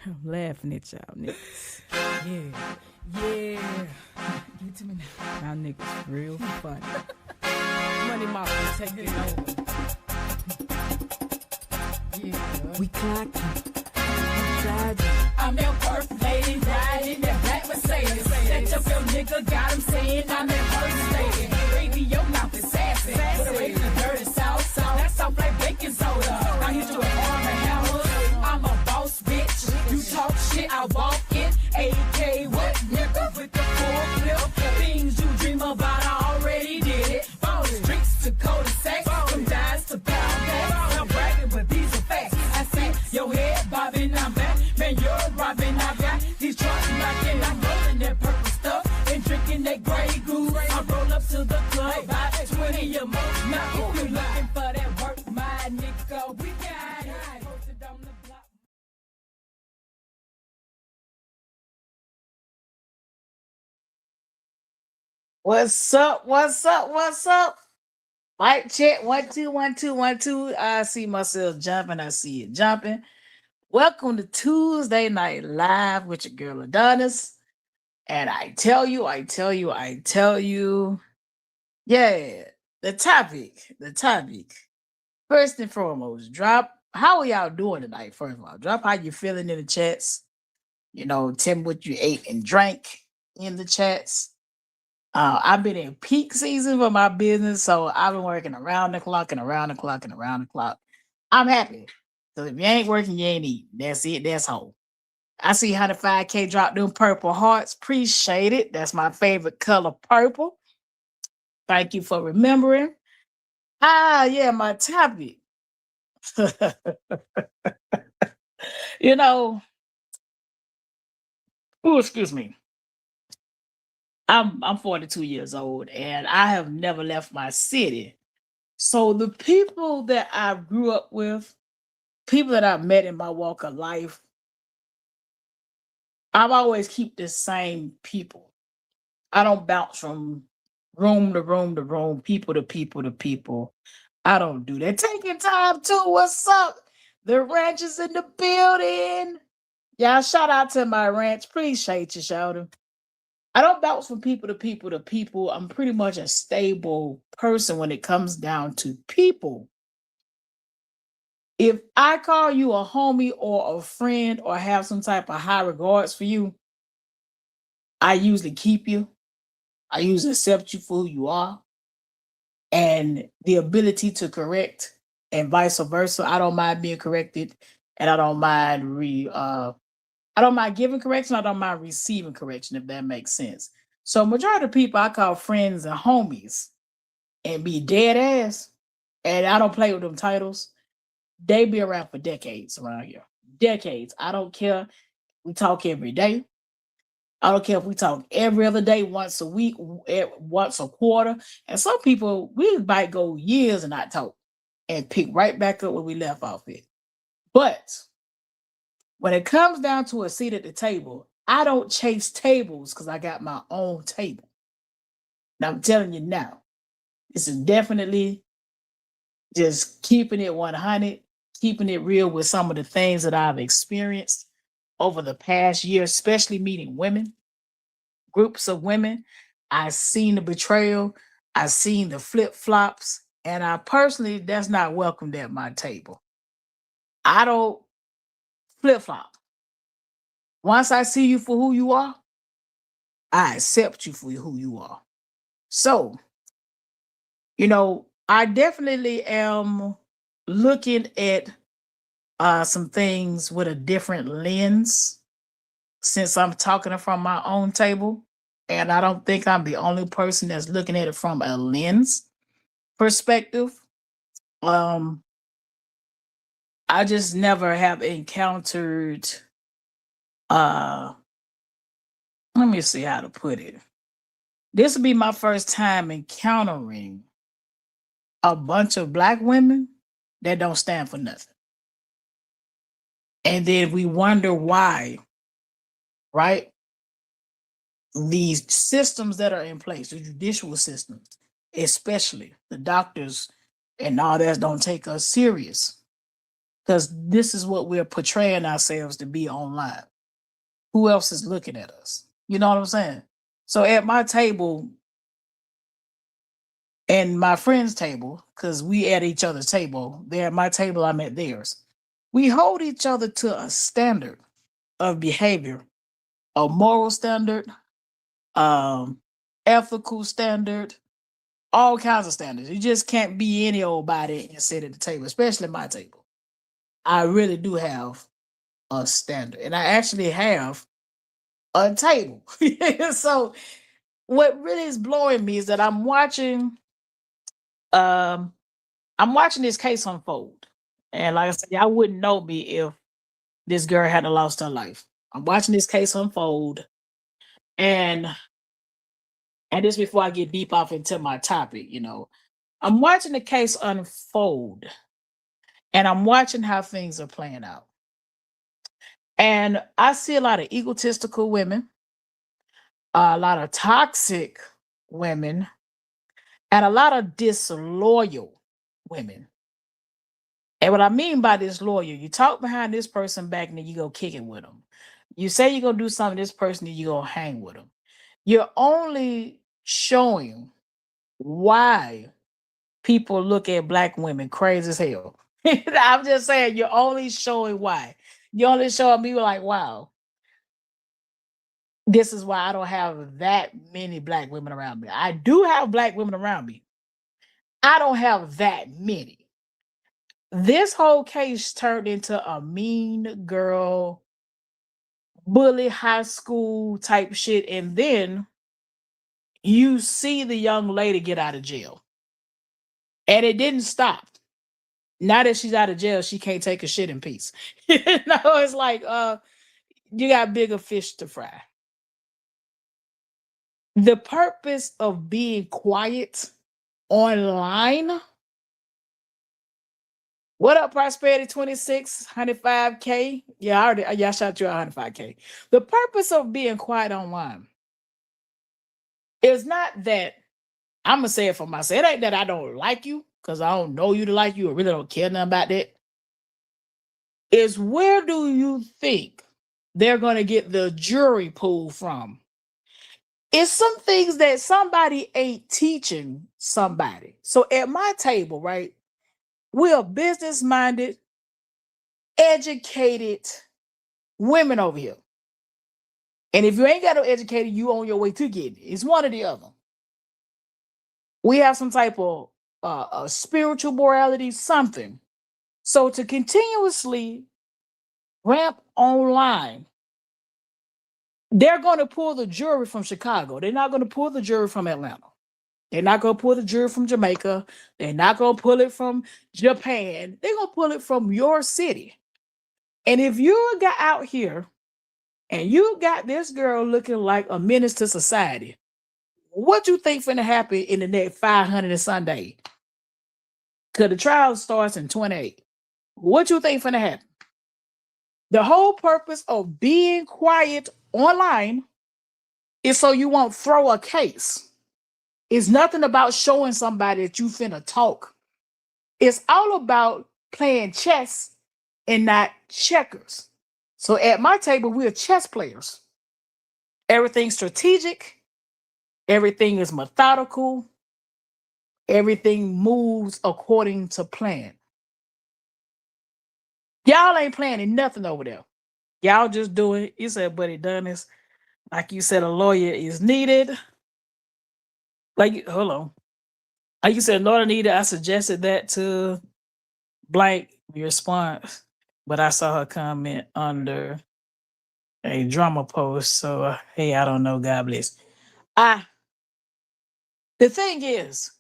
I'm laughing at y'all niggas. Yeah, yeah. Give it to me now. Y'all niggas real funny. Money Mafia taking over. Yeah. We clocking. Inside you. I'm your first lady, riding that black Mercedes. That up your nigga, got him saying I'm that first lady. Baby, your mouth is sassy. Put away the dirty sauce. That's soft like baking soda. I hit you with arm and hammer. I'm a boss, bitch. You talk shit, I walk it. AK, what nigga with the full clip? Things you dream about, I already did it. From the streets to cul-de-sacs, from dimes to pound bags. I'm bragging, but these are facts. I see your head bobbing, I'm back. Man, you're robbing, I got these trucks knocking. I'm rolling that purple stuff and drinking that gray goose. I roll up to the club, buy 20 a month. Now, if you looking for that work, my nigga, we got it. Posted on the block. What's up? What's up? What's up? Mic check 1 2 1 2 1 2. I see myself jumping. I see it jumping. Welcome to Tuesday Night Live with your girl Eddonis. And I tell you, yeah, the topic. First and foremost, drop how are y'all doing tonight? First of all, drop how you feeling in the chats. Tell me what you ate and drank in the chats. I've been in peak season for my business, so I've been working around the clock and around the clock and around the clock. I'm happy. So if you ain't working, you ain't eating. That's it. That's whole. I see 105K drop them purple hearts. Appreciate it. That's my favorite color, purple. Thank you for remembering. Yeah, my topic. you know, excuse me. I'm 42 years old and I have never left my city. So the people that I grew up with, people that I've met in my walk of life, I've always keep the same people. I don't bounce from room to room to room, people to people to people. I don't do that. Taking time too. What's up? The ranch is in the building. Y'all, shout out to my ranch. Appreciate you, shouting. I don't bounce from people to people to people. I'm pretty much a stable person when it comes down to people. If I call you a homie or a friend or have some type of high regards for you, I usually keep you. I usually accept you for who you are. And the ability to correct and vice versa. I don't mind being corrected and I don't mind giving correction, I don't mind receiving correction, if that makes sense. So majority of people I call friends and homies and be dead ass. And I don't play with them titles. They be around for decades around here. Decades. I don't care. We talk every day. I don't care if we talk every other day, once a week, once a quarter. And some people, we might go years and not talk and pick right back up where we left off at. But when it comes down to a seat at the table, I don't chase tables because I got my own table. Now I'm telling you now, this is definitely just keeping it 100, keeping it real with some of the things that I've experienced over the past year, especially meeting women, groups of women. I've seen the betrayal, I've seen the flip flops, and I personally, that's not welcomed at my table. I don't flip flop. Once I see you for who you are, I accept you for who you are. So, I definitely am looking at some things with a different lens since I'm talking from my own table. And I don't think I'm the only person that's looking at it from a lens perspective. Um, I just never have encountered let me see how to put it. This will be my first time encountering a bunch of black women that don't stand for nothing. And then we wonder why, right? These systems that are in place, the judicial systems, especially the doctors and all that, don't take us serious. because this is what we're portraying ourselves to be online. Who else is looking at us? You know what I'm saying? So at my table and my friend's table, because we at each other's table, they're at my table, I'm at theirs. We hold each other to a standard of behavior, a moral standard, um, ethical standard, all kinds of standards. You just can't be any old body and sit at the table, especially my table. I really do have a standard, and I actually have a table. So what really is blowing me is that um I'm watching this case unfold. And like I said, I wouldn't know me if this girl hadn't lost her life. I'm watching this case unfold, and this before I get deep off into my topic, I'm watching the case unfold, and I'm watching how things are playing out. And I see a lot of egotistical women, a lot of toxic women, and a lot of disloyal women. And what I mean by disloyal, you talk behind this person back and then you go kick it with them. You say you're going to do something to this person and you go hang with them. You're only showing why people look at black women crazy as hell. I'm just saying, you're only showing why. You're only showing me like, wow, this is why I don't have that many black women around me. I do have black women around me. I don't have that many. This whole case turned into a mean girl, bully high school type shit. And then you see the young lady get out of jail. And it didn't stop. Now that she's out of jail, she can't take a shit in peace. It's like you got bigger fish to fry. The purpose of being quiet online. What up, Prosperity 26, 105K? Yeah, I shot you 105K. The purpose of being quiet online is not that I'm gonna say it for myself. It ain't that I don't like you, because I don't know you to like you or really don't care nothing about that. Is where do you think they're gonna get the jury pool from? It's some things that somebody ain't teaching somebody. So at my table, right, we're business-minded, educated women over here. And if you ain't got no educated, you on your way to getting it. It's one or the other. We have some type of spiritual morality, something. So to continuously ramp online, they're going to pull the jury from Chicago. They're not going to pull the jury from Atlanta. They're not going to pull the jury from Jamaica. They're not going to pull it from Japan. They're going to pull it from your city. And if you got out here and you got this girl looking like a menace to society, what you think finna happen in the next 500 and Sunday? Because the trial starts in 28. What you think finna happen? The whole purpose of being quiet online is so you won't throw a case. It's nothing about showing somebody that you finna talk. It's all about playing chess and not checkers. So at my table, we're chess players. Everything's strategic. Everything is methodical. Everything moves according to plan. Y'all ain't planning nothing over there. Y'all just doing, you said, but Eddonis, like you said, a lawyer is needed. Like, hold on. Like you said, lawyer needed. I suggested that to blank response, but I saw her comment under a drama post. So, hey, I don't know. God bless. The thing is,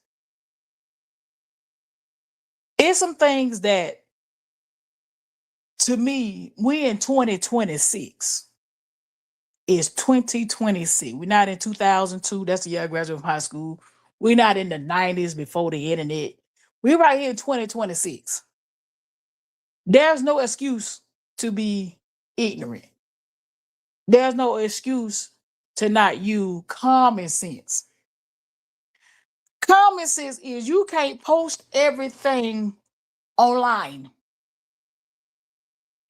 it's some things that, to me, we in 2026. Is 2026. We're not in 2002. That's the year I graduated from high school. We're not in the 90s before the internet. We're right here in 2026. There's no excuse to be ignorant. There's no excuse to not use common sense. Common sense is you can't post everything online.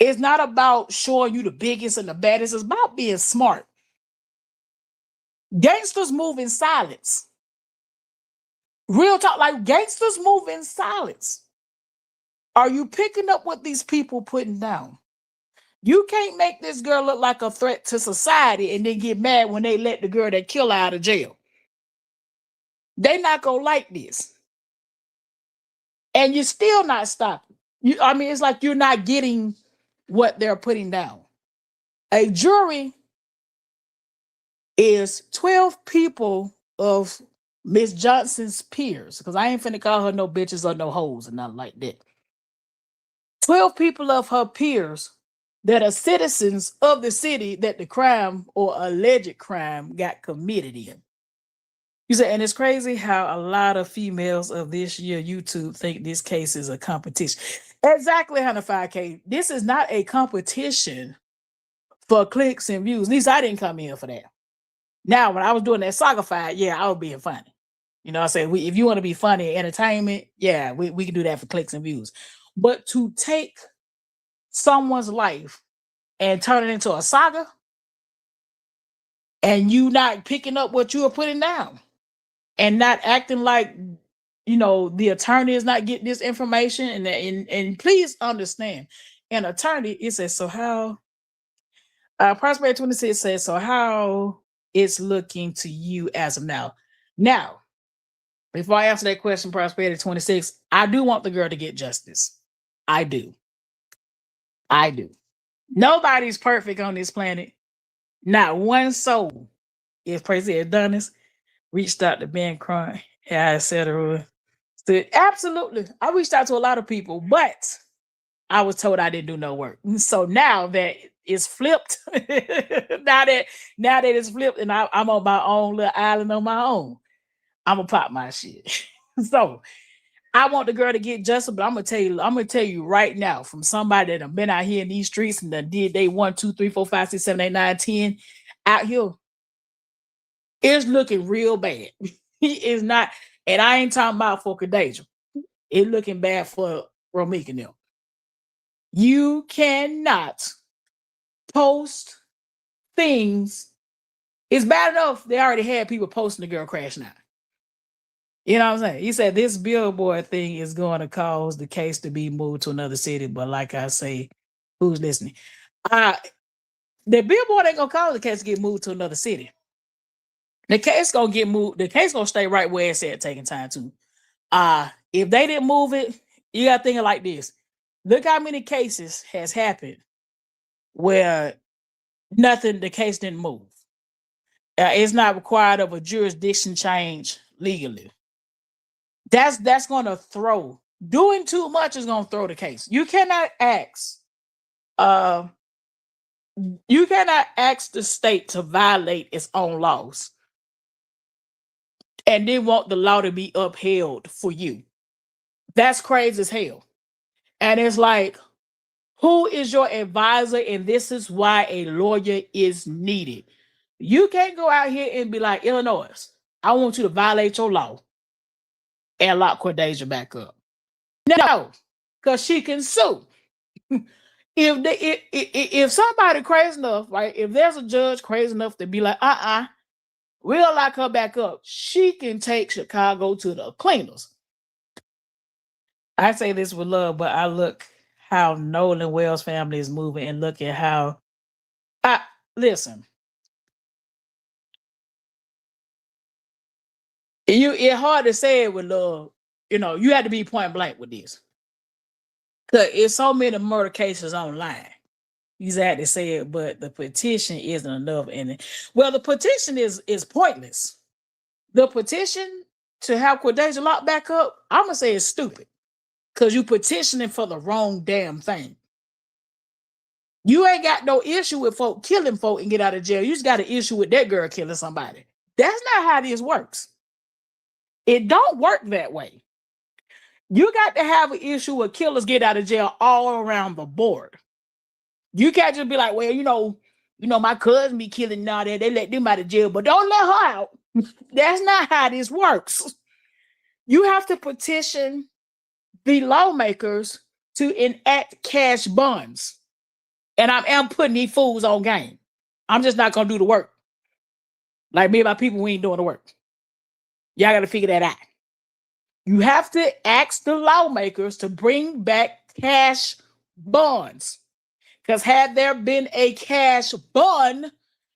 It's not about showing you the biggest and the baddest. It's about being smart. Gangsters move in silence. Real talk, like gangsters move in silence. Are you picking up what these people putting down? You can't make this girl look like a threat to society and then get mad when they let the girl that kill her out of jail. They not gonna like this. And you're still not stopping. I mean, it's like you're not getting what they're putting down. A jury is 12 people of Miss Johnson's peers, because I ain't finna call her no bitches or no hoes and nothing like that. 12 people of her peers that are citizens of the city that the crime or alleged crime got committed in. You say, and it's crazy how a lot of females of this year YouTube think this case is a competition. Exactly, 105K. This is not a competition for clicks and views. At least I didn't come in for that. Now, when I was doing that soccer fight, yeah, I was being funny. You know what I'm saying? If you want to be funny, entertainment, yeah, we can do that for clicks and views. But to take someone's life and turn it into a saga, and you not picking up what you are putting down, and not acting like, you know, the attorney is not getting this information, and please understand, an attorney, it says, so how, Prosperity 26 says, so how it's looking to you as of now. Now, before I answer that question, Prosperity 26, I do want the girl to get justice. I do. Nobody's perfect on this planet. Not one soul is crazy. Eddonis reached out to Ben Crump, etc. Absolutely. I reached out to a lot of people, but I was told I didn't do no work. So now that it's flipped, now that it's flipped, and I'm on my own little island on my own, I'm gonna pop my shit. So I want the girl to get justice, but I'm gonna tell you right now, from somebody that have been out here in these streets and that did they 1, 2, 3, 4, 5, 6, 7, 8, 9, 10 out here, it's looking real bad. He is not, and I ain't talking about for Kadeja. It's looking bad for Romika and them. You cannot post things. It's bad enough they already had people posting the girl crashing out. You know what I'm saying? He said this billboard thing is going to cause the case to be moved to another city. But like I say, who's listening? The billboard ain't gonna cause the case to get moved to another city. The case gonna get moved. The case gonna stay right where it's at, taking time to. If they didn't move it, you gotta think of like this. Look how many cases has happened where the case didn't move. It's not required of a jurisdiction change legally. That's gonna throw. Doing too much is gonna throw the case. You cannot ask the state to violate its own laws and then want the law to be upheld for you. That's crazy as hell. And it's like, who is your advisor? And this is why a lawyer is needed. You can't go out here and be like, Illinois, I want you to violate your law and lock Cordasia back up. No, because she can sue. If somebody crazy enough, right? If there's a judge crazy enough to be like, we'll lock her back up, she can take Chicago to the cleaners. I say this with love, but I look how Nolan Wells' family is moving and look at how. Listen. It's hard to say it with love. You know, you have to be point blank with this. Because it's so many murder cases online. You had to say it, but the petition isn't enough. Well, the petition is pointless. The petition to have Cordasia locked back up, I'm gonna say it's stupid. Because you petitioning for the wrong damn thing. You ain't got no issue with folk killing folk and get out of jail. You just got an issue with that girl killing somebody. That's not how this works. It don't work that way. You got to have an issue with killers get out of jail all around the board. You can't just be like, well, you know, my cousin be killing now that they let them out of jail, but don't let her out. That's not how this works. You have to petition the lawmakers to enact cash bonds. And I'm putting these fools on game. I'm just not gonna do the work. Like me and my people, we ain't doing the work. Y'all gotta figure that out. You have to ask the lawmakers to bring back cash bonds. Because had there been a cash bond,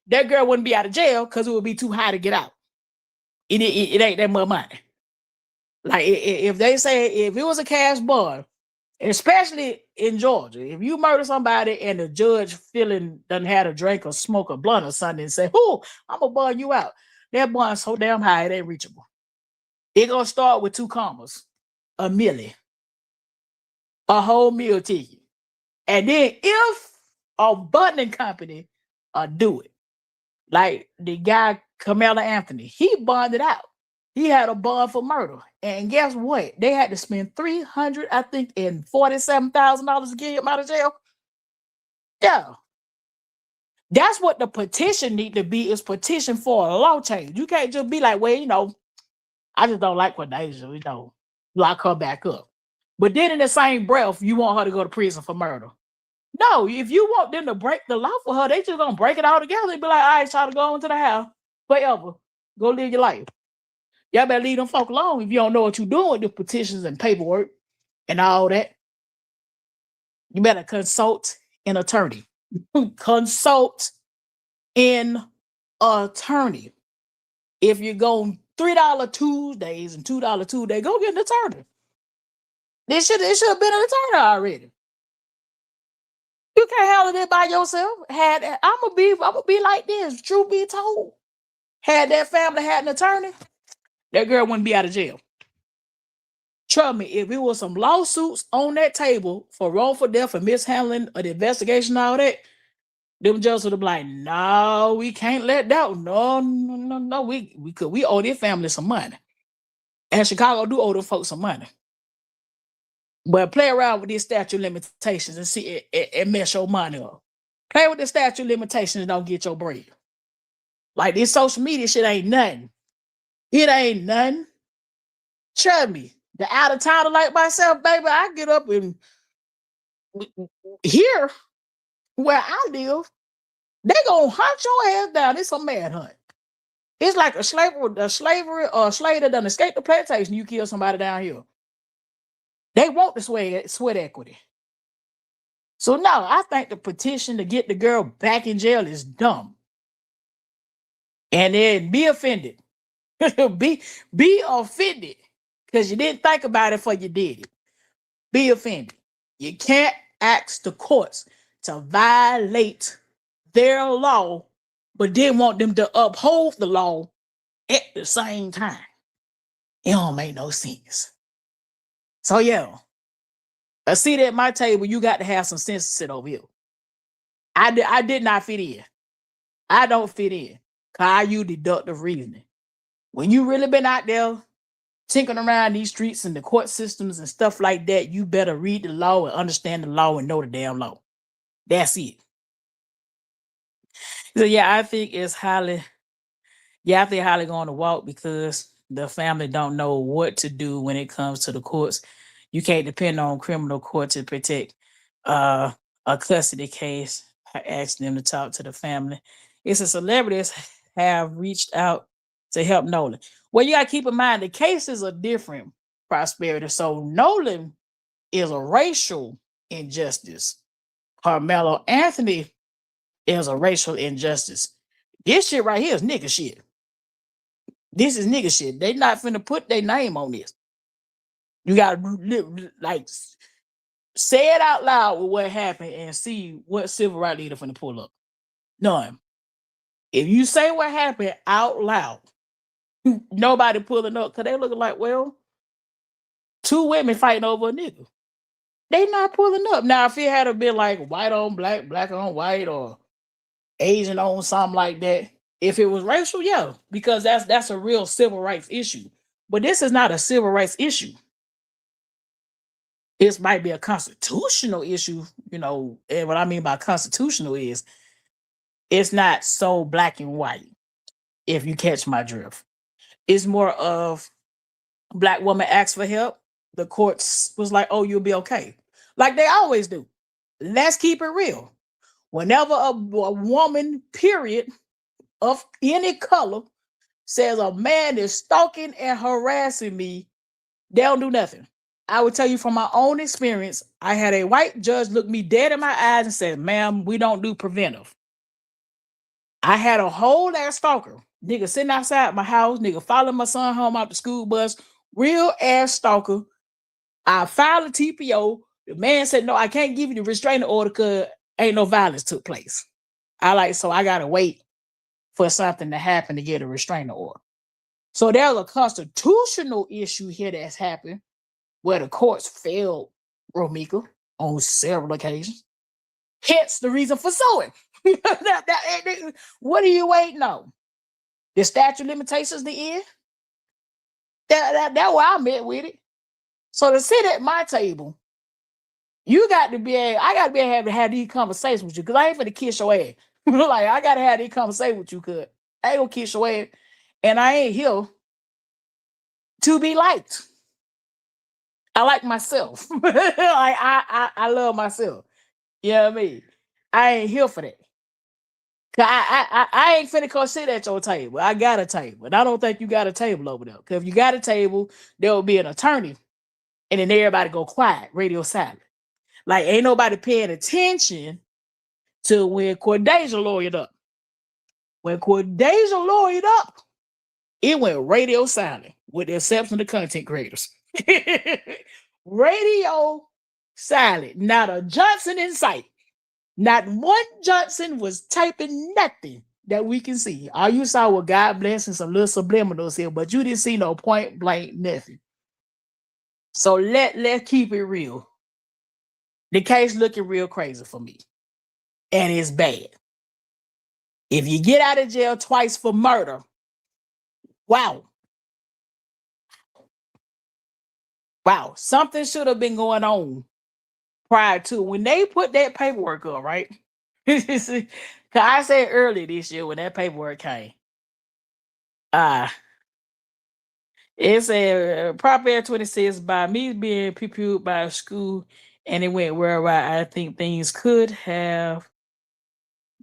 that girl wouldn't be out of jail because it would be too high to get out. It ain't that much money. Like if they say if it was a cash bond, especially in Georgia, if you murder somebody and the judge feeling doesn't have a drink or smoke a blunt or something and say, "Oh, I'm gonna bond you out," that bond's so damn high it ain't reachable. It gonna start with 2 commas, a milli, a whole meal ticket, and then if a bonding company do it, like the guy Carmelo Anthony, he bonded out. He had a bond for murder, and guess what? They had to spend $300, I think, and $47,000 to get him out of jail. Yeah, that's what the petition need to be. Is petition for a law change. You can't just be like, well, I just don't like what Deja, lock her back up. But then in the same breath, you want her to go to prison for murder. No, if you want them to break the law for her, they just gonna break it all together and be like, all right, try to go into the house forever. Go live your life. Y'all better leave them folk alone if you don't know what you're doing with the petitions and paperwork and all that. You better consult an attorney. Consult an attorney. If you're going $3 Tuesdays and $2 Tuesday, go get an attorney. It should have been an attorney already. You can't handle it by yourself. I'm gonna be like this. Truth be told, had that family had an attorney, that girl wouldn't be out of jail. Trust me, if it was some lawsuits on that table for wrongful death and mishandling of the investigation, all that, them judges would have been like, no, we can't let that. No. We owe their family some money. And Chicago do owe them folks some money. But play around with these statute limitations and see it mess your money up. Play with the statute limitations and don't get your bread. Like this social media shit ain't nothing. It ain't nothing. Trust me, the out of towner like myself, baby, I get up and here where I live, they gonna hunt your ass down. It's a manhunt. It's like a slave or a slave that done escaped the plantation. You kill somebody down here. They want the sweat equity. So no, I think the petition to get the girl back in jail is dumb. And then be offended. be offended because you didn't think about it before you did it. Be offended. You can't ask the courts to violate their law, but then want them to uphold the law at the same time. It don't make no sense. So yeah, I see that at my table, you got to have some sense to sit over here. I did not fit in. I don't fit in. Cause I use deductive reasoning. When you really been out there tinkering around these streets and the court systems and stuff like that, you better read the law and understand the law and know the damn law. That's it. So yeah, I think it's highly going to walk because the family don't know what to do when it comes to the courts. You can't depend on criminal court to protect a custody case. I asked them to talk to the family. It's a celebrities have reached out to help Nolan. Well, you got to keep in mind the cases are different, Prosperity. So Nolan is a racial injustice. Carmelo Anthony is a racial injustice. This shit right here is nigga shit. This is nigga shit. They not finna put their name on this. You gotta like say it out loud with what happened and see what civil rights leader finna pull up. None. If you say what happened out loud, nobody pulling up because they looking like, well, 2 women fighting over a nigga. They not pulling up. Now, if it had been like white on black, black on white, or Asian on something like that, if it was racial, yeah, because that's a real civil rights issue. But this is not a civil rights issue. This might be a constitutional issue, and what I mean by constitutional is it's not so black and white, if you catch my drift. It's more of black woman asked for help. The courts was like, oh, you'll be okay. Like they always do. Let's keep it real. Whenever a woman, period, of any color says a man is stalking and harassing me, they don't do nothing. I will tell you from my own experience, I had a white judge look me dead in my eyes and said, ma'am, we don't do preventive. I had a whole ass stalker. Nigga sitting outside my house, nigga following my son home out the school bus, real ass stalker. I filed a TPO. The man said, no, I can't give you the restraining order because ain't no violence took place. So I gotta wait for something to happen to get a restraining order. So there's a constitutional issue here that's happened where the courts failed Romika on several occasions. Hence the reason for suing. What are you waiting on? The statute of limitations the end? That's where I'm at with it. So to sit at my table, I got to be able to have these conversations with you because I ain't finna kiss your ass. Like, I got to have these conversations with you because I ain't gonna kiss your ass. And I ain't here to be liked. I like myself. I love myself. You know what I mean? I ain't here for that. I ain't finna go sit at your table. I got a table. And I don't think you got a table over there. Because if you got a table, there will be an attorney. And then everybody go quiet, radio silent. Like, ain't nobody paying attention to when Cordesia lawyered up. When Cordesia lawyered up, it went radio silent, with the exception of the content creators. Radio silent. Not a Johnson in sight. Not one Johnson was typing nothing that we can see. All you saw was God bless and some little subliminals here, but you didn't see no point blank nothing. So let's keep it real. The case looking real crazy for me. And it's bad. If you get out of jail twice for murder, wow. Wow, something should have been going on prior to when they put that paperwork up, right? Cause I said earlier this year when that paperwork came, it said Prop Air 26 by me being prepared by a school, and it went where I think things could have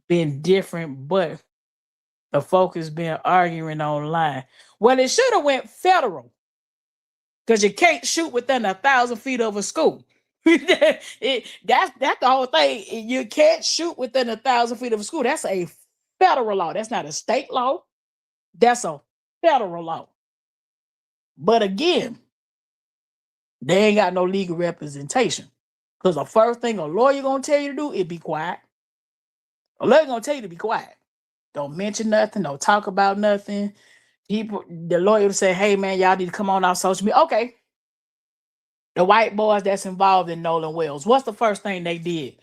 been different, but the focus been arguing online. Well, it should have went federal. Because you can't shoot within 1,000 feet of a school. That's the whole thing. You can't shoot within 1,000 feet of a school. That's a federal law. That's not a state law. That's a federal law. But again, they ain't got no legal representation. Because the first thing a lawyer gonna tell you to do is be quiet. A lawyer gonna tell you to be quiet. Don't mention nothing. Don't talk about nothing. The lawyer will say, hey man, y'all need to come on our social media. Okay. The white boys that's involved in Nolan Wells, what's the first thing they did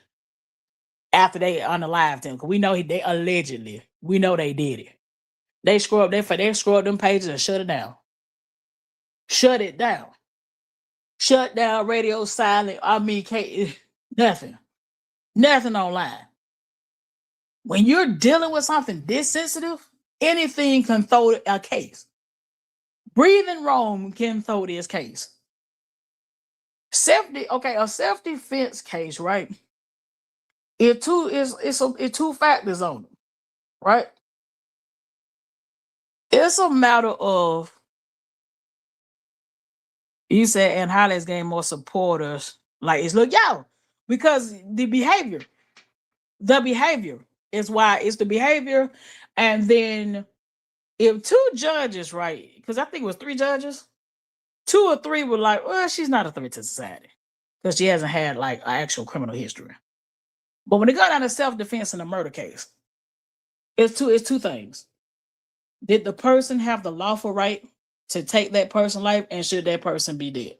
after they unalived him? Because we know they allegedly, we know they did it. They scrubbed them pages and shut it down. Shut it down. Shut down radio silent. Nothing. Nothing online. When you're dealing with something this sensitive, anything can throw a case. Breathing Rome can throw this case. A self-defense case, right? It's two factors on it, right? It's a matter of, you said, and highlights gain more supporters. Like, it's look, yo, because the behavior is why it's the behavior. And then if two judges, right? Because I think it was 3 judges, 2 or 3 were like, well, she's not a threat to society because she hasn't had like an actual criminal history. But when it got down to self-defense in a murder case, it's two things. Did the person have the lawful right to take that person's life, and should that person be dead?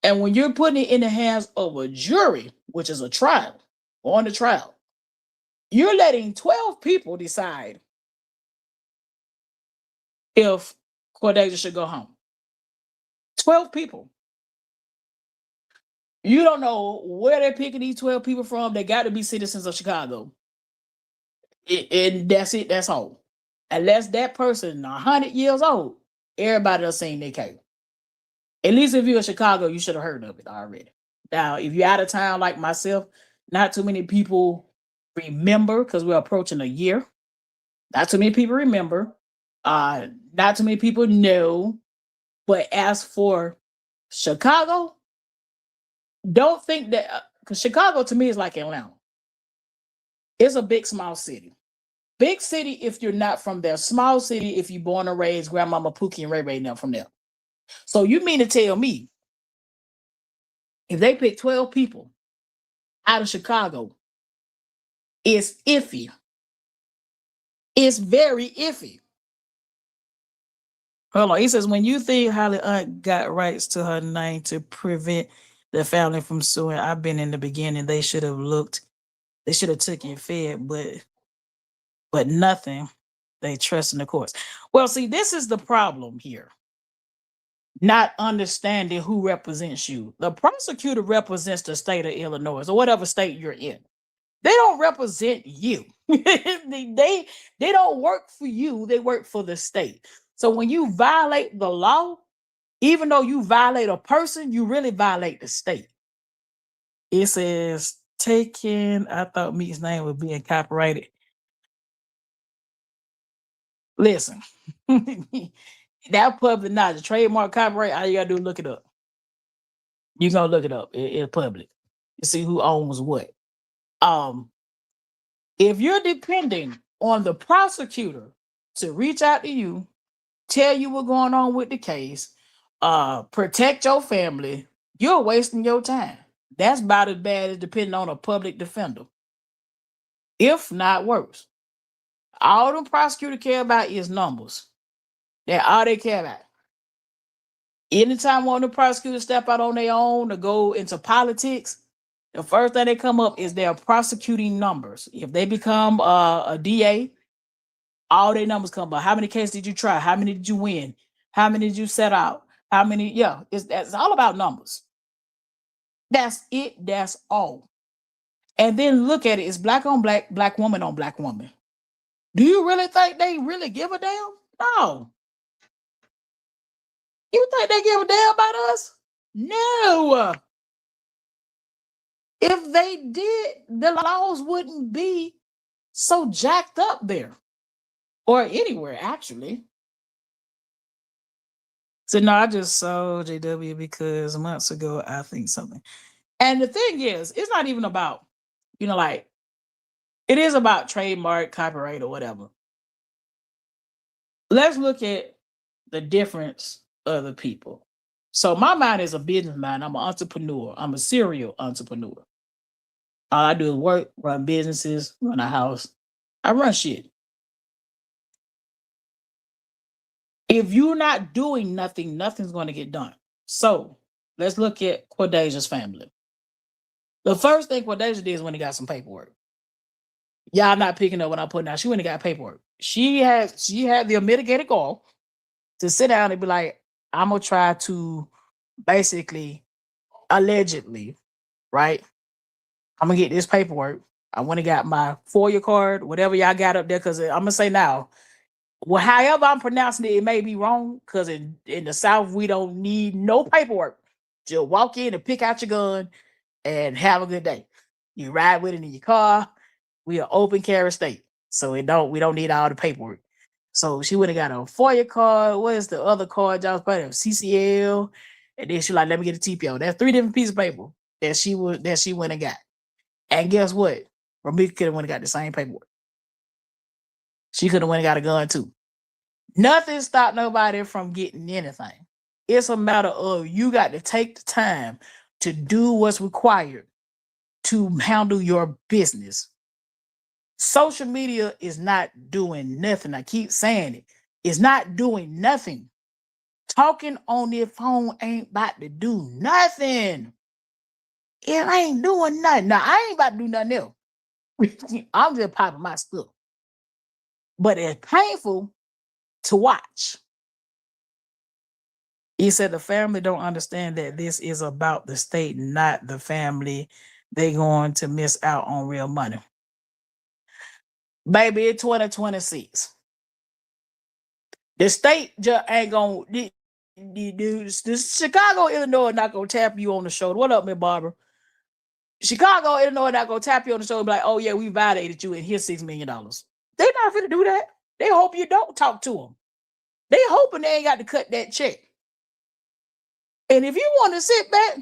And when you're putting it in the hands of a jury, which is a trial, on the trial, you're letting 12 people decide if Cordesia should go home. 12 people. You don't know where they're picking these 12 people from. They got to be citizens of Chicago. And that's it. That's all. Unless that person 100 years old, everybody else seen their case. At least if you're in Chicago, you should have heard of it already. Now, if you're out of town like myself, not too many people remember, because we're approaching a year. Not too many people remember. Not too many people know. But as for Chicago, don't think that because Chicago to me is like Atlanta. It's a big, small city. Big city if you're not from there. Small city if you're born and raised, grandmama Pookie and Ray Ray now from there. So you mean to tell me if they pick 12 people out of Chicago, it's iffy. It's very iffy. Hold on. He says, when you think Holly Aunt got rights to her name to prevent the family from suing, I've been in the beginning. They should have took and fed, but nothing. They trust in the courts. Well, see, this is the problem here. Not understanding who represents you. The prosecutor represents the state of Illinois or whatever state you're in. They don't represent you. they don't work for you. They work for the state. So when you violate the law, even though you violate a person, you really violate the state. It says taken. I thought Meek's name was being copyrighted. Listen, that public knowledge, the trademark copyright, all you gotta do is look it up. You're gonna look it up. It's public. You see who owns what. If you're depending on the prosecutor to reach out to you, tell you what's going on with the case, protect your family, you're wasting your time. That's about as bad as depending on a public defender, if not worse. All the prosecutor care about is numbers. That's all they care about. Anytime one of the prosecutors step out on their own to go into politics, the first thing they come up is their prosecuting numbers. If they become a DA, all their numbers come up. How many cases did you try? How many did you win? How many did you set out? How many? Yeah, it's all about numbers. That's it. That's all. And then look at it. It's black on black, black woman on black woman. Do you really think they really give a damn? No. You think they give a damn about us? No. If they did, the laws wouldn't be so jacked up there or anywhere, actually. So, no, I just saw JW because months ago, I think something. And the thing is, it's not even about, like, it is about trademark, copyright, or whatever. Let's look at the difference of the people. So my mind is a business mind. I'm an entrepreneur. I'm a serial entrepreneur. All I do is work, run businesses, run a house. I run shit. If you're not doing nothing, nothing's going to get done. So let's look at Quadasia's family. The first thing Quadasia did is when he got some paperwork. Y'all not picking up what I'm putting out. She went and got paperwork. She had the mitigated goal to sit down and be like, I'm gonna try to basically, allegedly, right? I'm gonna get this paperwork. I went and got my FOIA card, whatever y'all got up there, because I'm gonna say now, well, however I'm pronouncing it, it may be wrong, because in the South, we don't need no paperwork. Just walk in and pick out your gun and have a good day. You ride with it in your car. We are open carry state, so we don't need all the paperwork. So she would have got a FOIA card. What is the other card y'all was putting? CCL, and then she like, let me get a TPO. That's 3 different pieces of paper that she went and got. And guess what? Ramika could have went and got the same paperwork. She could have went and got a gun too. Nothing stopped nobody from getting anything. It's a matter of you got to take the time to do what's required to handle your business. Social media is not doing nothing. I keep saying it. It's not doing nothing. Talking on their phone ain't about to do nothing. It ain't doing nothing. Now, I ain't about to do nothing else. I'm just popping my stuff. But it's painful to watch. He said the family don't understand that this is about the state, not the family. They're going to miss out on real money. Baby, it's 2026. The state just ain't gonna. The Chicago, Illinois, not gonna tap you on the shoulder. What up, Miss Barbara? Chicago, Illinois, not gonna tap you on the shoulder and be like, oh yeah, we violated you and here's $6 million. They not gonna do that. They hope you don't talk to them. They hoping they ain't got to cut that check. And if you want to sit back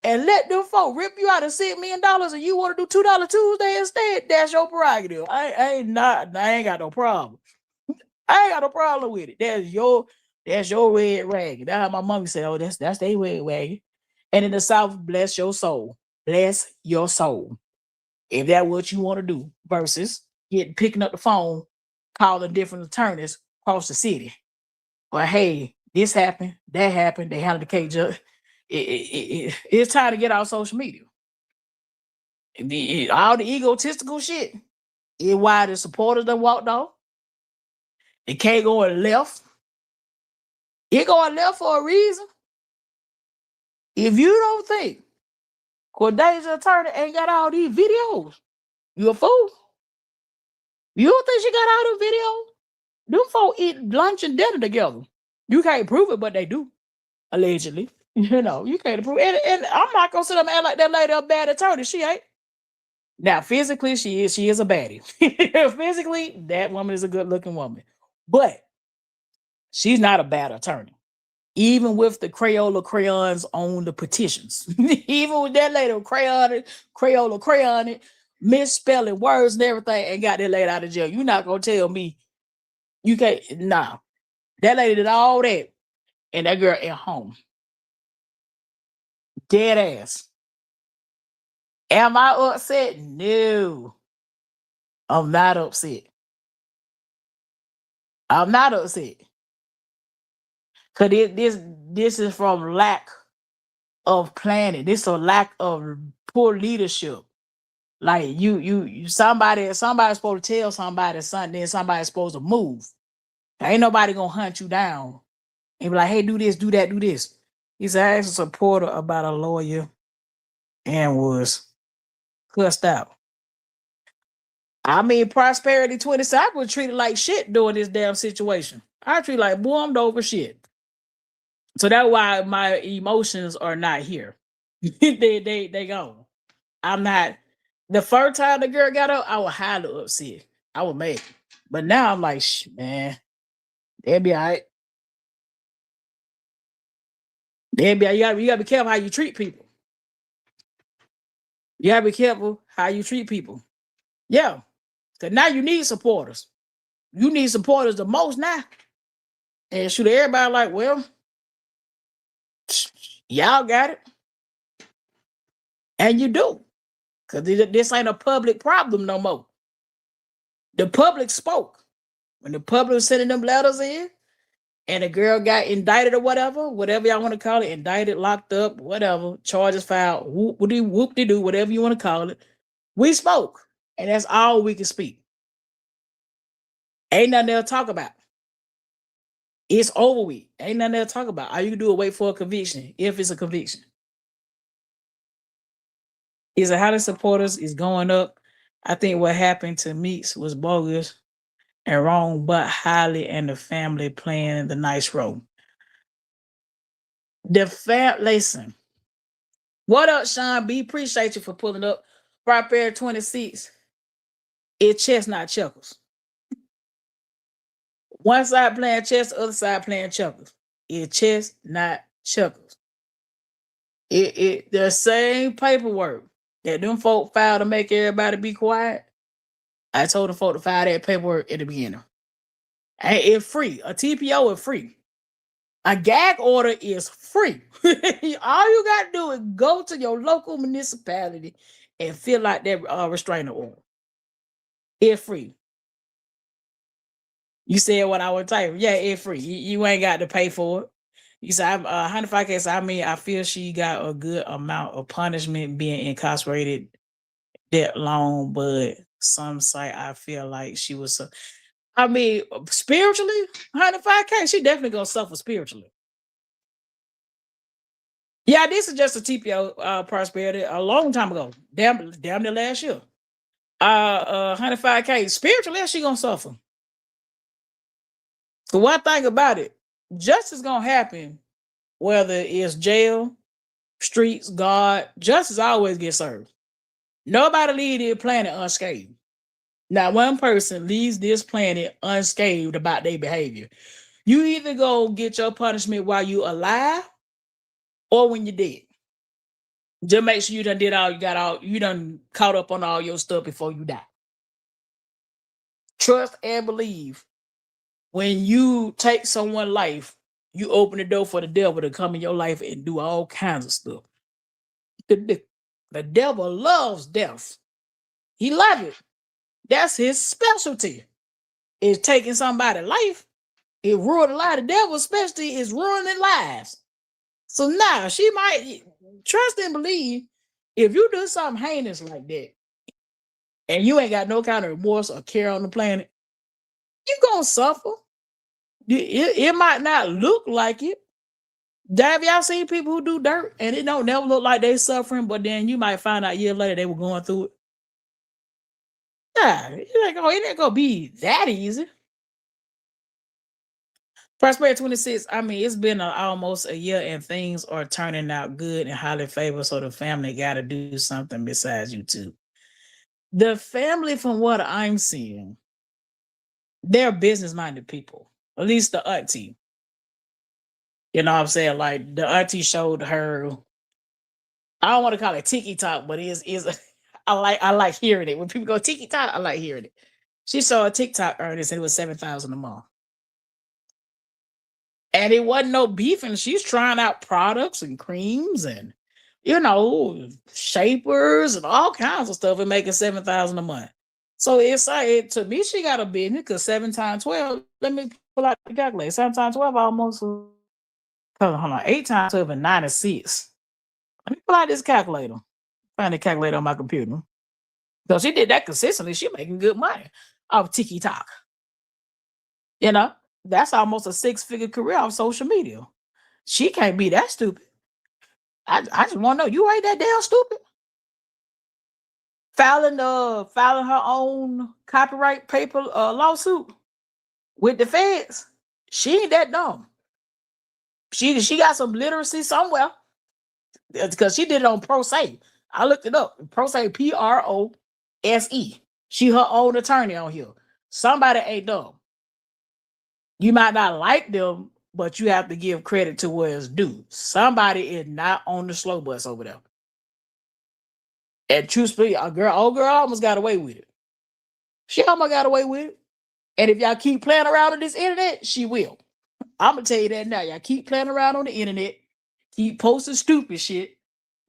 and let them folk rip you out of $6 million and you want to do $2 Tuesday instead, that's your prerogative. I ain't got no problem. I ain't got no problem with it. That's your red rag. That's how my mommy said, oh, that's their red rag. And in the South, bless your soul. Bless your soul. If that's what you want to do, versus picking up the phone, calling different attorneys across the city. Well, hey, this happened, that happened, they handled the case up. It's time to get out social media. All the egotistical shit is why the supporters that walked off. It can't go left. It going left for a reason. If you don't think Corday's attorney ain't got all these videos, you a fool. You don't think she got all the videos? Them folk eat lunch and dinner together. You can't prove it, but they do. Allegedly. You know, you can't prove it. And I'm not gonna sit up and act like that lady a bad attorney. She ain't. Now, physically, she is a baddie. Physically, that woman is a good-looking woman. But she's not a bad attorney. Even with the Crayola crayons on the petitions. Even with that lady Crayola crayon it, misspelling words and everything, and got that lady out of jail. You're not gonna tell me you can't. Nah. That lady did all that, and that girl at home. Dead ass. Am I upset? No. I'm not upset. I'm not upset. Cause this is from lack of planning. This is a lack of poor leadership. Like you somebody's supposed to tell somebody something, then somebody's supposed to move. Ain't nobody gonna hunt you down and be like, hey, do this, do that, do this. He's asked a supporter about a lawyer and was cussed out. I mean, Prosperity 27 I was treated like shit during this damn situation. I treat like boomed over shit. So that's why my emotions are not here. they gone. I'm not. The first time the girl got up, I was highly upset. I was mad. But now I'm like, man, they'll be all right. They'll be all right. You gotta be careful how you treat people. You gotta be careful how you treat people. Yeah. Because now you need supporters. You need supporters the most now. And shoot, everybody like, well, y'all got it. And you do. Because this ain't a public problem no more. The public spoke. When the public was sending them letters in, and the girl got indicted or whatever y'all want to call it, indicted, locked up, whatever, charges filed, whoop-de-do, whatever you want to call it, we spoke. And that's all we can speak. Ain't nothing else to talk about. It's over with. Ain't nothing else to talk about. All you can do is wait for a conviction, if it's a conviction. Is how the supporters is going up. I think what happened to Meeks was bogus and wrong, but Holly and the family playing the nice role. Listen. What up, Sean B? Appreciate you for pulling up. Prosperity 26. It's chess, not checkers. One side playing chess, the other side playing checkers. It's chess, not checkers. The same paperwork that them folk filed to make everybody be quiet. I told the folk to file that paperwork at the beginning. And it's free. A TPO is free. A gag order is free. All you got to do is go to your local municipality and fill out that restraining order. It's free. You said what I would type. Yeah, it's free. You ain't got to pay for it. You said 105 I mean, I feel she got a good amount of punishment being incarcerated that long, but some say I feel like she was. I mean, spiritually, 105K, she definitely gonna suffer spiritually. Yeah, this is just a TPO Prosperity a long time ago. Damn near last year. 105K, spiritually, she gonna suffer. So one thing about it, justice gonna happen, whether it's jail, streets, God, justice always gets served. Nobody leave this planet unscathed. Not one person leaves this planet unscathed about their behavior. You either go get your punishment while you alive or when you're dead. Just make sure you done did all you got all you done caught up on all your stuff before you die. Trust and believe. When you take someone's life, you open the door for the devil to come in your life and do all kinds of stuff. The devil loves death. He loves it. That's his specialty. Is taking somebody's life. It ruined a lot of devil, especially is ruining lives. So now she might trust and believe if you do something heinous like that and you ain't got no kind of remorse or care on the planet, you gonna suffer. It might not look like it. Have y'all seen people who do dirt and it don't never look like they suffering, but then you might find out years later they were going through it. Yeah, it ain't gonna be that easy. Prosperity 26. I mean, it's been almost a year and things are turning out good and highly favored. So the family got to do something besides you two. The family, from what I'm seeing, they're business minded people, at least the auntie. You know what I'm saying? Like the auntie showed her, I don't want to call it tiki talk, but is I like hearing it. When people go tiki talk, I like hearing it. She saw a TikTok earnings and it was 7,000 a month. And it wasn't no beef, and she's trying out products and creams and shapers and all kinds of stuff and making 7,000 a month. So it's like to me, she got a business because 7 times 12. Let me pull out the calculator. 7 times 12 almost hold on, 8 times 12 and 96. Let me pull out this calculator. Find the calculator on my computer. So she did that consistently. She making good money off TikTok. That's almost a 6-figure career off social media. She can't be that stupid. I just want to know, you ain't that damn stupid. Filing her own copyright paper lawsuit with the feds. She ain't that dumb. She got some literacy somewhere because she did it on Pro Se. I looked it up. Pro Se, Prose. She her own attorney on here. Somebody ain't dumb. You might not like them, but you have to give credit to where it's due. Somebody is not on the slow bus over there. And truthfully, old girl almost got away with it. She almost got away with it. And if y'all keep playing around on this internet, she will. I'm going to tell you that now. Y'all keep playing around on the internet. Keep posting stupid shit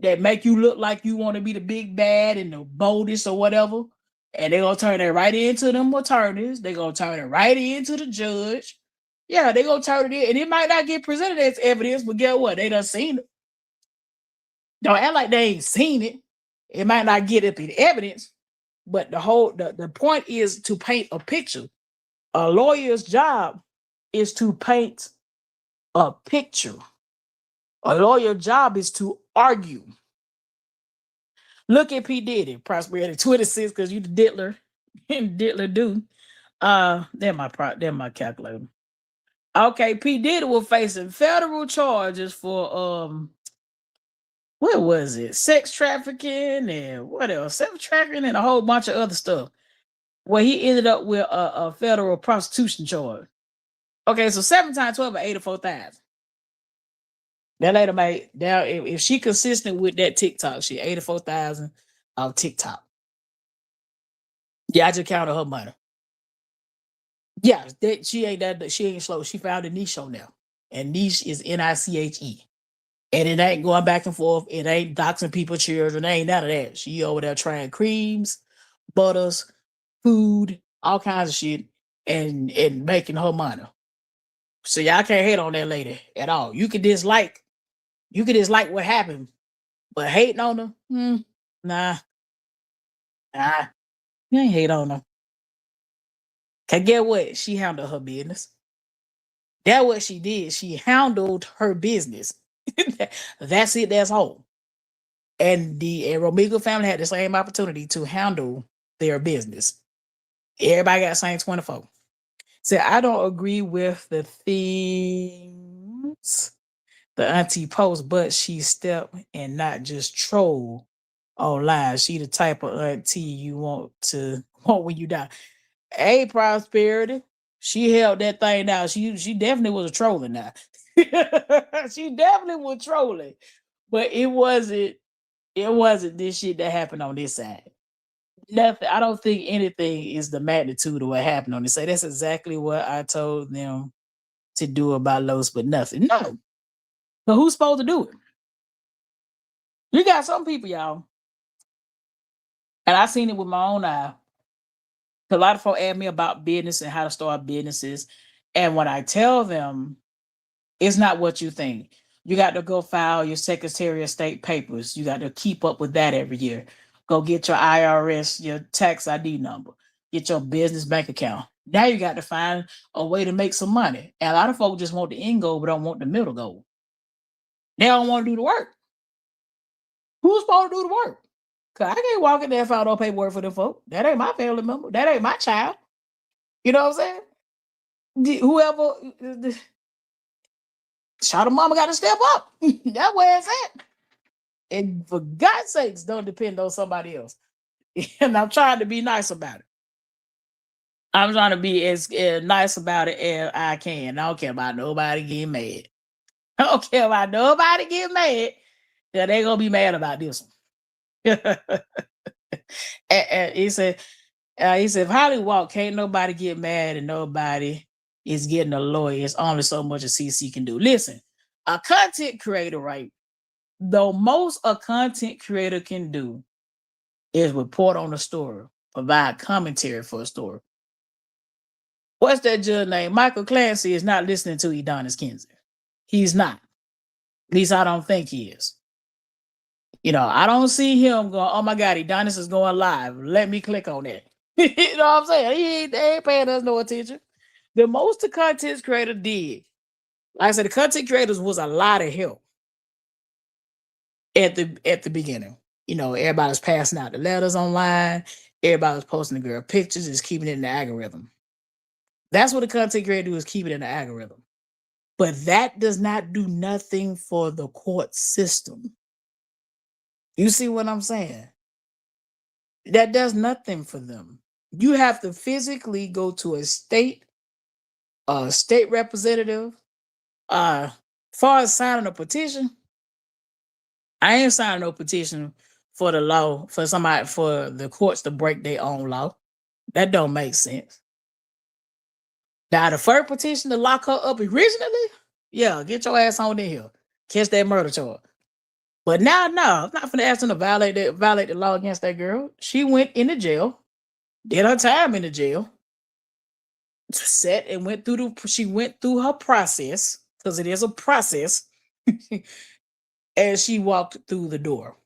that make you look like you want to be the big bad and the boldest or whatever. And they're going to turn it right into them attorneys. They're going to turn it right into the judge. Yeah, they're going to turn it in. And it might not get presented as evidence, but guess what? They done seen it. Don't act like they ain't seen it. It might not get it in evidence, but the point is to paint a picture. A lawyer's job is to paint a picture. A lawyer's job is to argue. Look at P. Diddy, Prosperity 26, because you the diddler. Diddler do. They're my calculator. Okay, P. Diddy was facing federal charges for what was it? Sex trafficking and what else? Sex trafficking and a whole bunch of other stuff. Well, he ended up with a federal prostitution charge. Okay, so 7 times 12 is 84,000. That lady made now if she consistent with that TikTok, she 84,000 on TikTok. Yeah, I just counted her money. Yeah, she ain't slow. She found a niche on there. And niche is NICHE. And it ain't going back and forth. It ain't doxing people children. It ain't none of that. She over there trying creams, butters, food, all kinds of shit, and making her money. So y'all can't hate on that lady at all. You could dislike what happened, but hating on her, nah. You ain't hate on her. Cause get what? She handled her business. That's what she did. She handled her business. That's it. That's all. And the Romega family had the same opportunity to handle their business. Everybody got the same 24. So I don't agree with the things the auntie post, but she stepped and not just troll online. She the type of auntie you want to want when you die. Hey, Prosperity. She held that thing down. She definitely was a trolling now. She definitely was trolling. But it wasn't this shit that happened on this side. Nothing. I don't think anything is the magnitude of what happened on this side. That's exactly what I told them to do about Los, but nothing. No. But who's supposed to do it? You got some people, y'all. And I seen it with my own eye. A lot of folks ask me about business and how to start businesses. And when I tell them, it's not what you think. You got to go file your Secretary of State papers. You got to keep up with that every year. Go get your IRS, your tax ID number, get your business bank account. Now you got to find a way to make some money. And a lot of folks just want the end goal, but don't want the middle goal. They don't want to do the work. Who's supposed to do the work? Cause I can't walk in there and file no paperwork for them folk. That ain't my family member. That ain't my child. You know what I'm saying? Whoever shot a mama got to step up. That's where it's at. And for God's sakes, don't depend on somebody else. And I'm trying to be nice about it. I'm trying to be as nice about it as I can. I don't care about nobody getting mad. I don't care about nobody getting mad. Yeah, they gonna be mad about this one. And he said, if Holly walk, can't nobody get mad and nobody is getting a lawyer. It's only so much a CC can do. Listen, a content creator, right? The most a content creator can do is report on a story, provide commentary for a story. What's that judge name? Michael Clancy is not listening to Eddonis Kinsey. He's not. At least I don't think he is. You know, I don't see him going, oh my God, Eddonis is going live. Let me click on that. You know what I'm saying? They ain't paying us no attention. The most the content creator did, like I said, the content creators was a lot of help at the beginning. You know, everybody was passing out the letters online. Everybody was posting the girl pictures, just keeping it in the algorithm. That's what the content creator do, is keep it in the algorithm. But that does not do nothing for the court system. You see what I'm saying? That does nothing for them. You have to physically go to a state representative. Far as signing a petition, I ain't signing no petition for the law, for the courts to break their own law. That don't make sense. Now, the first petition to lock her up originally, yeah, get your ass on in here. Catch that murder charge. But now, no, I'm not finna ask them to violate the law against that girl. She went into jail, did her time in the jail, she went through her process, because it is a process, and she walked through the door.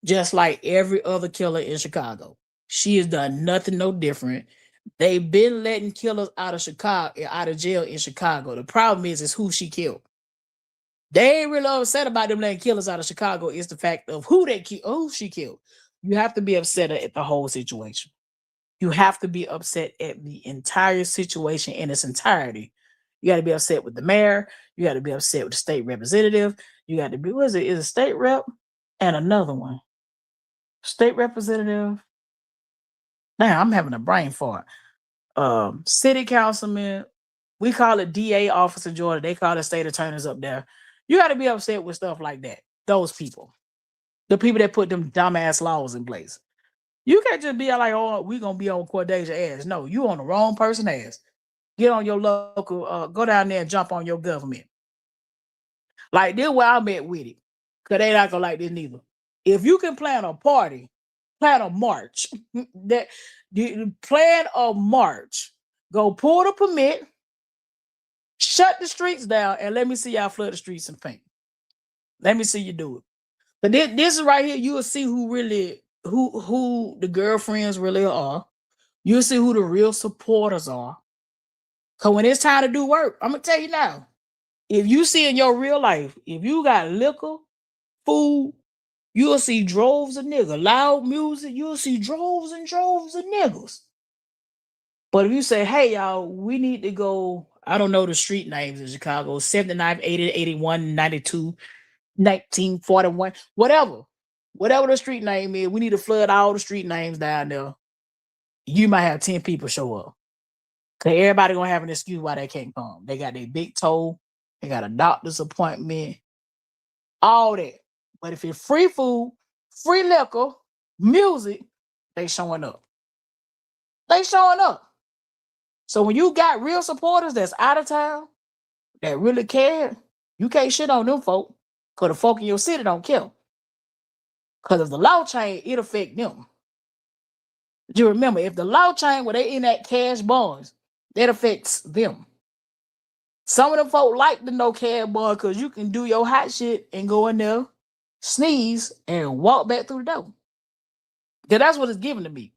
Just like every other killer in Chicago. She has done nothing no different. They've been letting killers out of jail in Chicago. The problem is who she killed. They ain't really upset about them letting killers out of Chicago. It's the fact of who she killed. You have to be upset at the whole situation. You have to be upset at the entire situation in its entirety. You got to be upset with the mayor. You got to be upset with the state representative. You got to be, is a state rep and another one. State representative. Now I'm having a brain fart. City councilman. We call it DA officer Georgia. They call it state attorneys up there. You got to be upset with stuff like that. Those people. The people that put them dumbass laws in place. You can't just be like, oh, we're going to be on Cordesia ass. No, you on the wrong person ass. Get on your local, go down there and jump on your government. Like this where I'm at with it. Because they not going to like this neither. If you can plan a party, plan a march. Plan a march. Go pull the permit, shut the streets down, and let me see y'all flood the streets in paint. Let me see you do it. But this is right here. You will see who the girlfriends really are. You'll see who the real supporters are. Because when it's time to do work, I'm going to tell you now, if you see in your real life, if you got liquor, food, you'll see droves of niggas. Loud music, you'll see droves and droves of niggas. But if you say, hey, y'all, we need to go, I don't know the street names in Chicago, 79, 80, 81, 92, 1941, whatever. whatever the street name is, we need to flood all the street names down there. You might have 10 people show up. Cause everybody gonna have an excuse why they can't come. They got their big toe, they got a doctor's appointment, all that. But if it's free food, free liquor, music, they showing up. They showing up. So when you got real supporters that's out of town, that really care, you can't shit on them folk. Cause the folk in your city don't care. Cause if the law change, it affect them. You remember, if the law change where they in that cash bonds, that affects them. Some of them folk like the no cash bond because you can do your hot shit and go in there, sneeze, and walk back through the door. Cause that's what it's giving to me.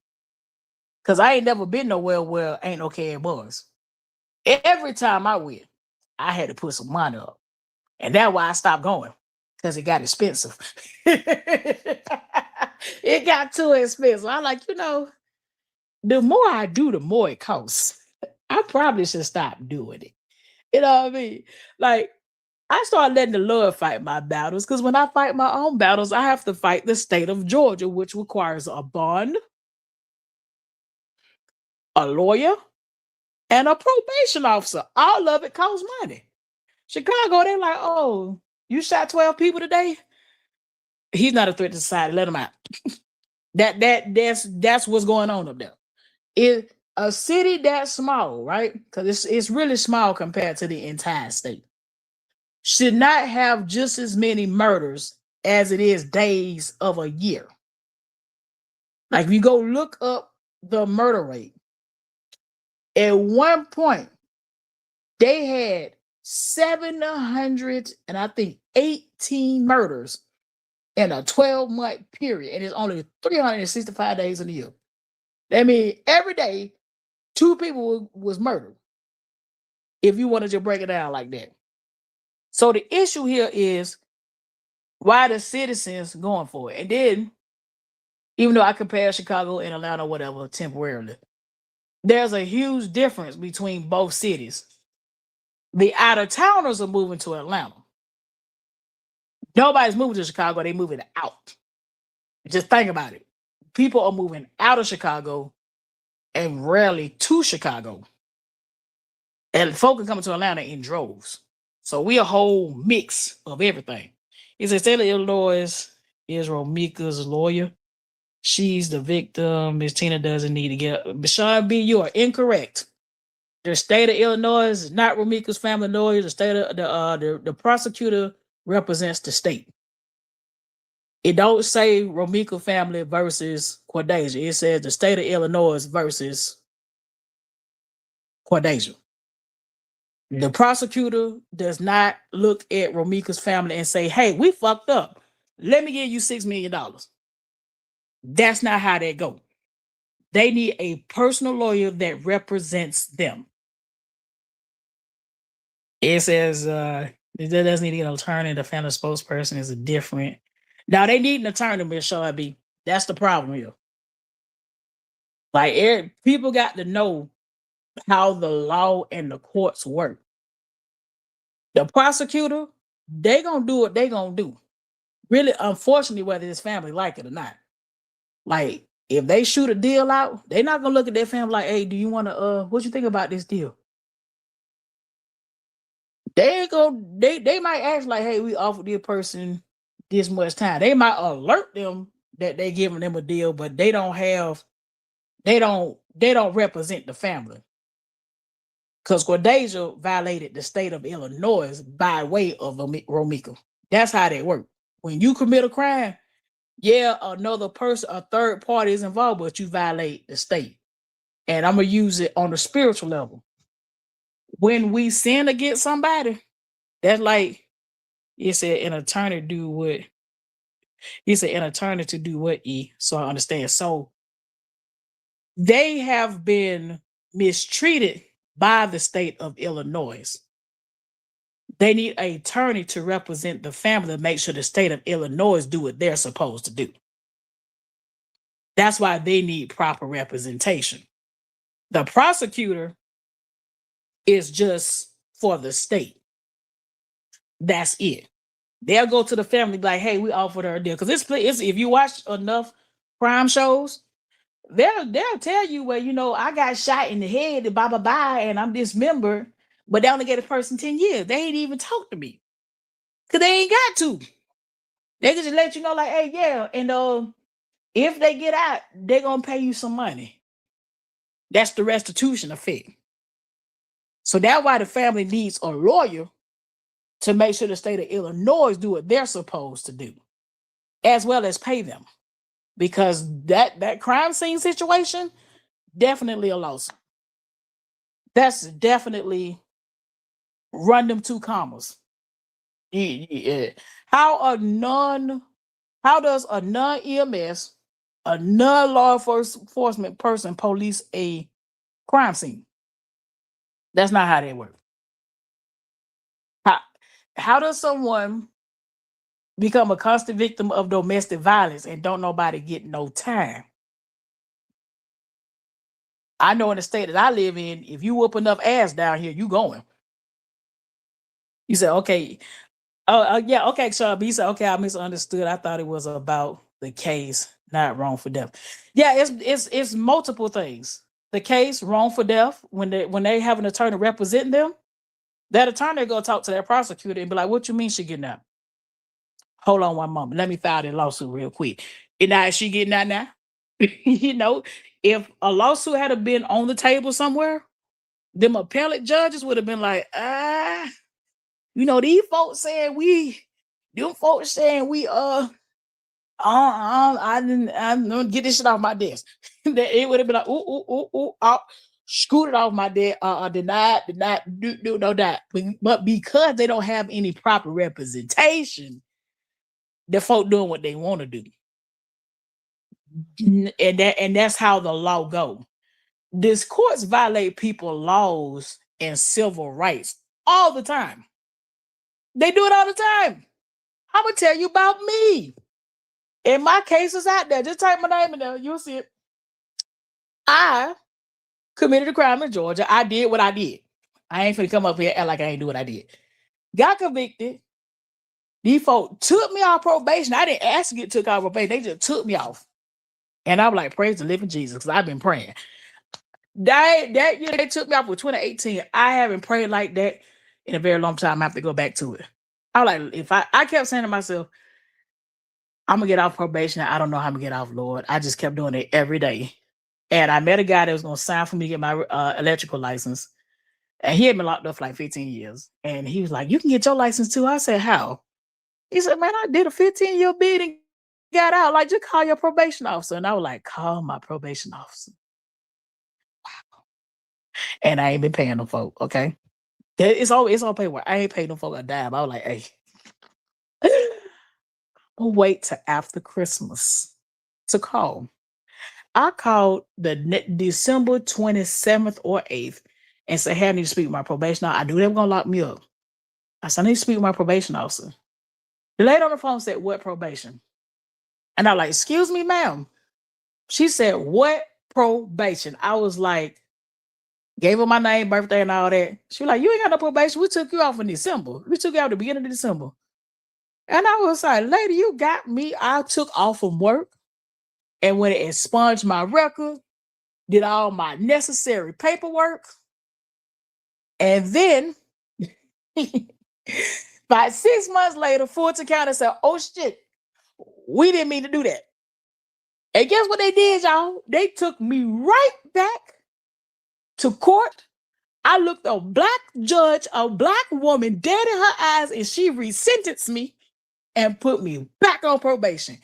Cause I ain't never been nowhere where ain't no cash bonds. Every time I went, I had to put some money up. And that's why I stopped going. Because it got expensive. It got too expensive. I like, the more I do, the more it costs. I probably should stop doing it. You know what I mean? Like, I started letting the Lord fight my battles because when I fight my own battles, I have to fight the state of Georgia, which requires a bond, a lawyer, and a probation officer. All of it costs money. Chicago, they're like, oh, you shot 12 people today? He's not a threat to society. Let him out. That's what's going on up there. It a city that small, right? Because it's really small compared to the entire state. Should not have just as many murders as it is days of a year. Like if you go look up the murder rate, at one point they had 700 and I think 18 murders in a 12-month period, and it's only 365 days in the year. That means every day 2 people was murdered. If you wanted to break it down like that. So the issue here is why the citizens going for it. And then, even though I compare Chicago and Atlanta, whatever, temporarily, there's a huge difference between both cities. The out-of-towners are moving to Atlanta. Nobody's moving to Chicago, they moving out. Just think about it. People are moving out of Chicago and rarely to Chicago. And folks are coming to Atlanta in droves. So we a whole mix of everything. It's a state of Illinois is Romika's lawyer. She's the victim. Miss Tina doesn't need to get up. Sean B, you are incorrect. The state of Illinois is not Romika's family lawyer. The state of the prosecutor represents the state. It don't say Romika family versus Cordasia. It says the state of Illinois versus Cordasia. The prosecutor does not look at Romika's family and say, hey, we fucked up. Let me give you $6 million. That's not how they go. They need a personal lawyer that represents them. It says it doesn't need an attorney. The family spokesperson is a different. Now they need an attorney, Miss Shelby. That's the problem here. Like people got to know how the law and the courts work. The prosecutor, they gonna do what they gonna do. Really, unfortunately, whether his family like it or not. Like, if they shoot a deal out, they're not gonna look at their family like, hey, do you wanna what you think about this deal? They might ask like, hey, we offered this person this much time. They might alert them that they giving them a deal, but they don't represent the family. Because Cordasia violated the state of Illinois by way of Romika. That's how they work. When you commit a crime, yeah, another person, a third party is involved, but you violate the state. And I'm going to use it on the spiritual level. When we sin against somebody, that's like, it said an attorney do what? He said an attorney to do what? So I understand. So they have been mistreated by the state of Illinois. They need an attorney to represent the family to make sure the state of Illinois do what they're supposed to do. That's why they need proper representation. The prosecutor is just for the state. That's it. They'll go to the family be like, "Hey, we offered her a deal." Because it's if you watch enough crime shows, they'll tell you, well, I got shot in the head, and blah blah blah, and I'm dismembered, but they only get a person 10 years. They ain't even talk to me because they ain't got to. They can just let you know, like, hey, yeah, and if they get out, they're gonna pay you some money. That's the restitution effect. So that's why the family needs a lawyer to make sure the state of Illinois do what they're supposed to do, as well as pay them. Because that crime scene situation, definitely a loss. That's definitely run them 2 commas. Yeah. How does a non-EMS, a non-law enforcement person police a crime scene? That's not how they work. How does someone become a constant victim of domestic violence and don't nobody get no time? I know in the state that I live in, if you whoop enough ass down here, you going. You said, okay. Yeah, okay, Sean. You said, okay, I misunderstood. I thought it was about the case, not wrong for death. Yeah, it's multiple things. The case, wrong for death, when they have an attorney representing them, that attorney go talk to that prosecutor and be like, "What you mean she getting out? Hold on one moment. Let me file that lawsuit real quick." And now is she getting out now? If a lawsuit had been on the table somewhere, them appellate judges would have been like, these folks saying I didn't get this shit off my desk. It would have been like, scoot it off my desk, denied, do no that. But because they don't have any proper representation, the folk doing what they want to do. And that's how the law go. These courts violate people's laws and civil rights all the time. They do it all the time. I'm gonna tell you about me. And my case is out there. Just type my name in there. You'll see it. I committed a crime in Georgia. I did what I did. I ain't finna come up here and act like I ain't do what I did. Got convicted. These folks took me off probation. I didn't ask to get took off probation. They just took me off. And I'm like, praise the living Jesus, because I've been praying. That year they took me off with 2018. I haven't prayed like that in a very long time. I have to go back to it. I was like, I kept saying to myself, I'm gonna get off probation. I don't know how I'm gonna get off, Lord. I just kept doing it every day. And I met a guy that was gonna sign for me to get my electrical license. And he had been locked up for like 15 years. And he was like, you can get your license too. I said, how? He said, man, I did a 15-year bid and got out. Like, just call your probation officer. And I was like, call my probation officer. Wow. And I ain't been paying them folk, okay? It's all paperwork. I ain't paid them folk a dime. I was like, hey. I'll wait till after Christmas to call. I called the December 27th or 8th and said, hey, I need to speak with my probation officer. I knew they were going to lock me up. I said, I need to speak with my probation officer. The lady on the phone said, what probation? And I was like, excuse me, ma'am. She said, what probation? I was like, gave her my name, birthday, and all that. She was like, you ain't got no probation. We took you off in December. We took you out at the beginning of December. And I was like, lady, you got me. I took off from work and went and expunged my record, did all my necessary paperwork. And then, about 6 months later, Fulton County said, oh shit, we didn't mean to do that. And guess what they did, y'all? They took me right back to court. I looked a black judge, a black woman dead in her eyes, and she resentenced me and put me back on probation.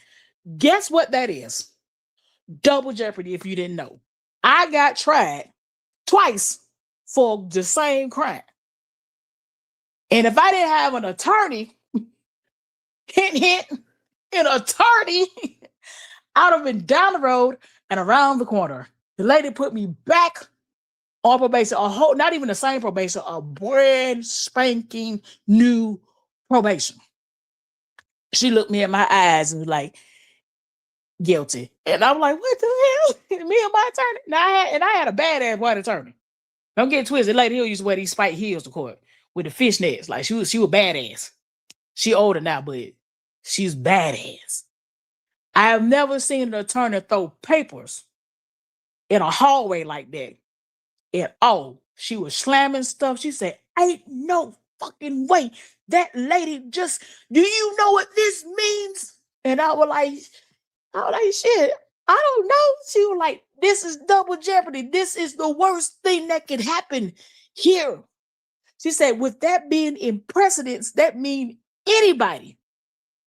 Guess what that is? Double jeopardy, if you didn't know. I got tried twice for the same crime. And if I didn't have an attorney, hint, an attorney, I'd have been down the road and around the corner. The lady put me back on probation, not even the same probation, a brand spanking new probation. She looked me in my eyes and was like, guilty. And I'm like, what the hell? Me and my attorney. Now I had a badass white attorney. Don't get twisted. Lady Hill used to wear these spike heels to court with the fishnets. Like she was badass. She older now, but she's badass. I have never seen an attorney throw papers in a hallway like that at all. She was slamming stuff. She said, ain't no fucking way. That lady just, do you know what this means? And I was like, shit, I don't know. She was like, this is double jeopardy. This is the worst thing that could happen here. She said, with that being in precedence, that means anybody,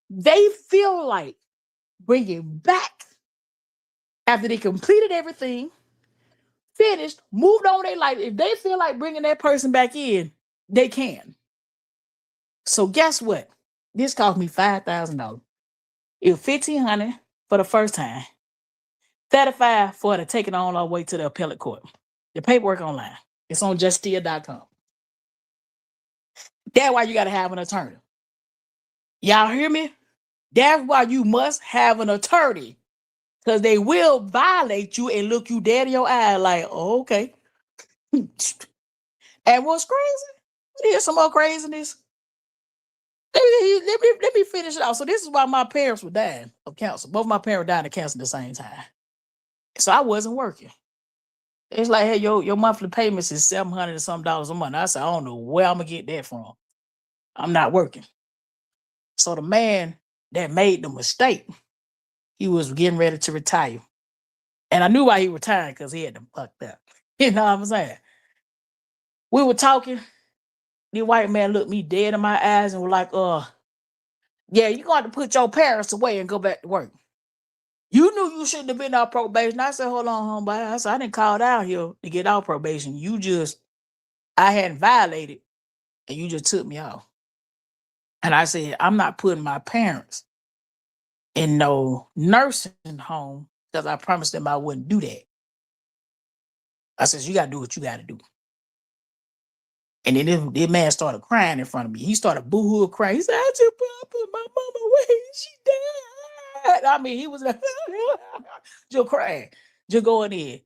they feel like bringing back after they completed everything, finished, moved on their life. If they feel like bringing that person back in, they can. So guess what? This cost me $5,000. It was $1,500 for the first time, $35 for to take it on all the way to the appellate court. The paperwork online. It's on justia.com. That's why you got to have an attorney. Y'all hear me? That's why you must have an attorney, because they will violate you and look you dead in your eye like, oh, okay. And what's crazy? Here's some more craziness. Let me finish it out. So this is why my parents were dying of cancer. Both my parents died of cancer at the same time. So I wasn't working. It's like, hey, your monthly payments is $700 and some dollars a month. I said, I don't know where I'm gonna get that from. I'm not working. So the man that made the mistake, he was getting ready to retire. And I knew why he retired, because he had them fucked up. You know what I'm saying? We were talking. The white man looked me dead in my eyes and was like, yeah, you're going to put your parents away and go back to work. You knew you shouldn't have been on probation. I said, hold on, homeboy. I said, I didn't call down here to get off probation. I hadn't violated, and you just took me off. And I said, I'm not putting my parents in no nursing home, because I promised them I wouldn't do that. I said, you got to do what you got to do. And then this man started crying in front of me. He started boo-hoo crying. He said, I just put my mama away. She died. I mean, he was like, just crying, just going in.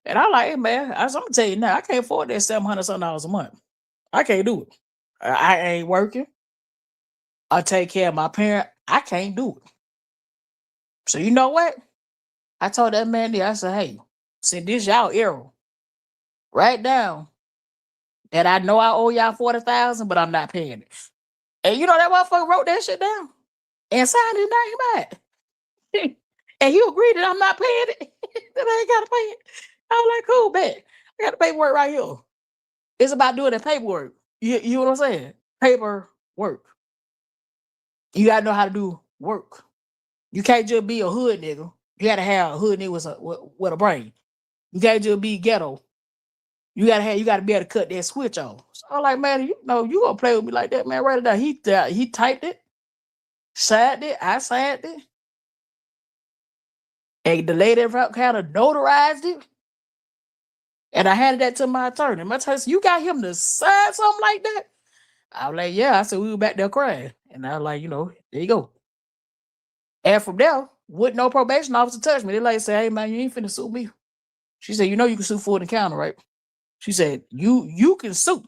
And I'm like, hey, man, I'm going to tell you now, I can't afford that $700 something a month. I can't do it. I ain't working. I take care of my parent. I can't do it. So you know what? I told that man there, I said, hey, since this y'all era, write down that I know I owe y'all $40,000, but I'm not paying it. And you know that motherfucker wrote that shit down and signed his name out. And he agreed that I'm not paying it. That I ain't gotta pay it. I was like, cool, bet. I got the paperwork right here. It's about doing the paperwork. You know what I'm saying? Paperwork. You gotta know how to do work. You can't just be a hood nigga. You gotta have a hood nigga with a brain. You can't just be ghetto. You gotta be able to cut that switch off. So I'm like, man, you know, you gonna play with me like that, man? Write it down. He typed it, signed it, I signed it, and the lady kind of notarized it. And I handed that to my attorney. My attorney said, you got him to sign something like that? I was like, yeah. I said, we were back there crying. And I was like, you know, there you go. And from there, with no probation officer touch me, they like say, hey man, you ain't finna sue me. She said, you know you can sue for an encounter, right? She said, you can sue.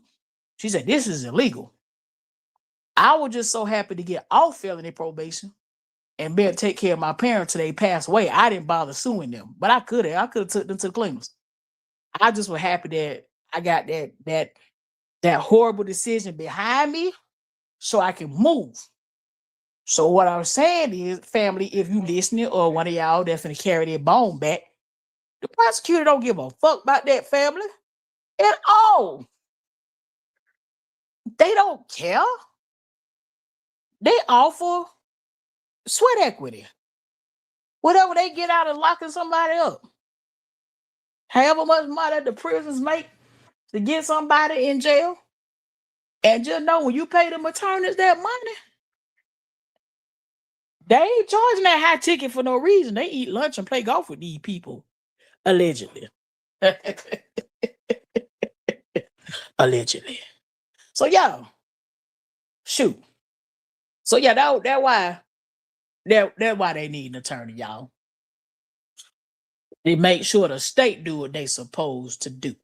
She said, this is illegal. I was just so happy to get off felony probation and be able to take care of my parents till they passed away. I didn't bother suing them, but I could have took them to the cleaners. I just was happy that I got that horrible decision behind me so I can move. So what I'm saying is, family, if you listening or one of y'all that's gonna carry their bone back, the prosecutor don't give a fuck about that family at all. They don't care. They offer sweat equity. Whatever they get out of locking somebody up. However much money the prisons make to get somebody in jail. And just know when you pay them attorneys that money, they ain't charging that high ticket for no reason. They eat lunch and play golf with these people. Allegedly. Allegedly. So yeah. Shoot. So yeah, that's why they need an attorney, y'all. They make sure the state do what they supposed to do.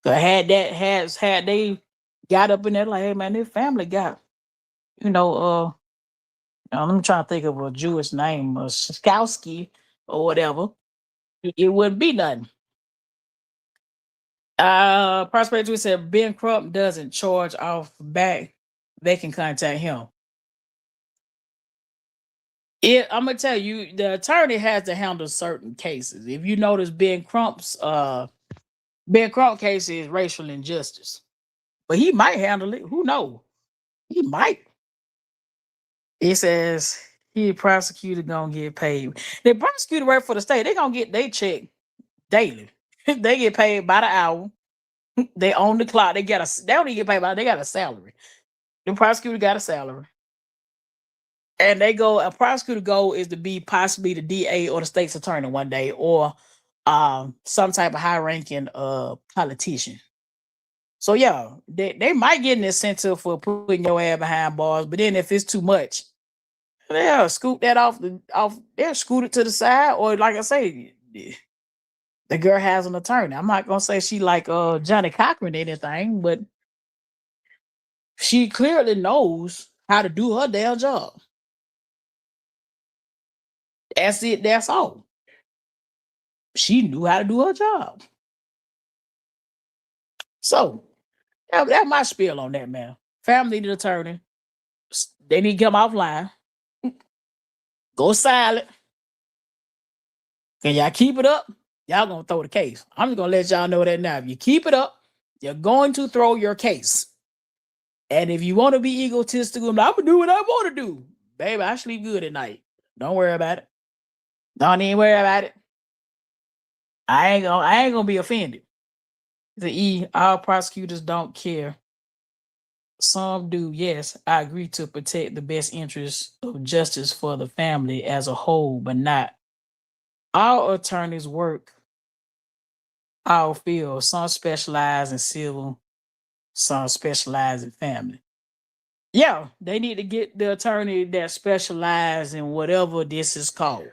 So had they got up in there like, hey man, this family got you know, I'm trying to think of a Jewish name, Skowski or whatever. It wouldn't be nothing. Prosperity said Ben Crump doesn't charge off back. They can contact him. I'm gonna tell you, the attorney has to handle certain cases. If you notice, Ben Crump case is racial injustice, but he might handle it. Who knows? He might. It says he prosecutor gonna get paid. The prosecutor work for the state. They gonna get they check daily. They get paid by the hour. They own the clock. They don't even get paid by. They got a salary. The prosecutor got a salary, and a prosecutor goal is to be possibly the DA or the state's attorney one day, or some type of high ranking politician. So yeah, they might get an incentive for putting your ass behind bars, but then if it's too much, they'll scoot that they'll scoot it to the side, or like I say, the girl has an attorney. I'm not gonna say she like Johnny Cochran or anything, but she clearly knows how to do her damn job. That's it, that's all. She knew how to do her job. So that's my spiel on that, man. Family need an attorney. They need to come offline. Go silent. Can y'all keep it up? Y'all gonna throw the case. I'm just gonna let y'all know that now. If you keep it up, you're going to throw your case. And if you want to be egotistical, I'm gonna do what I want to do. Baby, I sleep good at night. Don't worry about it. Don't even worry about it. I ain't gonna be offended. All prosecutors don't care. Some do, yes. I agree to protect the best interests of justice for the family as a whole, but not all attorneys work all fields. Some specialize in civil, some specialize in family. Yeah, they need to get the attorney that specialize in whatever this is called.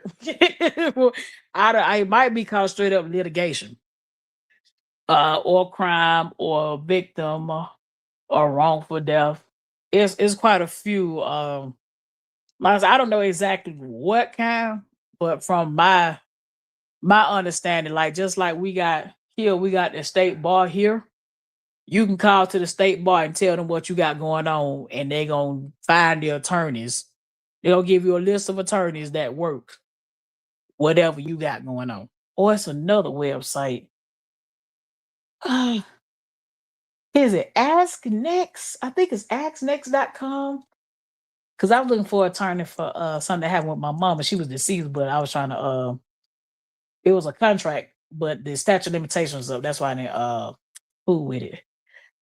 I might be called straight up litigation, or crime, or victim, or wrongful death. It's quite a few. I don't know exactly what kind, but from my understanding, like just like we got here, we got the state bar here. You can call to the state bar and tell them what you got going on, and they're gonna find the attorneys. They'll give you a list of attorneys that work whatever you got going on. Or it's another website. Is it Ask Next? I think it's asknext.com. Because I was looking for an attorney for something that happened with my mom, and she was deceased, but I was trying to it was a contract, but the statute of limitations was up. That's why I didn't fool with it.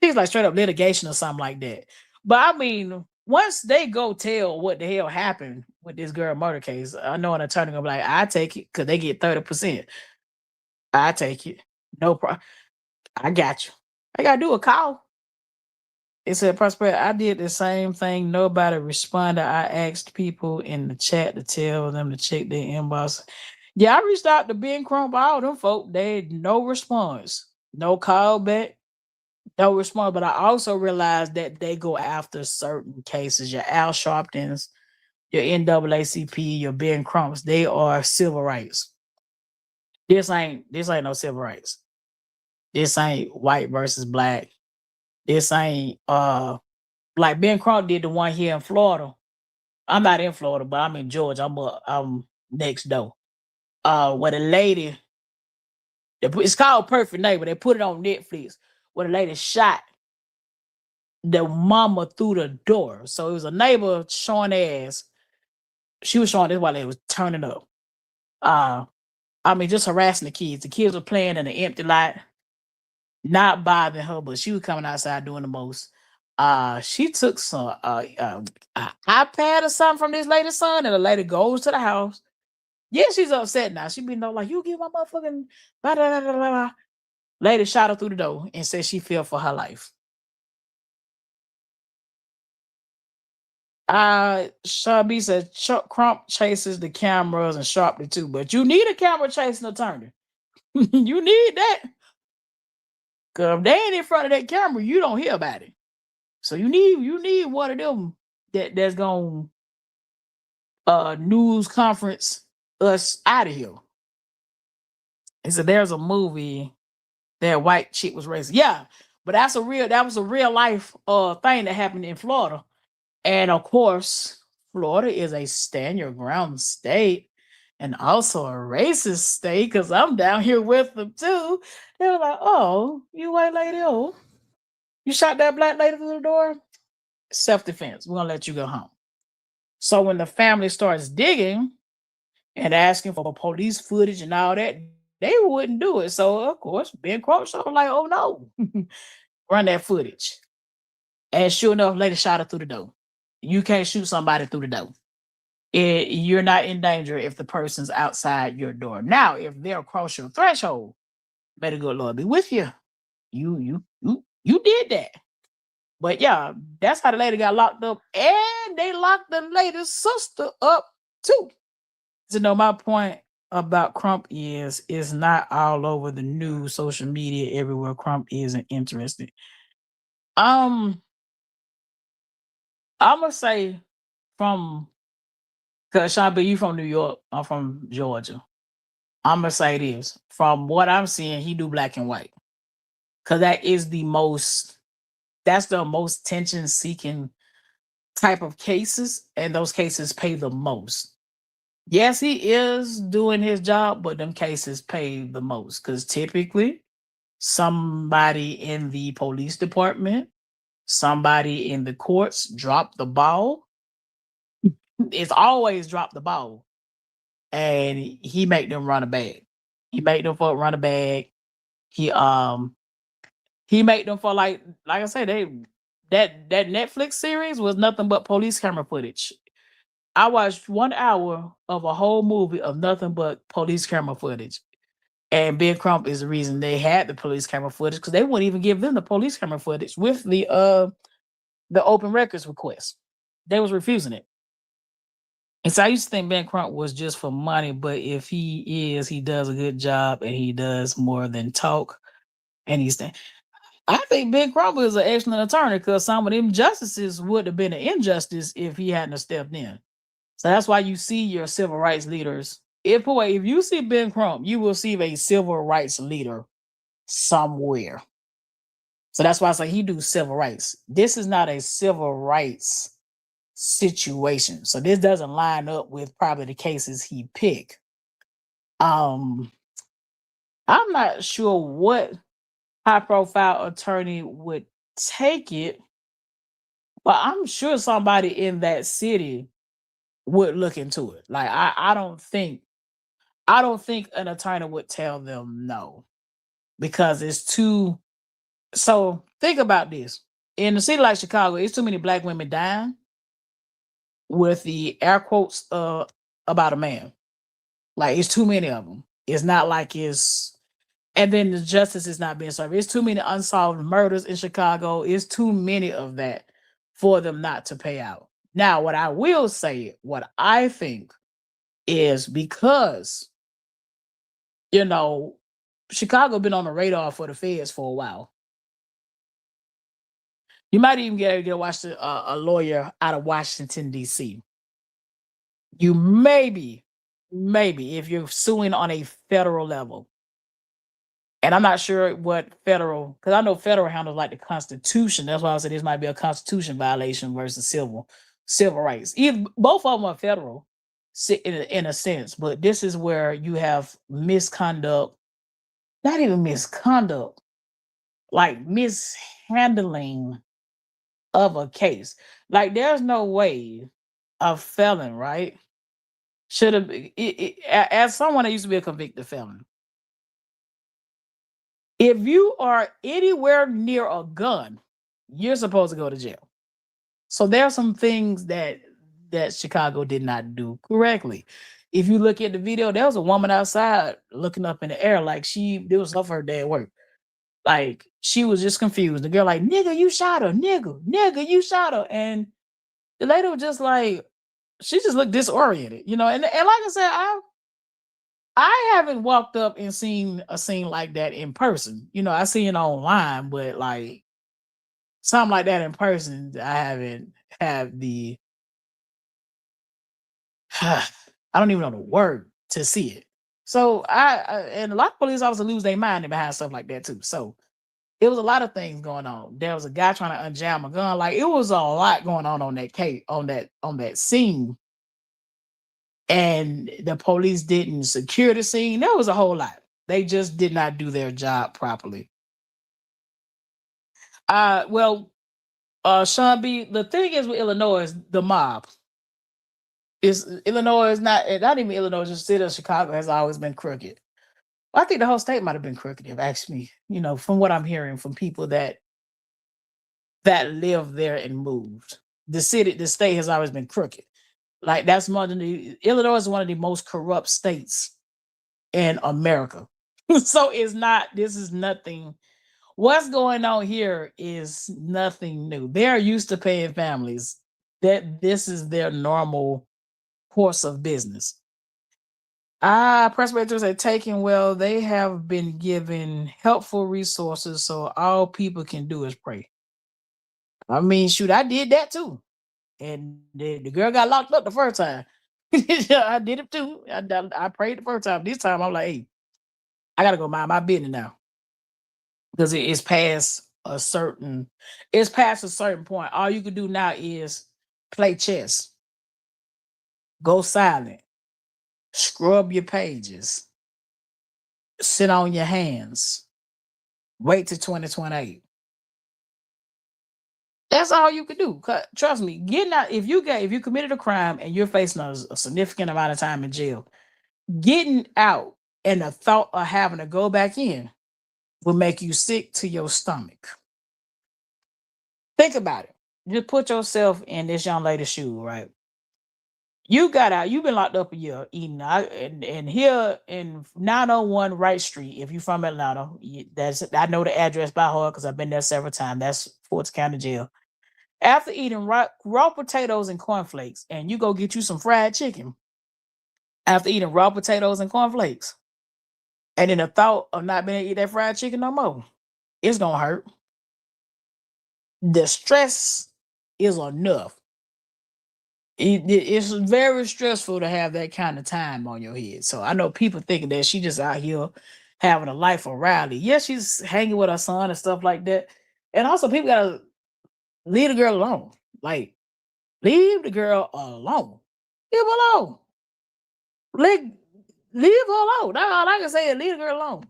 Things like straight up litigation or something like that. But I mean, once they go tell what the hell happened with this girl murder case, I know an attorney gonna be like, I take it because they get 30%. I take it. No problem. I got you. I gotta do a call. It said, Prosper, I did the same thing. Nobody responded. I asked people in the chat to tell them to check their inbox. Yeah, I reached out to Ben Crump, all them folk. They had no response. No call back. No response. But I also realized that they go after certain cases. Your Al Sharptons, your NAACP, your Ben Crumps, they are civil rights. This ain't no civil rights. This ain't white versus black. This ain't like Ben Crump did the one here in Florida. I'm not in Florida, but I'm in Georgia. I'm next door. Where the lady, it's called Perfect Neighbor. They put it on Netflix. Where the lady shot the mama through the door. So it was a neighbor showing ass. She was showing this while they was turning up. I mean, just harassing the kids. The kids were playing in an empty lot, not bothering her, but she was coming outside doing the most. She took some iPad or something from this lady's son, and the lady goes to the house. Yeah, she's upset now. She be like, you give my motherfucking blah, blah, blah, blah, blah. Lady shot her through the door and said she feared for her life. Sharby said Crump chases the cameras and Sharply too, but you need a camera chasing attorney. You need that. Cause if they ain't in front of that camera, you don't hear about it. So you need one of them that's gonna news conference us out of here. And so there's a movie that white chick was racist. Yeah, but that was a real life thing that happened in Florida. And of course, Florida is a stand your ground state and also a racist state because I'm down here with them too. They were like, oh, you white lady, oh, you shot that black lady through the door? Self-defense. We're gonna let you go home. So when the family starts digging and asking for police footage and all that, they wouldn't do it. So of course, Ben Crenshaw was like, oh no, run that footage. And sure enough, lady shot her through the door. You can't shoot somebody through the door. You're not in danger if the person's outside your door. Now, if they're across your threshold, may the good Lord be with you. You did that. But yeah, that's how the lady got locked up, and they locked the lady's sister up too. So no, my point about Crump is it's not all over the news, social media, everywhere. Crump isn't interested. I'm gonna say from because Sean, but you from New York, I'm from Georgia. I'm gonna say this. From what I'm seeing, he do black and white. Cause that's the most tension seeking type of cases, and those cases pay the most. Yes, he is doing his job, but them cases pay the most. Cause typically somebody in the police department, somebody in the courts drop the ball. It's always drop the ball. And he make them run a bag. He make them for run a bag. He he made them for like I said, that Netflix series was nothing but police camera footage. I watched 1 hour of a whole movie of nothing but police camera footage. And Ben Crump is the reason they had the police camera footage because they wouldn't even give them the police camera footage with the open records request. They was refusing it. And so I used to think Ben Crump was just for money, but if he does a good job and he does more than talk. And I think Ben Crump is an excellent attorney because some of them justices would have been an injustice if he hadn't stepped in. So that's why you see your civil rights leaders. If you see Ben Crump, you will see a civil rights leader somewhere. So that's why I say he do civil rights. This is not a civil rights situation. So this doesn't line up with probably the cases he picked. I'm not sure what high profile attorney would take it, but I'm sure somebody in that city would look into it. Like I don't think an attorney would tell them no because it's too. So think about this: in a city like Chicago, it's too many black women dying with the air quotes about a man. Like it's too many of them. It's not like it's. And then the justice is not being served. It's too many unsolved murders in Chicago. It's too many of that for them not to pay out. Now, what I will say, what I think is because, Chicago been on the radar for the feds for a while. You might even get to watch a lawyer out of Washington, D.C. You maybe, if you're suing on a federal level, and I'm not sure what federal, because I know federal handles like the Constitution. That's why I said this might be a Constitution violation versus civil rights. Both of them are federal in a sense, but this is where you have misconduct, not even misconduct, like mishandling of a case. Like there's no way a felon, right, should have, as someone that used to be a convicted felon, if you are anywhere near a gun, you're supposed to go to jail. So there are some things that Chicago did not do correctly. If you look at the video, there was a woman outside looking up in the air like it was off her day at work. Like she was just confused. The girl like, nigga, you shot her. Nigga, you shot her. And the lady was just like, she just looked disoriented, And like I said, I haven't walked up and seen a scene like that in person. I seen it online, but like something like that in person, I haven't have the I don't even know the word to see it. So and a lot of police officers lose their mind behind stuff like that too. So it was a lot of things going on. There was a guy trying to unjam a gun. Like it was a lot going on that case on that scene, and the police didn't secure the scene. There was a whole lot. They just did not do their job properly. Well, Sean B. The thing is with Illinois, is the mob is Illinois is not even Illinois. Just the city of Chicago has always been crooked. I think the whole state might have been crooked. If asked me, from what I'm hearing from people that live there and moved, the state has always been crooked. Like that's one of the Illinois is one of the most corrupt states in America. So it's not. This is nothing. What's going on here is nothing new. They're used to paying families. That this is their normal course of business. Presbyterians are taking well, they have been given helpful resources, so all people can do is pray. I mean, shoot, I did that too. And the girl got locked up the first time. I did it too. I prayed the first time. This time I'm like, hey, I gotta go mind my business now. Because it's past a certain point. All you can do now is play chess, go silent, scrub your pages, sit on your hands, wait till 2028. That's all you can do. Trust me, getting out if you committed a crime and you're facing a significant amount of time in jail, getting out and the thought of having to go back in will make you sick to your stomach. Think about it. Just put yourself in this young lady's shoe, right? You got out, you've been locked up a year eating and here in 901 Wright Street, if you're from Atlanta, I know the address by heart because I've been there several times. That's Fort County Jail. After eating raw potatoes and cornflakes, and you go get you some fried chicken after eating raw potatoes and cornflakes, and then the thought of not being able to eat that fried chicken no more, it's gonna hurt. The stress is enough. It's very stressful to have that kind of time on your head. So I know people thinking that she just out here having a life of Riley. Yes, she's hanging with her son and stuff like that. And also people gotta leave the girl alone. Like, leave the girl alone. Leave her alone. Leave her alone. That's all I can say is leave the girl alone.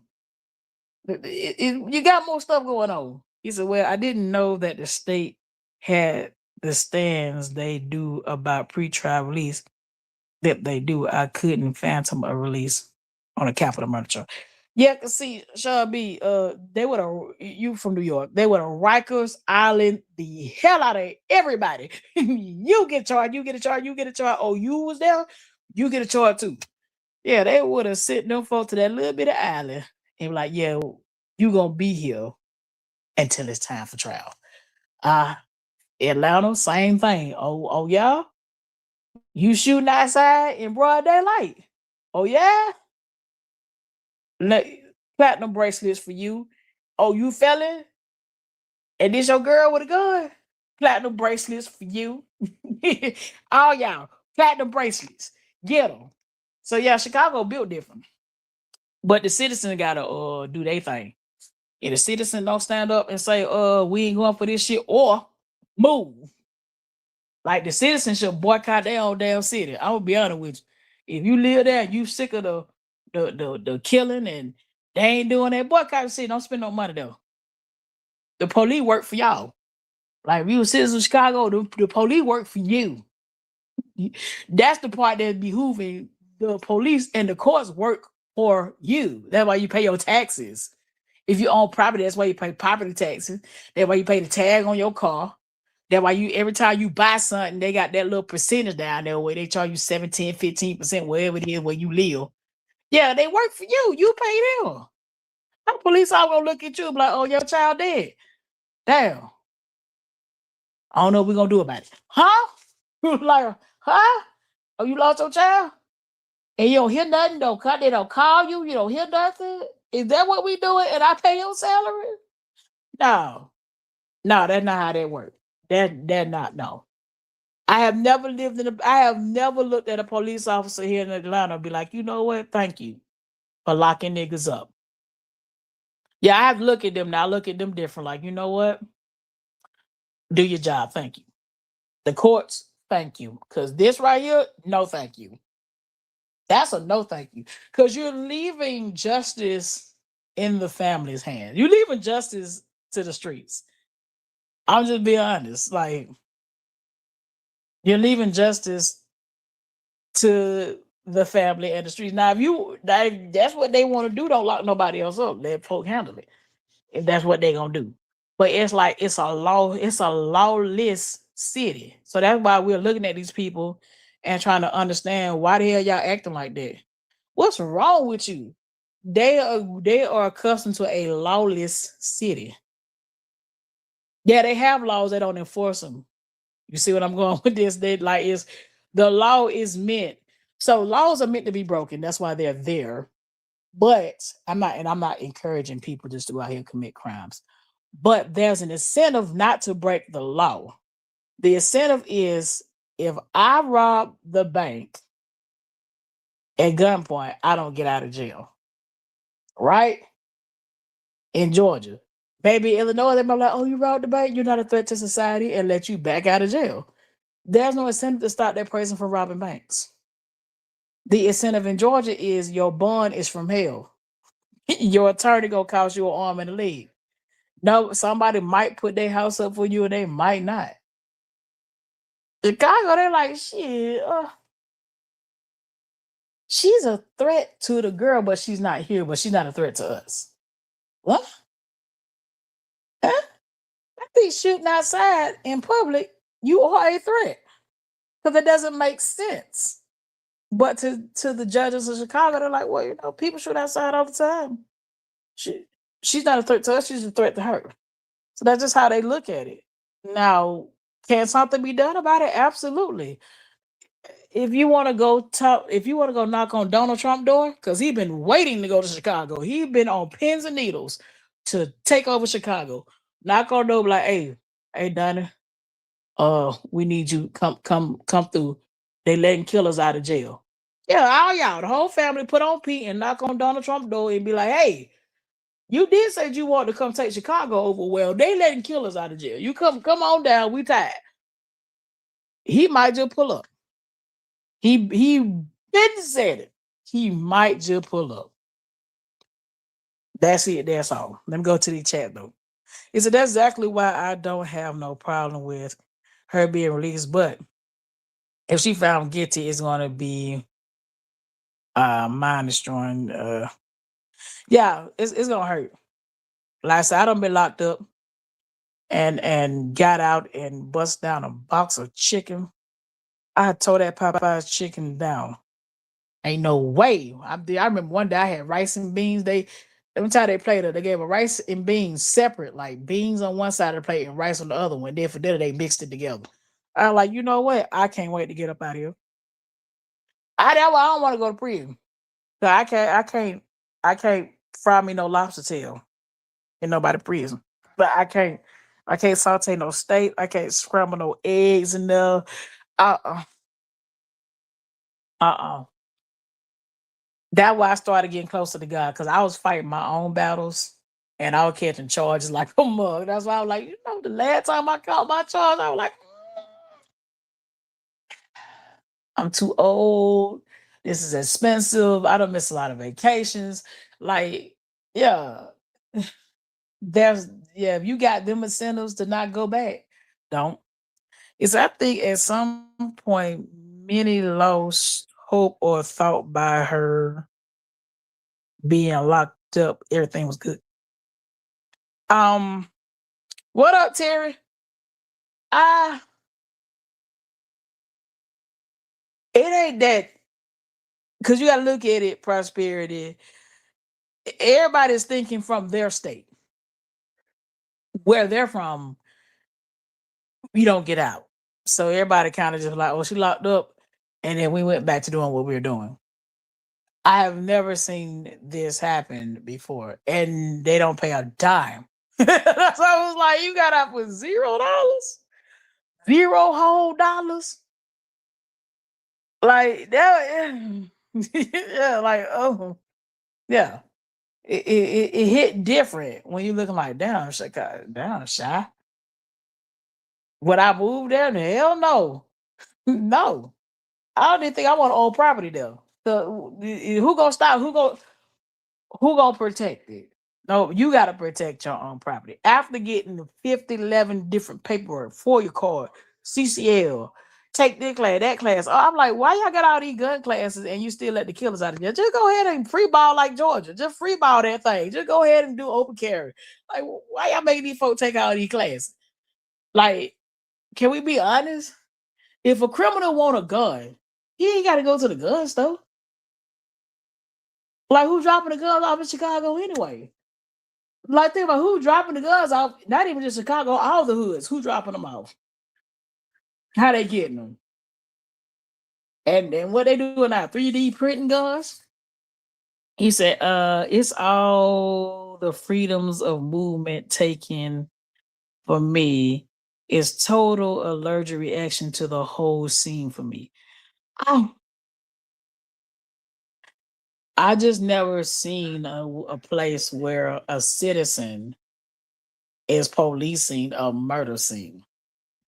You got more stuff going on. He said, well, I didn't know that the state had the stands they do about pre-trial release that they do. I couldn't phantom a release on a capital murder charge. Yeah, cause see, Sean B, they would have you from New York. They would have Rikers Island the hell out of everybody. You get charged. You get a charge. You get a charge. Oh, you was there. You get a charge too. Yeah, they would have sent them folks to that little bit of island and be like, yeah, you gonna be here until it's time for trial. Atlanta, same thing. Oh yeah, you shooting outside in broad daylight. Oh yeah, platinum bracelets for you. Oh, you felon? And this your girl with a gun? Platinum bracelets for you. All y'all, platinum bracelets. Get them. So yeah, Chicago built different. But the citizen gotta do their thing. If the citizen don't stand up and say, we ain't going for this shit or move. Like the citizen should boycott their own damn city. I will be honest with you. If you live there and you sick of the killing and they ain't doing that, boycott the city. Don't spend no money though. The police work for y'all. Like if you a citizen of Chicago, the police work for you. That's the part that behooving the police and the courts work for you. That's why you pay your taxes. If you own property, that's why you pay property taxes. That's why you pay the tag on your car. That's why you every time you buy something, they got that little percentage down there where they charge you 17, 15%, wherever it is where you live. Yeah, they work for you. You pay them. The police all gonna look at you and be like, oh, your child dead. Damn. I don't know what we're gonna do about it. Huh? Like, huh? Oh, you lost your child? And you don't hear nothing though. They don't call you, you don't hear nothing. Is that what we doing? And I pay your salary? No. No, that's not how that works. That not no. I have never lived in a. I have never looked at a police officer here in Atlanta and be like, you know what? Thank you for locking niggas up. Yeah, I have to look at them now. I look at them different. Like, you know what? Do your job. Thank you. The courts, thank you. Because this right here, no, thank you. That's a no, thank you. Because you're leaving justice in the family's hands. You're leaving justice to the streets. I'm just being honest. Like, you're leaving justice to the family and the streets. Now, if that's what they want to do, don't lock nobody else up. Let folk handle it. If that's what they're gonna do. But it's like it's a lawless city. So that's why we're looking at these people and trying to understand why the hell y'all acting like that. What's wrong with you? They are accustomed to a lawless city. Yeah, they have laws, they don't enforce them. You see what I'm going with this? They like is the law is meant. So laws are meant to be broken. That's why they're there. But I'm not encouraging people just to go out here and commit crimes. But there's an incentive not to break the law. The incentive is if I rob the bank at gunpoint, I don't get out of jail. Right? In Georgia. Maybe Illinois, they might be like, oh, you robbed the bank, you're not a threat to society, and let you back out of jail. There's no incentive to stop that person from robbing banks. The incentive in Georgia is your bond is from hell. Your attorney gonna cost you an arm and a leg. No, somebody might put their house up for you and they might not. Chicago, they're like, shit, she's a threat to the girl, but she's not here, but she's not a threat to us. What? Huh? I think shooting outside in public, you are a threat. Because it doesn't make sense. But to the judges of Chicago, they're like, well, people shoot outside all the time. She, she's not a threat to us, she's a threat to her. So that's just how they look at it. Now, can something be done about it? Absolutely. If you want to go talk, if you want to go knock on Donald Trump door, because he's been waiting to go to Chicago. He's been on pins and needles to take over Chicago. Knock on the door, be like, hey, Donnie, we need you come through. They letting killers out of jail. Yeah, all y'all, the whole family put on Pete and knock on Donald Trump door and be like, hey, you did say you want to come take Chicago over. Well, they letting killers out of jail. You come on down. We tired. He might just pull up. He didn't said it. He might just pull up. That's it. That's all. Let me go to the chat though. He said that's exactly why I don't have no problem with her being released. But if she found guilty, it's gonna be mind destroying. Yeah, it's gonna hurt. Like I said, I don't been locked up and got out and bust down a box of chicken. I tore that Popeye's chicken down. Ain't no way. I remember one day I had rice and beans. Every time they played it, they gave a rice and beans separate, like beans on one side of the plate and rice on the other one. Then for dinner they mixed it together. I like, you know what? I can't wait to get up out of here. That's why I don't want to go to prison. So I can't fry me no lobster tail in nobody prison. But I can't saute no steak. I can't scramble no eggs in there. Uh uh. That's why I started getting closer to God because I was fighting my own battles and I was catching charges like a mug. That's why I was like, the last time I caught my charge, I was like, I'm too old. This is expensive. I don't miss a lot of vacations. Like, yeah, there's if you got them incentives to not go back, don't. It's I think at some point many lost hope or thought by her being locked up, everything was good. Um, what up, Terry? Ah, it ain't that because you gotta look at it, prosperity. Everybody's thinking from their state. Where they're from, we don't get out. So everybody kind of just like, oh, she locked up. And then we went back to doing what we were doing. I have never seen this happen before. And they don't pay a dime. So I was like, you got out with $0? Zero whole dollars. Like that, yeah, like oh yeah. It hit different when you looking like down Chicago, down shy. Would I move there? Hell no. No. I don't even think I want to own property there. So who gonna stop? Who gonna protect it? No, you gotta protect your own property. After getting the 50, 11 different paperwork for your card, CCL, take this class, that class. Oh, I'm like, why y'all got all these gun classes and you still let the killers out of jail? Just go ahead and free ball like Georgia. Just free ball that thing. Just go ahead and do open carry. Like, why y'all making these folks take all these classes? Like, can we be honest? If a criminal want a gun, he ain't gotta go to the gun store. Like, who's dropping the guns off in Chicago anyway? Like, think about who dropping the guns off. Not even just Chicago, all the hoods. Who dropping them off? How they getting them? And what they doing now? 3D printing guns? He said, it's all the freedoms of movement taken for me. It's total allergic reaction to the whole scene for me. I I just never seen a place where a citizen is policing a murder scene.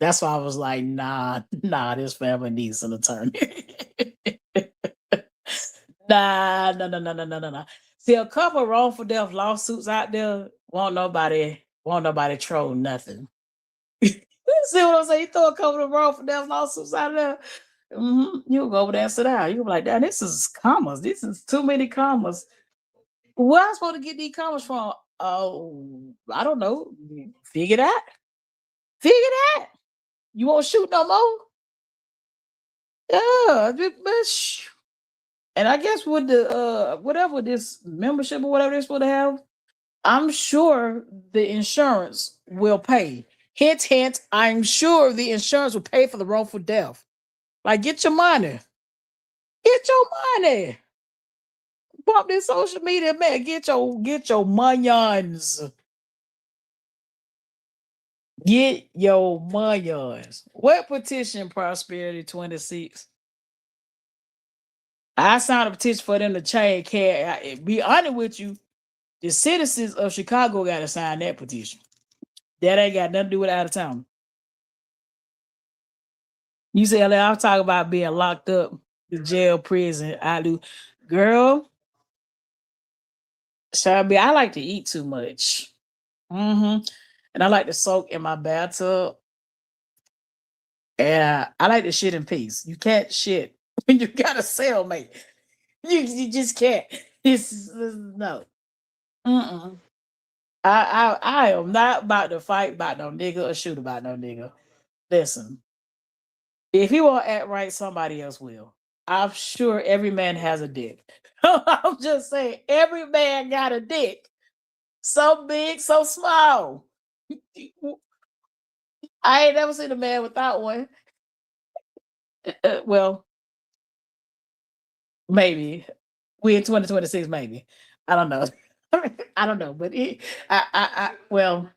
That's why I was like, nah, nah, this family needs an attorney. Nah, no, no, no, no, no, no, no. See, a couple wrongful death lawsuits out there, won't nobody troll nothing. See what I'm saying? You throw a couple of wrongful death lawsuits out there, you'll go over there and sit down. You'll be like, damn, this is commas. This is too many commas. Where am I supposed to get these commas from? Oh, I don't know. Figure that. Figure that. You won't shoot no more? Yeah, and I guess with the whatever this membership or whatever they're supposed to have, I'm sure the insurance will pay. Hint, hint. I'm sure the insurance will pay for the wrongful death. Like, get your money. Get your money. Pump this social media, man. Get your monions. Get your monions. What petition, Prosperity 26? I signed a petition for them to change care. Be honest with you, the citizens of Chicago got to sign that petition. That ain't got nothing to do with out of town. You say, I'm talking about being locked up, the jail, prison. I do. Girl, Shabby, I like to eat too much. And I like to soak in my bathtub. And I like to shit in peace. You can't shit when you got a cellmate. You just can't. No. Mm-mm. I am not about to fight about no nigga or shoot about no nigga. Listen, if he won't act right, somebody else will. I'm sure every man has a dick. I'm just saying, every man got a dick. So big, so small. I ain't never seen a man without one. Well, maybe we in 2026. Maybe I don't know. I don't know, but well,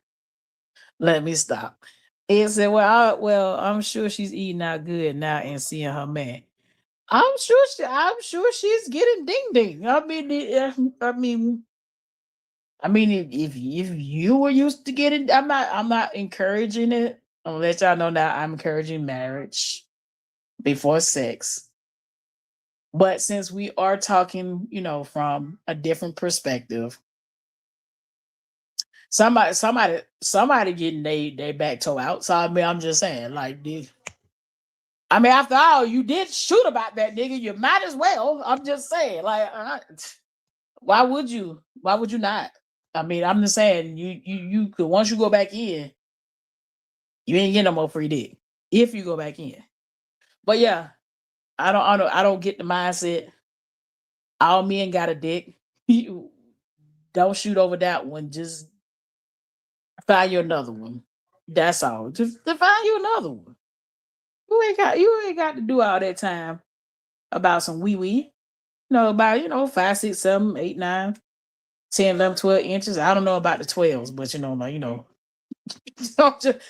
let me stop. It said, well, I'm sure she's eating out good now and seeing her man. I'm sure she's getting ding ding. I mean, if you were used to getting, I'm not encouraging it. I'll let y'all know now. I'm encouraging marriage before sex. But since we are talking, from a different perspective, somebody getting they back toe out. So I'm just saying, like, after all, you did shoot about that nigga. You might as well. I'm just saying, like, why would you? Why would you not? I'm just saying, you could, once you go back in, you ain't getting no more free dick if you go back in. But yeah, I don't get the mindset. All men got a dick. You don't shoot over that one. Just find you another one. That's all. Just to find you another one. You ain't got to do all that time about some wee wee. About 5, 6, 7, 8, 9, 10, 11, 12 inches. I don't know about the 12s, but like, don't just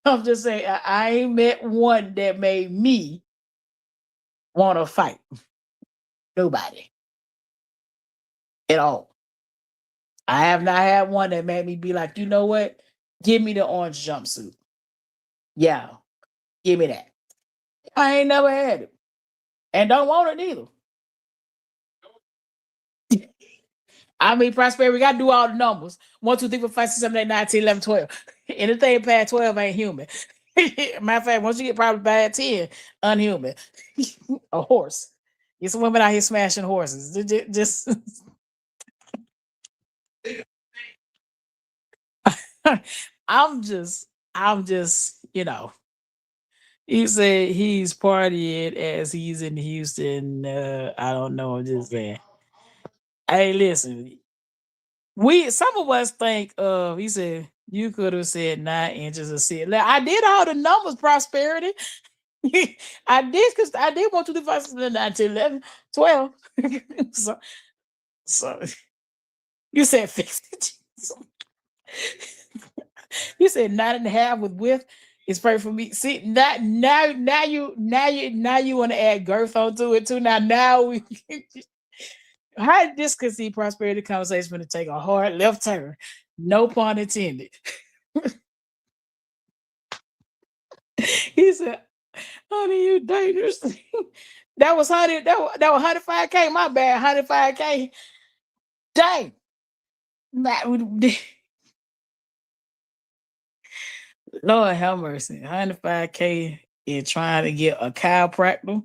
I'm just saying, I ain't met one that made me want to fight. Nobody at all. I have not had one that made me be like, you know what? Give me the orange jumpsuit. Yeah, give me that. I ain't never had it. And don't want it either. I mean, prosperity, we got to do all the numbers. 1, 2, 3, 4, 5, 6, 7, 8, 9, 10, 11, 12. Anything past 12 ain't human. Matter of fact, once you get probably past 10, unhuman. A horse. Get some women out here smashing horses. Just I'm just, he said he's partying as he's in Houston. I don't know. I'm just saying. Hey, listen, some of us think he said you could have said 9 inches of sit. Like, I did all the numbers, prosperity. I did because I did 1, 2, 3, 4, 5, 6, 7, 8, 9, 10, 11, 12. so, so you said 50. You said 9.5 with width is perfect for me. See, now you want to add girth onto it too. Now we how this could see prosperity conversation going to take a hard left turn. No pun intended. He said, honey, you dangerous. That was 100. That was 105K. My bad. 105K. Dang. Lord have mercy. 105K is trying to get a chiropractor.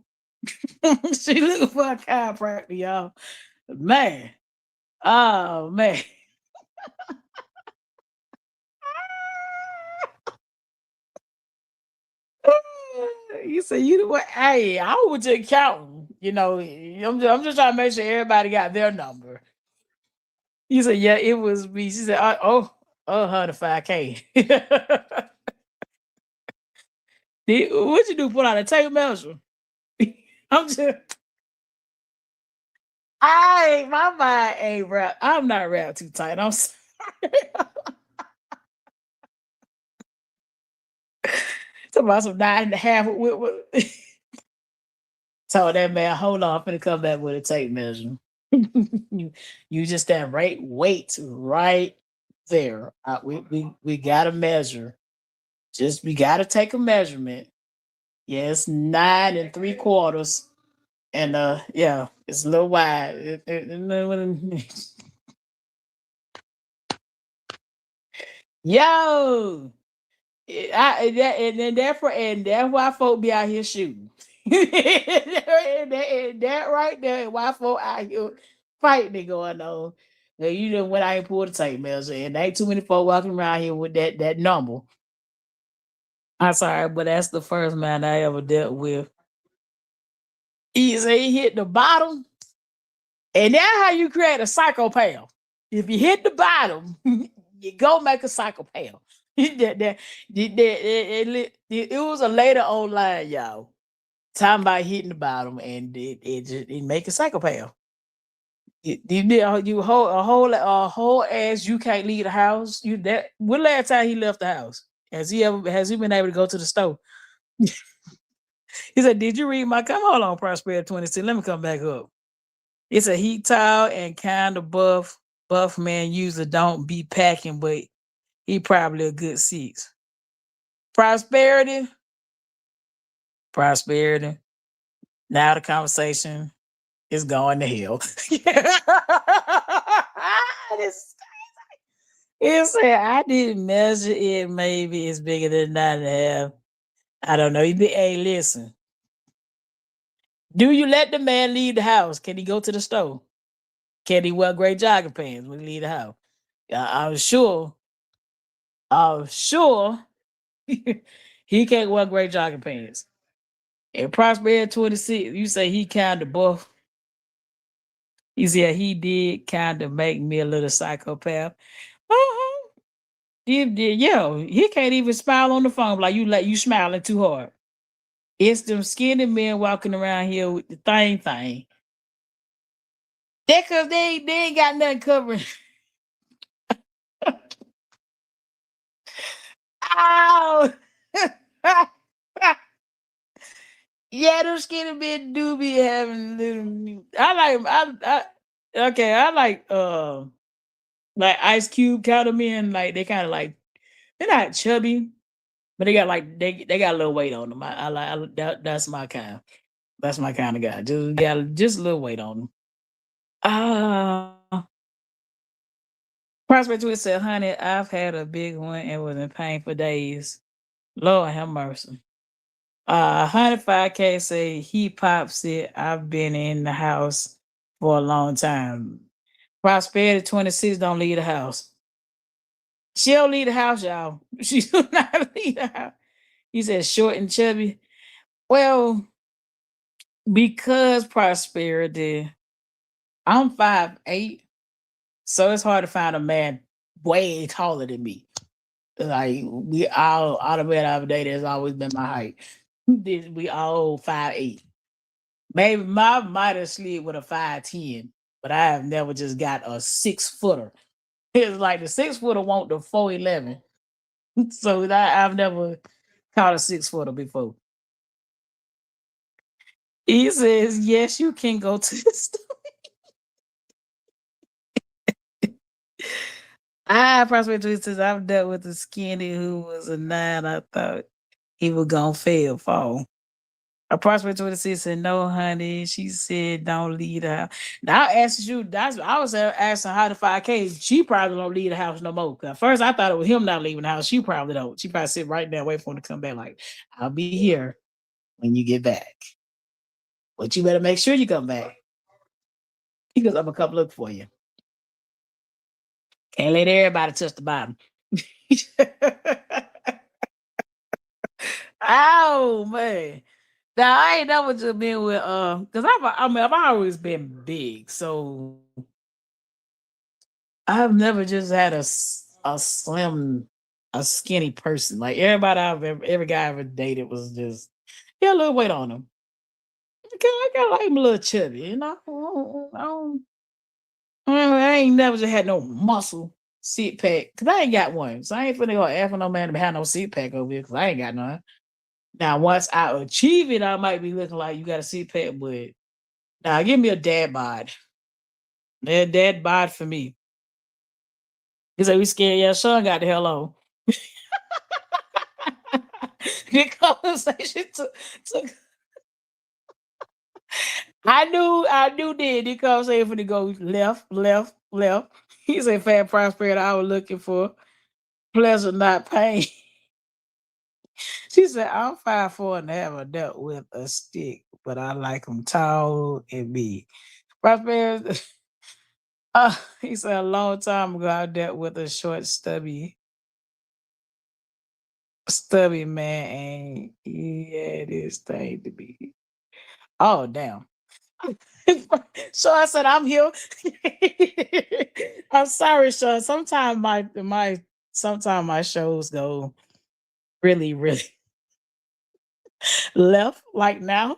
She looking for a chiropractor, y'all. Man. Oh man. You say you know what? Hey, I was just counting. I'm just trying to make sure everybody got their number. You said, yeah, it was me. She said, oh, 105K. What you do? Put out a tape measure? I'm just, my mind ain't wrapped. I'm not wrapped too tight. I'm sorry. Talking about some 9.5. Told that man, hold on, I'm finna come back with a tape measure. you just that right weight right there. We gotta measure. Just we gotta take a measurement. Yes, 9 3/4. And yeah, it's a little wide. Yo, and then therefore, and that's why folk be out here shooting. and that right there, why folk out here fighting going on. Now, when I ain't pulled the tape measure, and ain't too many folk walking around here with that number. I'm sorry, but that's the first man I ever dealt with. He said he hit the bottom, and that's how you create a psychopath. If you hit the bottom, you go make a psychopath. It was a later online, y'all. Talking about hitting the bottom, and it make a psychopath. You hold a whole ass. You can't leave the house. When last time he left the house? Has he been able to go to the store? He said, "Did you read my come? Hold on, Prosperity 26. Let me come back up." It's a heat towel and kind of buff man user don't be packing, but he probably a good 6. Prosperity. Prosperity. Now the conversation is going to hell. This- It said I didn't measure it. Maybe it's bigger than 9.5. I don't know. Hey, listen. Do you let the man leave the house? Can he go to the store? Can he wear gray jogging pants when he leave the house? I'm sure. I'm sure he can't wear gray jogging pants. And Prosperity 26, you say he kind of buff. He said he did kind of make me a little psychopath. Uh-huh. Yo, he can't even smile on the phone like you smiling too hard. It's them skinny men walking around here with the thing. That cause they ain't got nothing covering. Ow! Yeah, those skinny bitch do be having little. I like okay. I like Ice Cube kind of men. Like they kind of like they're not chubby, but they got like they got a little weight on them. I like that's my kind. That's my kind of guy. Just got just a little weight on them. Uh Prospect Twist said, honey, I've had a big one and was in pain for days. Lord have mercy. 105K say he pops it. I've been in the house for a long time. Prosperity 26 don't leave the house. She don't leave the house, y'all. She do not leave the house. He said short and chubby. Well, because prosperity, I'm 5'8", so it's hard to find a man way taller than me. Like we all the way the day that's always been my height. We all 5'8". Maybe my might have slid with a 5'10", but I have never just got a 6 footer. It's like the 6 footer want the 4'11". So I've never caught a 6 footer before. He says, yes, you can go to the store. I Prospect says I've dealt with a skinny who was a 9. I thought he was gonna fail fall. A Prospect 26 said, no, honey. She said, don't leave the house. Now I asked you, I was asking how to 5K. She probably don't leave the house no more. 'Cause at first I thought it was him not leaving the house. She probably don't. She probably sit right there, wait for him to come back. Like, I'll be here when you get back. But you better make sure you come back. Because I'm gonna come look for you. Can't let everybody touch the bottom. Oh man. Now I ain't never just been with because I've always been big, so I've never just had a slim, a skinny person. Like every guy I ever dated was just a little weight on him. I got like him a little chubby, you know. I ain't never just had no muscle six pack because I ain't got one. So I ain't finna go ask for no man to have no six pack over here because I ain't got none. Now once I achieve it, I might be looking like you got a six pack, but now give me a dad bod. Dad bod for me. He said we scared your son got the hell on. The conversation took I knew then the conversation for to go left, left, left. He said fat prosperity I was looking for. Pleasure, not pain. She said, I'm 5'4" and never dealt with a stick, but I like them tall and big. Prosperity, he said, a long time ago, I dealt with a short, stubby man, and he had this thing to be. Oh, damn. So I said, I'm here. I'm sorry, Sean. Sometimes sometimes my shows go really, really left like now.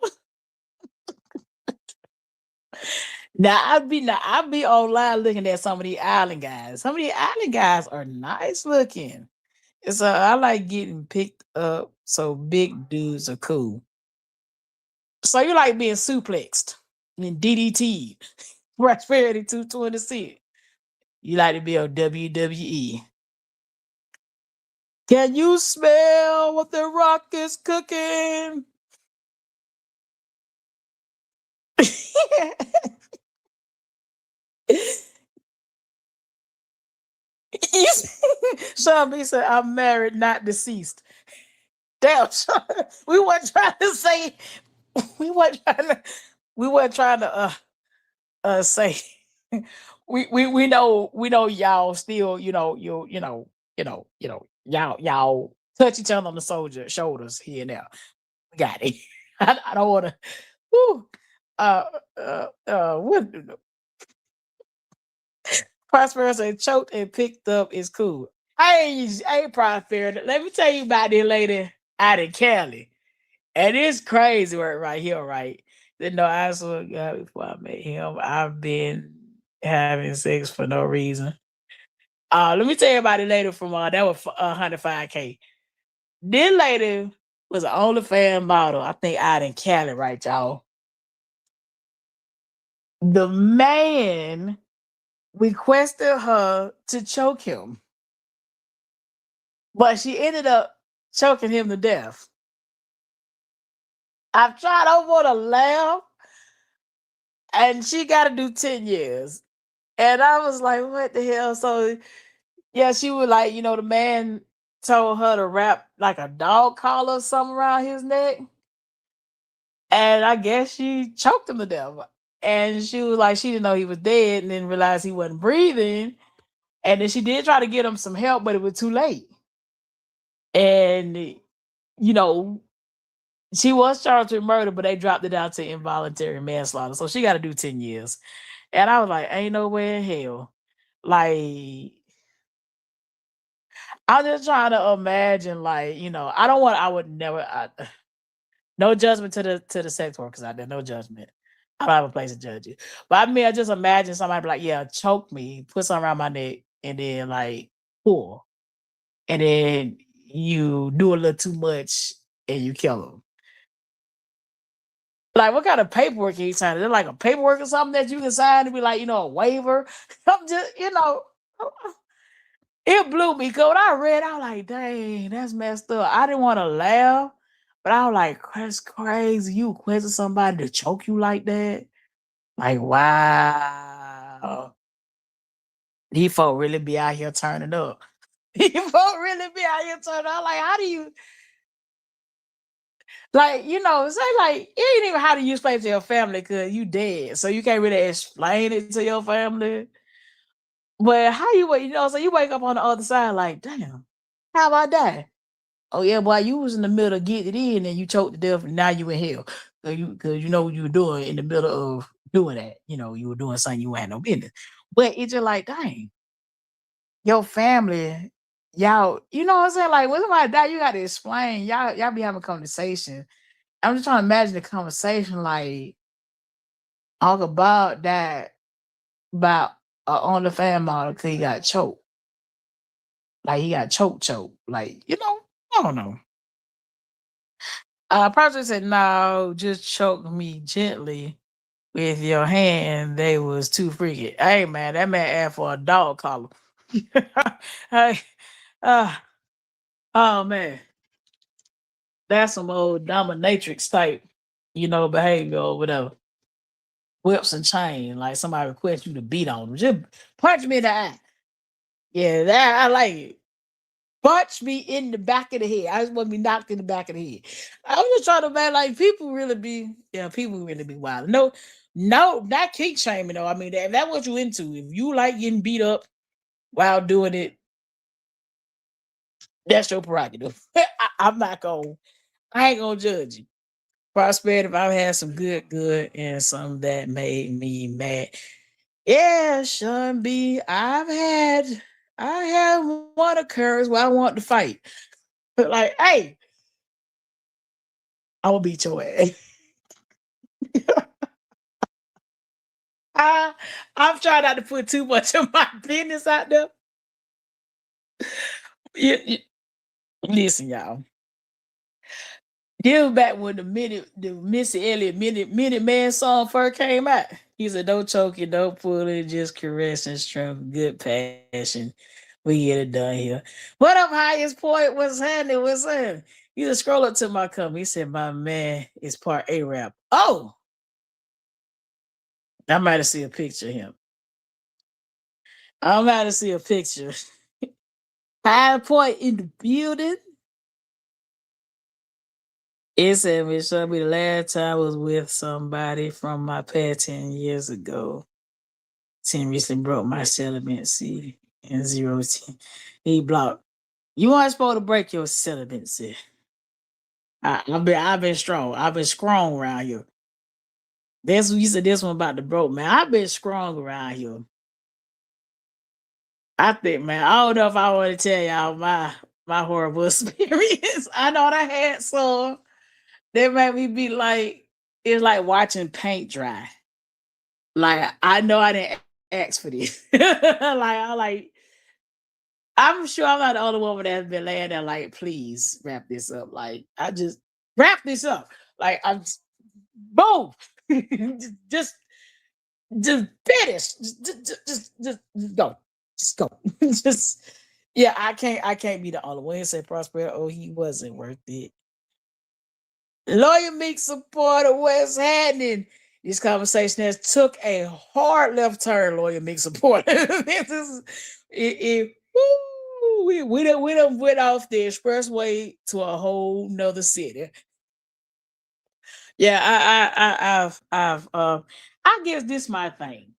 Now I'd be online looking at some of the island guys. Some of the island guys are nice looking. So I like getting picked up. So big dudes are cool. So you like being suplexed and DDT, Prosperity 226. You like to be on WWE. Can you smell what the rock is cooking? Sean B said, I'm married, not deceased. Damn, Sean, we weren't trying to say, we weren't trying to, we weren't trying to say, we know y'all still, y'all touch each other on the shoulders here and there. We got it. I don't want to. Whew. What Prosperous and choked and picked up is cool. Hey, Prosperous. Let me tell you about this lady out in Cali. And it's crazy work right here, right? Then no, I swear to God, before I met him, I've been having sex for no reason. Let me tell you about it later from that was 105K. This lady was an OnlyFans model. I think out in Cali, right, y'all. The man requested her to choke him, but she ended up choking him to death. I've tried over to laugh, and she got to do 10 years. And I was like, what the hell? So, yeah, she was like, the man told her to wrap like a dog collar or something around his neck. And I guess she choked him to death. And she was like, she didn't know he was dead and then realized he wasn't breathing. And then she did try to get him some help, but it was too late. And, you know, she was charged with murder, but they dropped it down to involuntary manslaughter. So she got to do 10 years. And I was like, ain't no way in hell. Like, I'm just trying to imagine, like, I would never, no judgment to the sex workers out there, no judgment. I don't have a place to judge you. But I mean, I just imagine somebody be like, yeah, choke me, put something around my neck, and then like pull. And then you do a little too much and you kill them. Like, what kind of paperwork are you signing? Is it like a paperwork or something that you can sign to be like, a waiver? I'm just, it blew me. Cause when I read, I was like, dang, that's messed up. I didn't want to laugh, but I was like, that's crazy. You requested somebody to choke you like that? Like, wow. These folk really be out here turning up. These folk really be out here turning up. Like, how do you, like, say like, it ain't even how do you explain to your family because you dead. So you can't really explain it to your family. But how you wait, so you wake up on the other side like, damn, how about that? Oh yeah, boy, you was in the middle of getting it in and you choked to death and now you in hell. Cause you know what you were doing in the middle of doing that. You were doing something you had no business. But it's just like, dang, your family, y'all, you know what I'm saying? Like when somebody die, you gotta explain. Y'all be having a conversation. I'm just trying to imagine the conversation like talk about that about on the fan model because he got choked. Like he got choke. Like, I don't know. Project said, no, just choke me gently with your hand. They was too freaky. Hey man, that man asked for a dog collar. Hey, uh, oh man, that's some old dominatrix type, behavior or whatever. Whips and chain, like somebody requests you to beat on them. Just punch me in the eye. Yeah, that I like it. Punch me in the back of the head. I just want to be knocked in the back of the head. I was just trying to man, like people really be wild. No, not kink shaming though. I mean, if that's what you into, if you like getting beat up while doing it, that's your prerogative. I ain't gonna judge you. Prosperity, if I've had some good, and some that made me mad. Yeah, Sean B. I had one occurrence where I want to fight. But like, hey, I will beat your ass. I'm trying not to put too much of my business out there. Listen, y'all. This was back when the Missy Elliott Minute Man song first came out. He said, "Don't choke it, don't pull it, just caress and strength, good passion. We get it done here." What up, highest point? What's happening? What's happening? You just scroll up to my comment. He said, "My man is part A-rap." Oh, I might have seen a picture of him. I might have seen a picture. High point in the building. It said, "It showed me the last time I was with somebody from my past 10 years ago. 10 recently broke my celibacy and 0 10. He blocked. You aren't supposed to break your celibacy. I've been strong. I've been strong around here. That's what you said this one about the broke, man. I've been strong around here. I think, man, I don't know if I want to tell y'all my horrible experience. I know I had some that made me be like, it's like watching paint dry. Like I know I didn't ask for this. Like I like I'm sure I'm not the only woman that's been laying there like, please wrap this up. Like, I just wrap this up. Like, I'm boom. just just finish. Just go. Just go. just yeah, I can't be the only one. He said Prosper, oh, he wasn't worth it. Lawyer Meek supporter, what's happening? This conversation has took a hard left turn, Lawyer Meek supporter. this is woo, we done went off the expressway to a whole nother city. Yeah, I guess this my thing,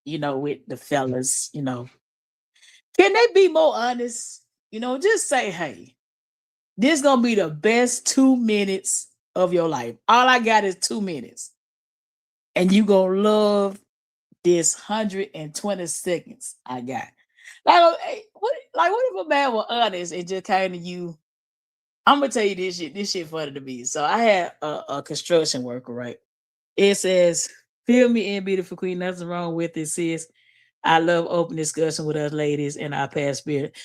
with the fellas, can they be more honest? Just say, hey, this gonna be the best 2 minutes of your life. All I got is 2 minutes. And you gonna love this 120 seconds I got. What if a man was honest and just came to you? I'm gonna tell you this shit. This shit funny to me. So I had a construction worker, right? It says, "Fill me in, beautiful queen. Nothing wrong with it, sis. I love open discussion with us ladies and our past spirit."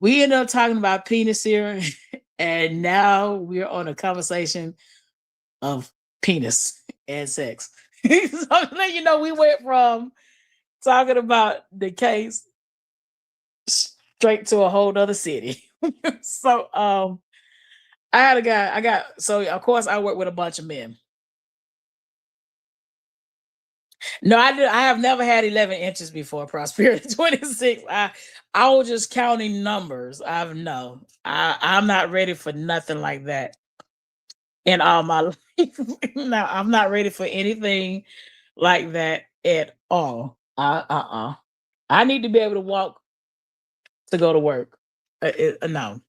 We end up talking about penis here, and now we're on a conversation of penis and sex. So we went from talking about the case straight to a whole other city. so I had a guy, so of course I work with a bunch of men. No, I have never had 11 inches before Prosperity 26. I was just counting numbers. I'm not ready for nothing like that in all my life. No, I'm not ready for anything like that at all. I need to be able to walk to go to work. No.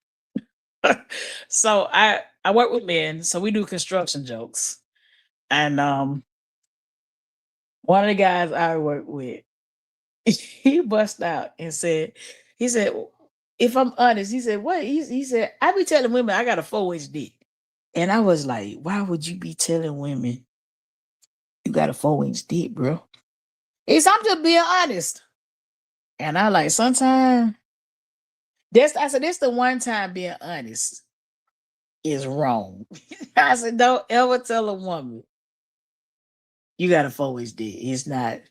So I work with men, so we do construction jokes. And one of the guys I work with, he bust out and said, he said, if I'm honest, he said, what? He said, I be telling women I got a 4-inch dick. And I was like, why would you be telling women you got a 4-inch dick, bro? He said, I'm just being honest. And I like sometimes I said, this the one time being honest is wrong. I said, don't ever tell a woman you got a 4-inch dick. It's not.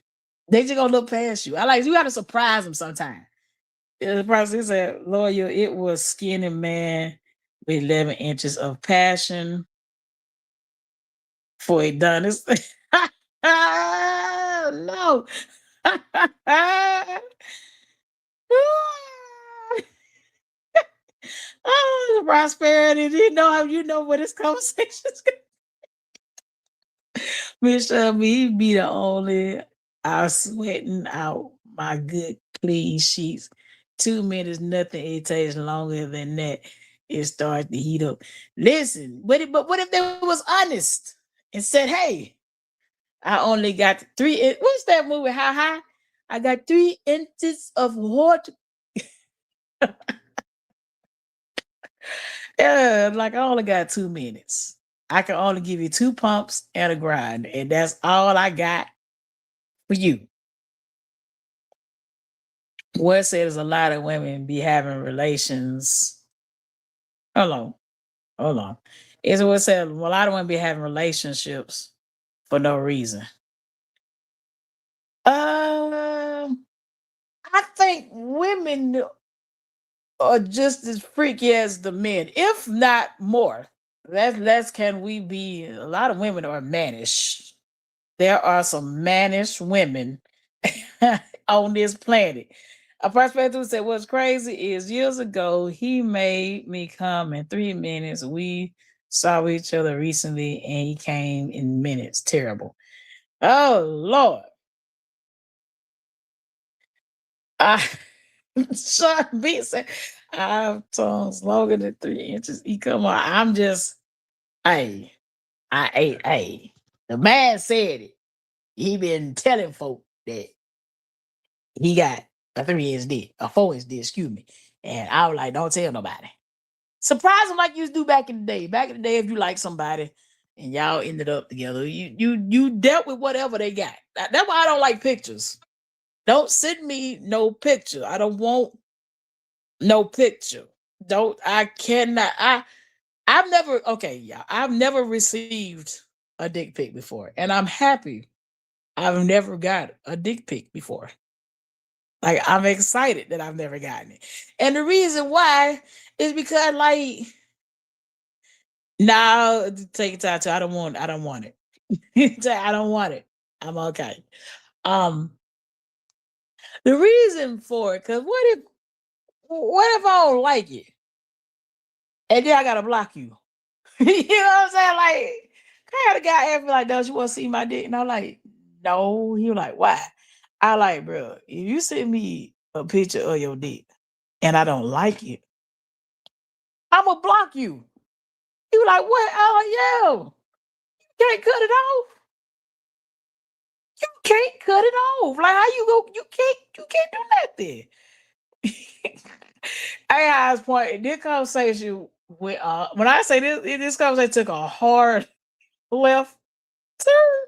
They just gonna look past you. You gotta surprise them sometime. The person said, lawyer, it was skinny man with 11 inches of passion for Eddonis. No. Oh, the prosperity. You know where this conversation's going. Michelle, me be the only I sweating out my good clean sheets. 2 minutes, nothing. It takes longer than that. It starts to heat up. Listen, but what if they was honest and said, hey, I only got what's that movie? How high? I got 3 inches of hot. Yeah, like I only got 2 minutes. I can only give you 2 pumps and a grind, and that's all I got for you. What says a lot of women be having relations. Hold on. Is what said a lot of women be having relationships for no reason. I think women are just as freaky as the men, if not more. Less can we be. A lot of women are mannish. There are some mannish women on this planet. A prospect who said, what's crazy is years ago, he made me come in 3 minutes. We saw each other recently and he came in minutes. Terrible. Oh, Lord. I Sean B said, I have tongues longer than 3 inches. He come on. I'm just, hey, hey. The man said it. He been telling folk that he got a 3-inch dick, a 4-inch dick, excuse me. And I was like, don't tell nobody. Surprise them like you used to do back in the day. Back in the day, if you like somebody and y'all ended up together, you dealt with whatever they got. That's why I don't like pictures. Don't send me no picture. I don't want No picture. Don't I cannot I've never okay, yeah. I've never received a dick pic before. And I'm happy I've never got a dick pic before. Like I'm excited that I've never gotten it. And the reason why is because like now take your time too. I don't want it. I don't want it. I'm okay. Um the reason for it, because what if I don't like it? And then I gotta block you. You know what I'm saying? Like, I had a guy ask me like, "Does you want to see my dick?" And I'm like, "No." He was like, "Why?" I like, bro, if you send me a picture of your dick and I don't like it, I'm gonna block you. He was like, "What?" I like, "Yo, you can't cut it off. You can't cut it off. Like, how you go? You can't do nothing." I has point. This conversation with when I say this conversation took a hard left turn.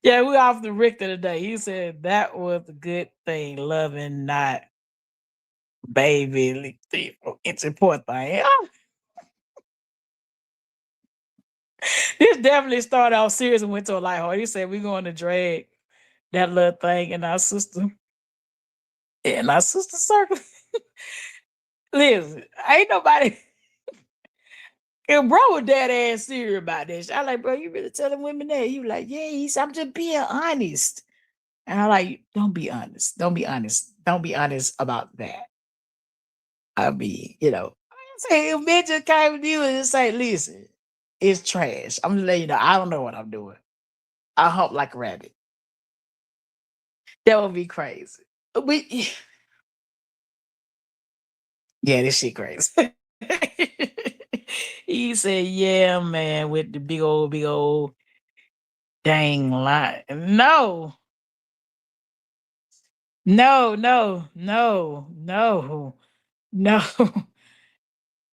Yeah, we off the Richter today. He said that was a good thing, loving, not baby. It's important thing. This definitely started off serious and went to a lighthearted. He said we're going to drag that little thing in our sister circle. Listen, ain't nobody and bro was dead ass serious about this. I like, bro, you really telling women that? You like, yeah, I'm just being honest. And I like, don't be honest. Don't be honest. Don't be honest about that. I mean, I say if bitch just came to you and just say, listen, it's trash. I'm just letting you know, I don't know what I'm doing. I hump like a rabbit. That would be crazy. We yeah, this shit crazy. He said, yeah, man, with the big old dang lie. No, no. No.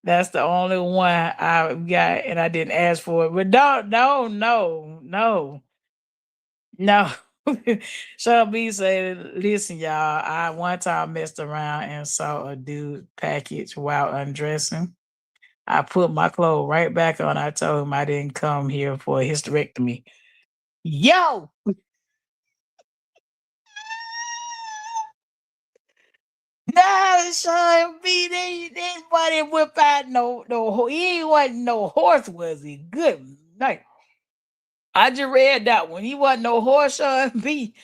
That's the only one I got, and I didn't ask for it. But no. Sean B said, listen, y'all, I one time messed around and saw a dude package while undressing. I put my clothes right back on. I told him I didn't come here for a hysterectomy. Yo! Nah, Sean B, they wasn't whip out he wasn't no horse, was he? Good night. I just read that one. He wasn't no horse, Sean B.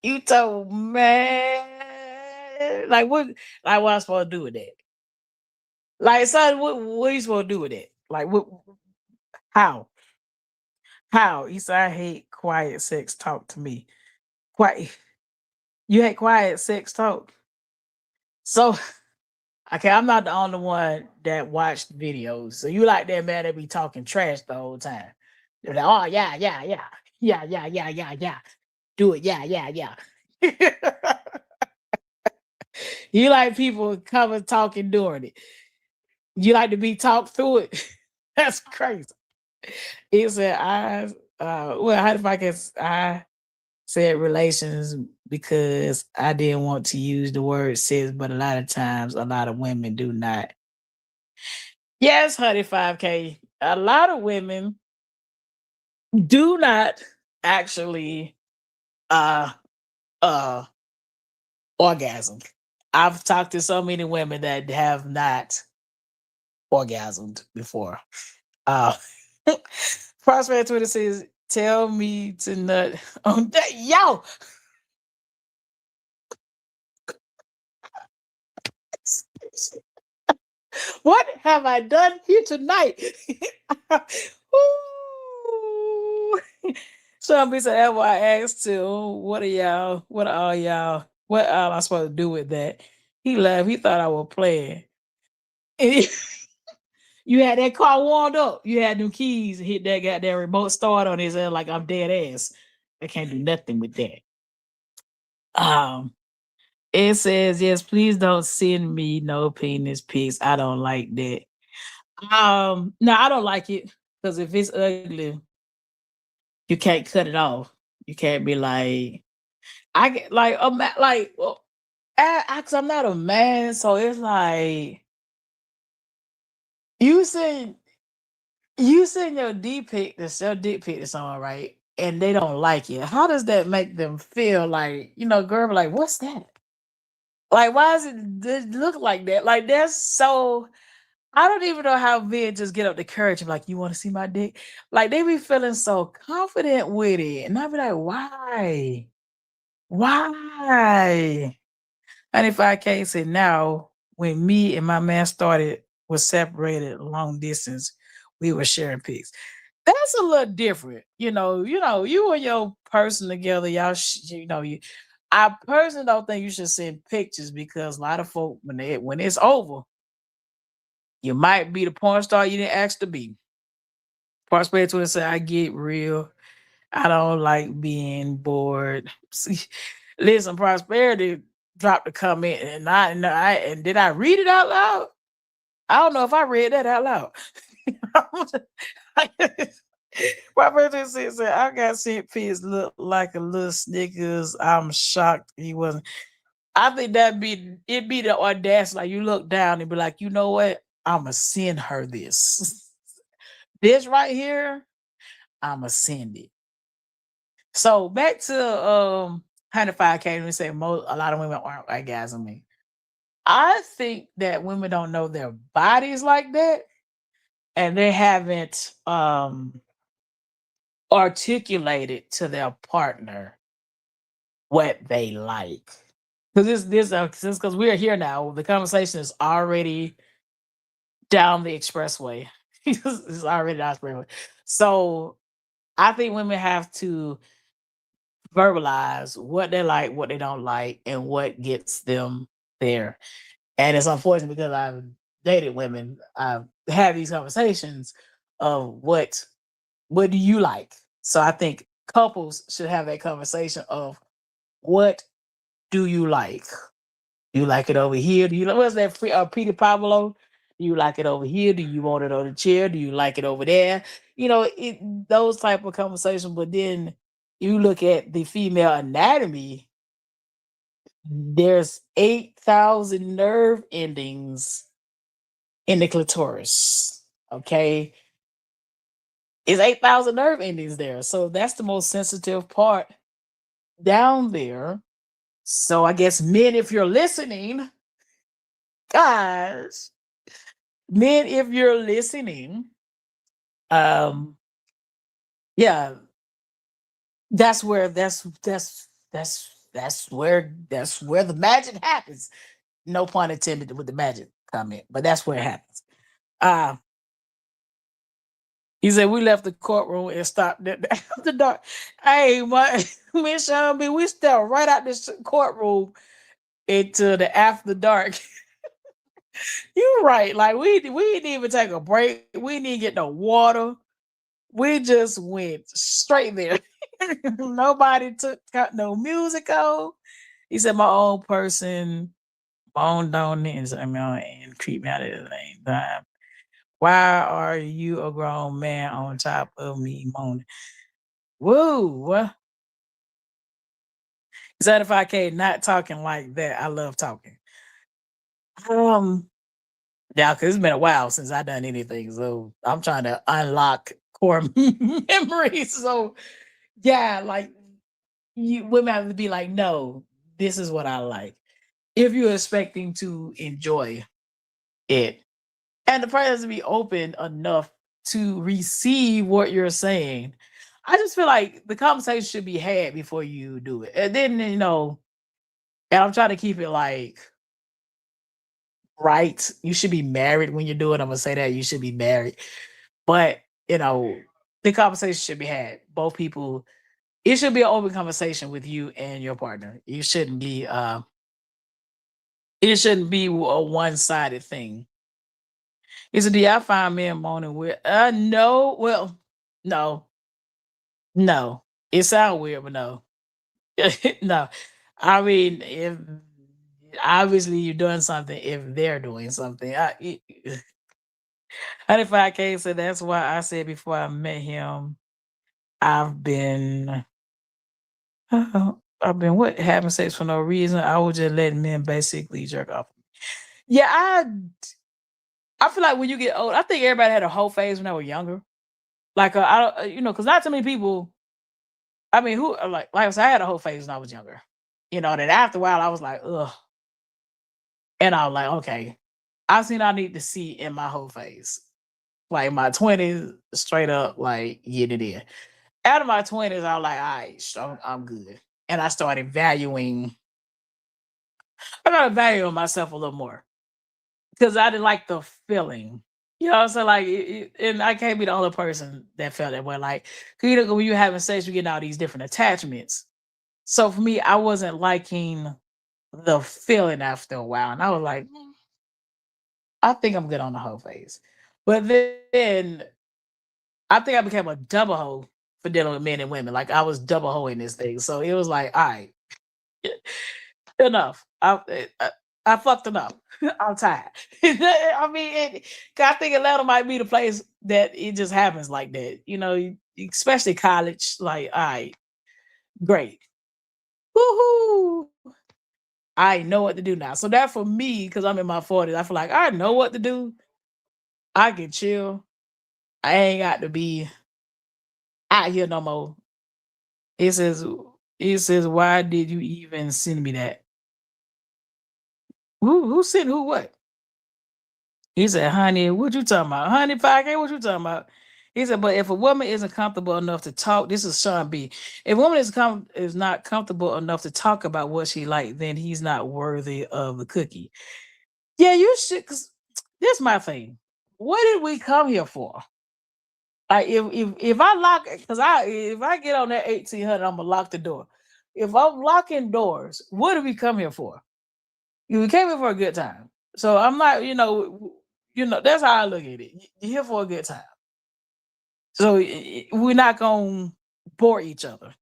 You told man, like what I supposed to do with that? Like, son, what you supposed to do with it? Like, how, how? He said, I hate quiet sex talk to me. Quiet, you hate quiet sex talk. So, okay, I'm not the only one that watched videos. So you like that man that be talking trash the whole time? They're like, oh yeah, do it, yeah. You like people coming talking during it. You like to be talked through it. That's crazy. He said, well, how if I guess I said relations because I didn't want to use the word sis, but a lot of times a lot of women do not. Yes, honey, 5K. A lot of women do not actually uh uh orgasm. I've talked to so many women that have not orgasmed before. Uh Prospect Twitter says, tell me to nut on that. Yo, what have I done here tonight? Ooh. Somebody said, ever I asked too, what are all y'all, what am I supposed to do with that? He laughed, he thought I was playing. And you had that car warmed up. You had them keys, hit that goddamn remote start on his head like I'm dead ass. I can't do nothing with that. Um, it says, yes, please don't send me no penis pics. I don't like that. No, I don't like it because if it's ugly, you can't cut it off. You can't be like, I get like, like, well, Cause I'm not a man, so it's like you send you send your dick pic to someone, right? And they don't like it. How does that make them feel? Like, girl, be like, what's that? Like, why does it look like that? Like, that's so. I don't even know how men just get up the courage and like, you want to see my dick? Like, they be feeling so confident with it, and I be like, why? Why? And if I can't say now, when me and my man started was separated long distance, we were sharing pics. That's a little different, you and your person together, y'all. I personally don't think you should send pictures because a lot of folk when it's over, you might be the porn star you didn't ask to be. Prosperity Twitter said, "I get real. I don't like being bored." See, listen, Prosperity dropped a comment, and did I read it out loud? I don't know if I read that out loud. Robert just said, I got sent pics look like a little Snickers. I'm shocked he wasn't. I think it'd be the audacity. Like you look down and be like, you know what? I'ma send her this. This right here, I'ma send it. So back to 105K, we say a lot of women aren't orgasming. I think that women don't know their bodies like that, and they haven't articulated to their partner what they like. Because this because we're here now, the conversation is already down the expressway. It's already down the expressway. So I think women have to verbalize what they like, what they don't like, and what gets them there. And it's unfortunate because I've dated women, I've had these conversations of what do you like? So I think couples should have that conversation of what do you like? Do you like it over here? Do you like what's that Peter Pablo? Do you like it over here? Do you want it on the chair? Do you like it over there? Those type of conversations. But then you look at the female anatomy, there's 8,000 nerve endings in the clitoris. Okay. It's 8,000 nerve endings there. So that's the most sensitive part down there. So I guess men, if you're listening, guys, men, if you're listening, um, yeah, that's where the magic happens. No pun intended with the magic comment, but that's where it happens. Uh he said we left the courtroom and stopped at the after dark. Hey, my Miss Sean B, we stepped right out this courtroom into the after dark. You're right. Like we didn't even take a break. We didn't get no water. We just went straight there. Nobody got no music on. He said my own person, my own don't and creep me out at the same time. Why are you a grown man on top of me moaning? Woo! 75K not talking like that. I love talking. Um, yeah, because it's been a while since I done anything. So I'm trying to unlock core memories. So yeah, like you women have to be like, no, this is what I like. If you're expecting to enjoy it. And the person has to be open enough to receive what you're saying. I just feel like the conversation should be had before you do it. And then, and I'm trying to keep it like right. You should be married when you do it. I'm gonna say that you should be married. But, the conversation should be had. Both people, it should be an open conversation with you and your partner. It shouldn't be a one-sided thing. Is it do y'all find men moaning weird? No. Well, no, no. It sounds weird, but no. No. I mean, if obviously you're doing something, if they're doing something. 105K said that's why I said before I met him, I've been I've been what having sex for no reason. I was just letting men basically jerk off. Yeah, I feel like when you get old, I think everybody had a whole phase when they were younger. Like I don't, because not too many people. I mean, who like I said, I had a whole phase when I was younger. Then after a while, I was like, ugh, and I was like, okay, I seen I need to see in my whole phase. Like my 20s, straight up, like get it in. Out of my 20s, I was like, all right, so I'm good. And I started valuing, I started valuing myself a little more because I didn't like the feeling. So like, and I can't be the only person that felt that way. Like, 'cause, when you're having sex, you get all these different attachments. So for me, I wasn't liking the feeling after a while. And I was like, I think I'm good on the whole phase. But then I think I became a double hoe for dealing with men and women. Like I was double hoeing this thing. So it was like, all right, enough. I fucked enough. I'm tired. I mean, 'cause I think Atlanta might be the place that it just happens like that. Especially college. Like, all right, great. Woohoo. I know what to do now. So that for me, because I'm in my 40s, I feel like I know what to do. I can chill. I ain't got to be out here no more. It says it says, why did you even send me that? Who sent who what? He said, honey, what you talking about? Honey 5K, what you talking about? He said, but if a woman isn't comfortable enough to talk, this is Sean B. If a woman is not comfortable enough to talk about what she like, then he's not worthy of the cookie. Yeah, you should. Cause this is my thing. What did we come here for? Like if I lock, because if I get on that 1800, I'm gonna lock the door. If I'm locking doors, what did we come here for? We came here for a good time. So I'm not, that's how I look at it. You're here for a good time. So we're not gonna bore each other.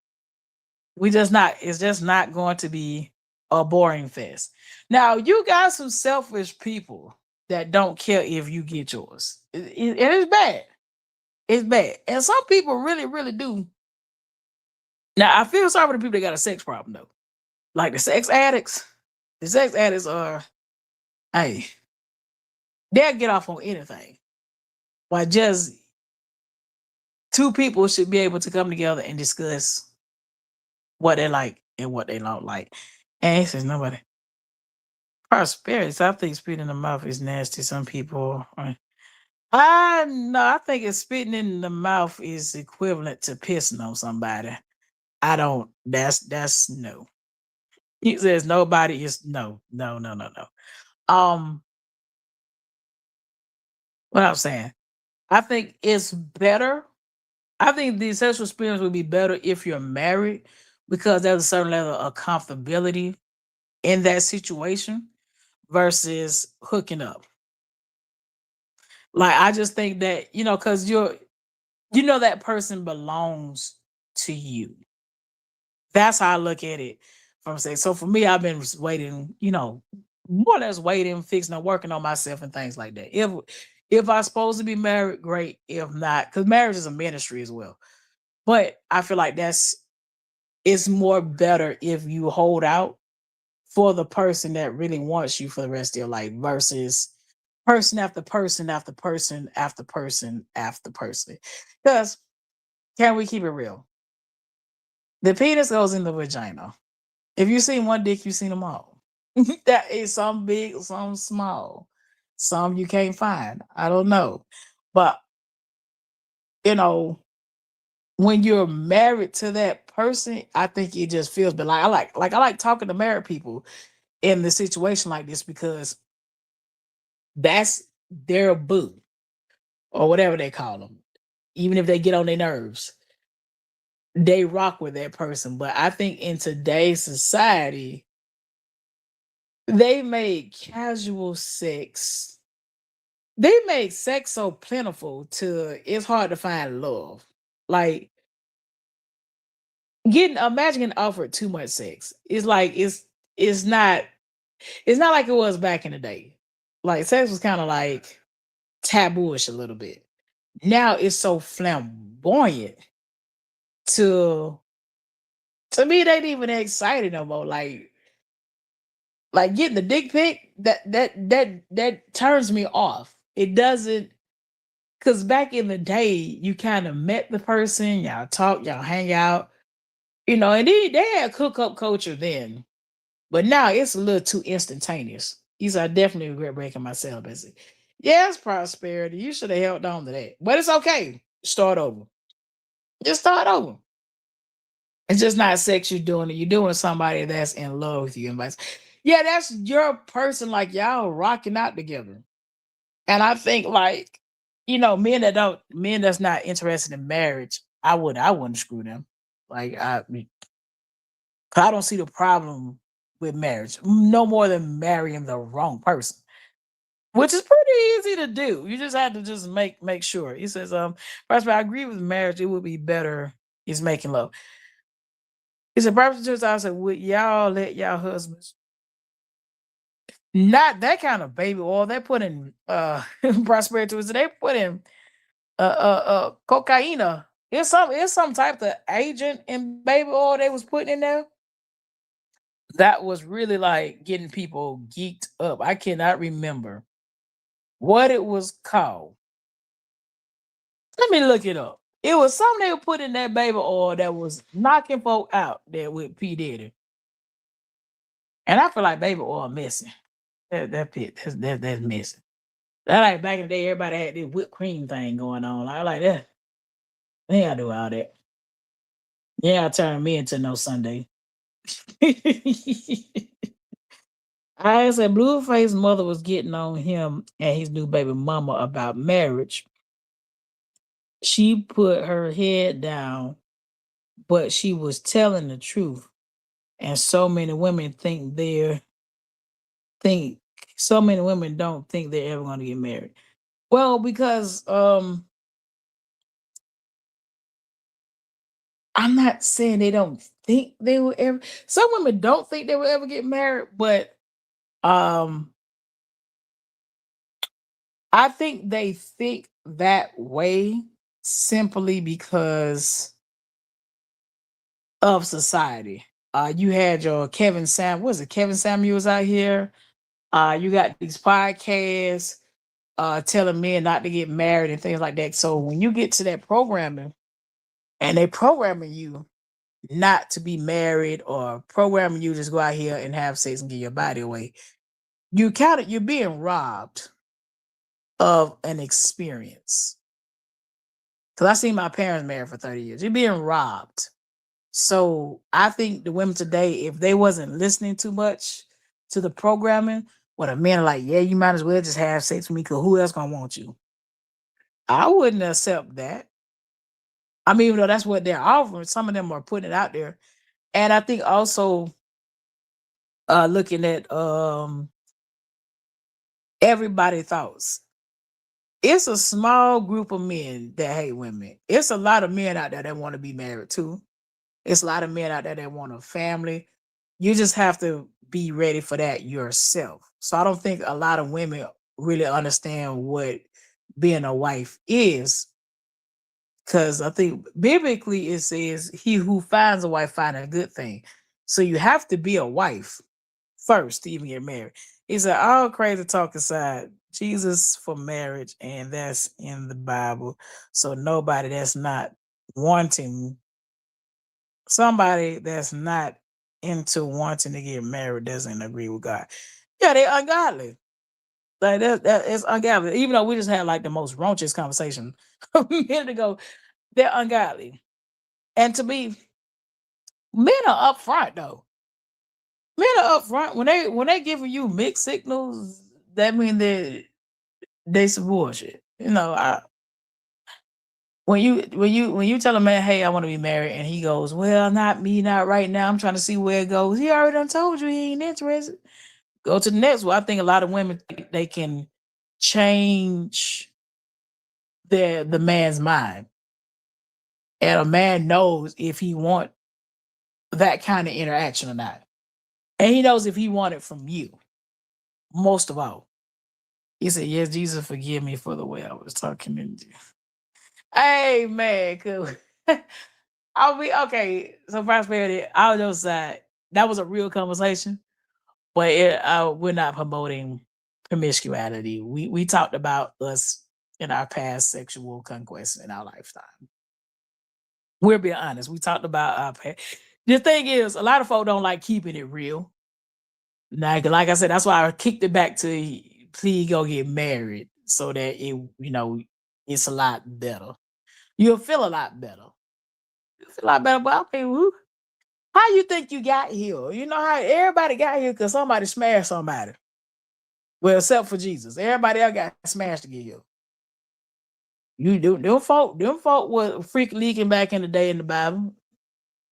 We just not. It's just not going to be a boring fest. Now you got some selfish people that don't care if you get yours. And it's bad. It's bad. And some people really, really do. Now I feel sorry for the people that got a sex problem though. Like the sex addicts. The sex addicts are, hey, they'll get off on anything. Why just two people should be able to come together and discuss what they like and what they don't like. And it says nobody. Prosperity. So I think spitting in the mouth is nasty. Some people I no, I think it's spitting in the mouth is equivalent to pissing on somebody. I don't that's no. He says nobody is no, no, no, no, no. Um, what I'm saying, I think it's better. I think the sexual experience would be better if you're married because there's a certain level of comfortability in that situation versus hooking up. Like I just think that, because that person belongs to you. That's how I look at it from saying. So for me, I've been waiting, more or less waiting, fixing, and working on myself and things like that. If I'm supposed to be married, great. If not, because marriage is a ministry as well. But I feel like it's more better if you hold out for the person that really wants you for the rest of your life versus person after person after person after person after person. Because can we keep it real? The penis goes in the vagina. If you seen one dick, you seen them all. That is some big, some small, some you can't find. I don't know. But you know, when you're married to that person, I think it just feels but I like talking to married people in the situation like this because that's their boo or whatever they call them. Even if they get on their nerves, they rock with that person. But I think in today's society, they made casual sex. They made sex so plentiful to it's hard to find love. Like imagine getting offered too much sex. It's like it's not it's not like it was back in the day. Like sex was kind of like tabooish a little bit. Now it's so flamboyant to To me, they ain't even excited no more. Like getting the dick pic, that turns me off. It doesn't, because back in the day, you kind of met the person, y'all talk, y'all hang out, and they had cook up culture then. But now it's a little too instantaneous. These I definitely regret breaking my celibacy. Yes, prosperity. You should have held on to that. But it's okay. Start over. Just start over. It's just not sex you're doing it. You're doing somebody that's in love with you. And yeah, that's your person. Like y'all rocking out together. And I think like, men that's not interested in marriage, I wouldn't screw them. Like I don't see the problem with marriage. No more than marrying the wrong person. Which is pretty easy to do. You just have to just make sure. He says, first of all, I agree with marriage, it would be better is making love. He said, prostitutes, I said, would y'all let y'all husbands not that kind of baby oil. They put in prosperity tools. They put in cocaine. It's some type of agent in baby oil they was putting in there that was really like getting people geeked up. I cannot remember what it was called. Let me look it up. It was something they put in that baby oil that was knocking folk out there with P. Diddy. And I feel like baby oil missing. That pit, that's missing. That like back in the day, everybody had this whipped cream thing going on. I like that. They gotta do all that. Yeah, turn me into no Sunday. I said Blueface's mother was getting on him and his new baby mama about marriage. She put her head down, but she was telling the truth. And think so many women don't think they're ever gonna get married. Well, because I'm not saying they don't think they will ever. Some women don't think they will ever get married, but um, I think they think that way simply because of society. You had your was it Kevin Samuels out here? You got these podcasts telling men not to get married and things like that. So when you get to that programming and they programming you not to be married or programming you just go out here and have sex and give your body away, you're being robbed of an experience. Because I seen my parents married for 30 years. You're being robbed. So I think the women today, if they wasn't listening too much to the programming, what a men are like, yeah, you might as well just have sex with me because who else gonna want you? I wouldn't accept that. I mean, even though that's what they're offering, some of them are putting it out there. And I think also looking at everybody thoughts. It's a small group of men that hate women. It's a lot of men out there that want to be married too. It's a lot of men out there that want a family. You just have to be ready for that yourself. So I don't think a lot of women really understand what being a wife is. Because I think biblically it says, he who finds a wife find a good thing. So you have to be a wife first to even get married. He said, all crazy talk aside, Jesus for marriage, and that's in the Bible. So nobody that's not wanting, somebody that's not into wanting to get married doesn't agree with God. Yeah, they're ungodly. Like that is ungodly. Even though we just had like the most raunchiest conversation a minute ago, they're ungodly. And to me, men are upfront though. Men are upfront when they giving you mixed signals. That mean they some bullshit. When you tell a man, hey, I want to be married, and he goes, well, not me, not right now. I'm trying to see where it goes. He already done told you he ain't interested. Go to the next one. I think a lot of women think they can change the man's mind, and a man knows if he want that kind of interaction or not, and he knows if he want it from you. Most of all, he said, "Yes, Jesus, forgive me for the way I was talking to you." Hey, man, cool. I'll be okay. So prosperity, I'll just say that was a real conversation, but we're not promoting promiscuity. We talked about us in our past sexual conquests in our lifetime. We're being honest. We talked about our past. The thing is, a lot of folk don't like keeping it real. Like I said, that's why I kicked it back to please go get married so that it's a lot better. You'll feel a lot better. You feel a lot better. But I mean, how you think you got here? You know how everybody got here because somebody smashed somebody. Well, except for Jesus. Everybody else got smashed to get here. You do them folk was freak leaking back in the day in the Bible.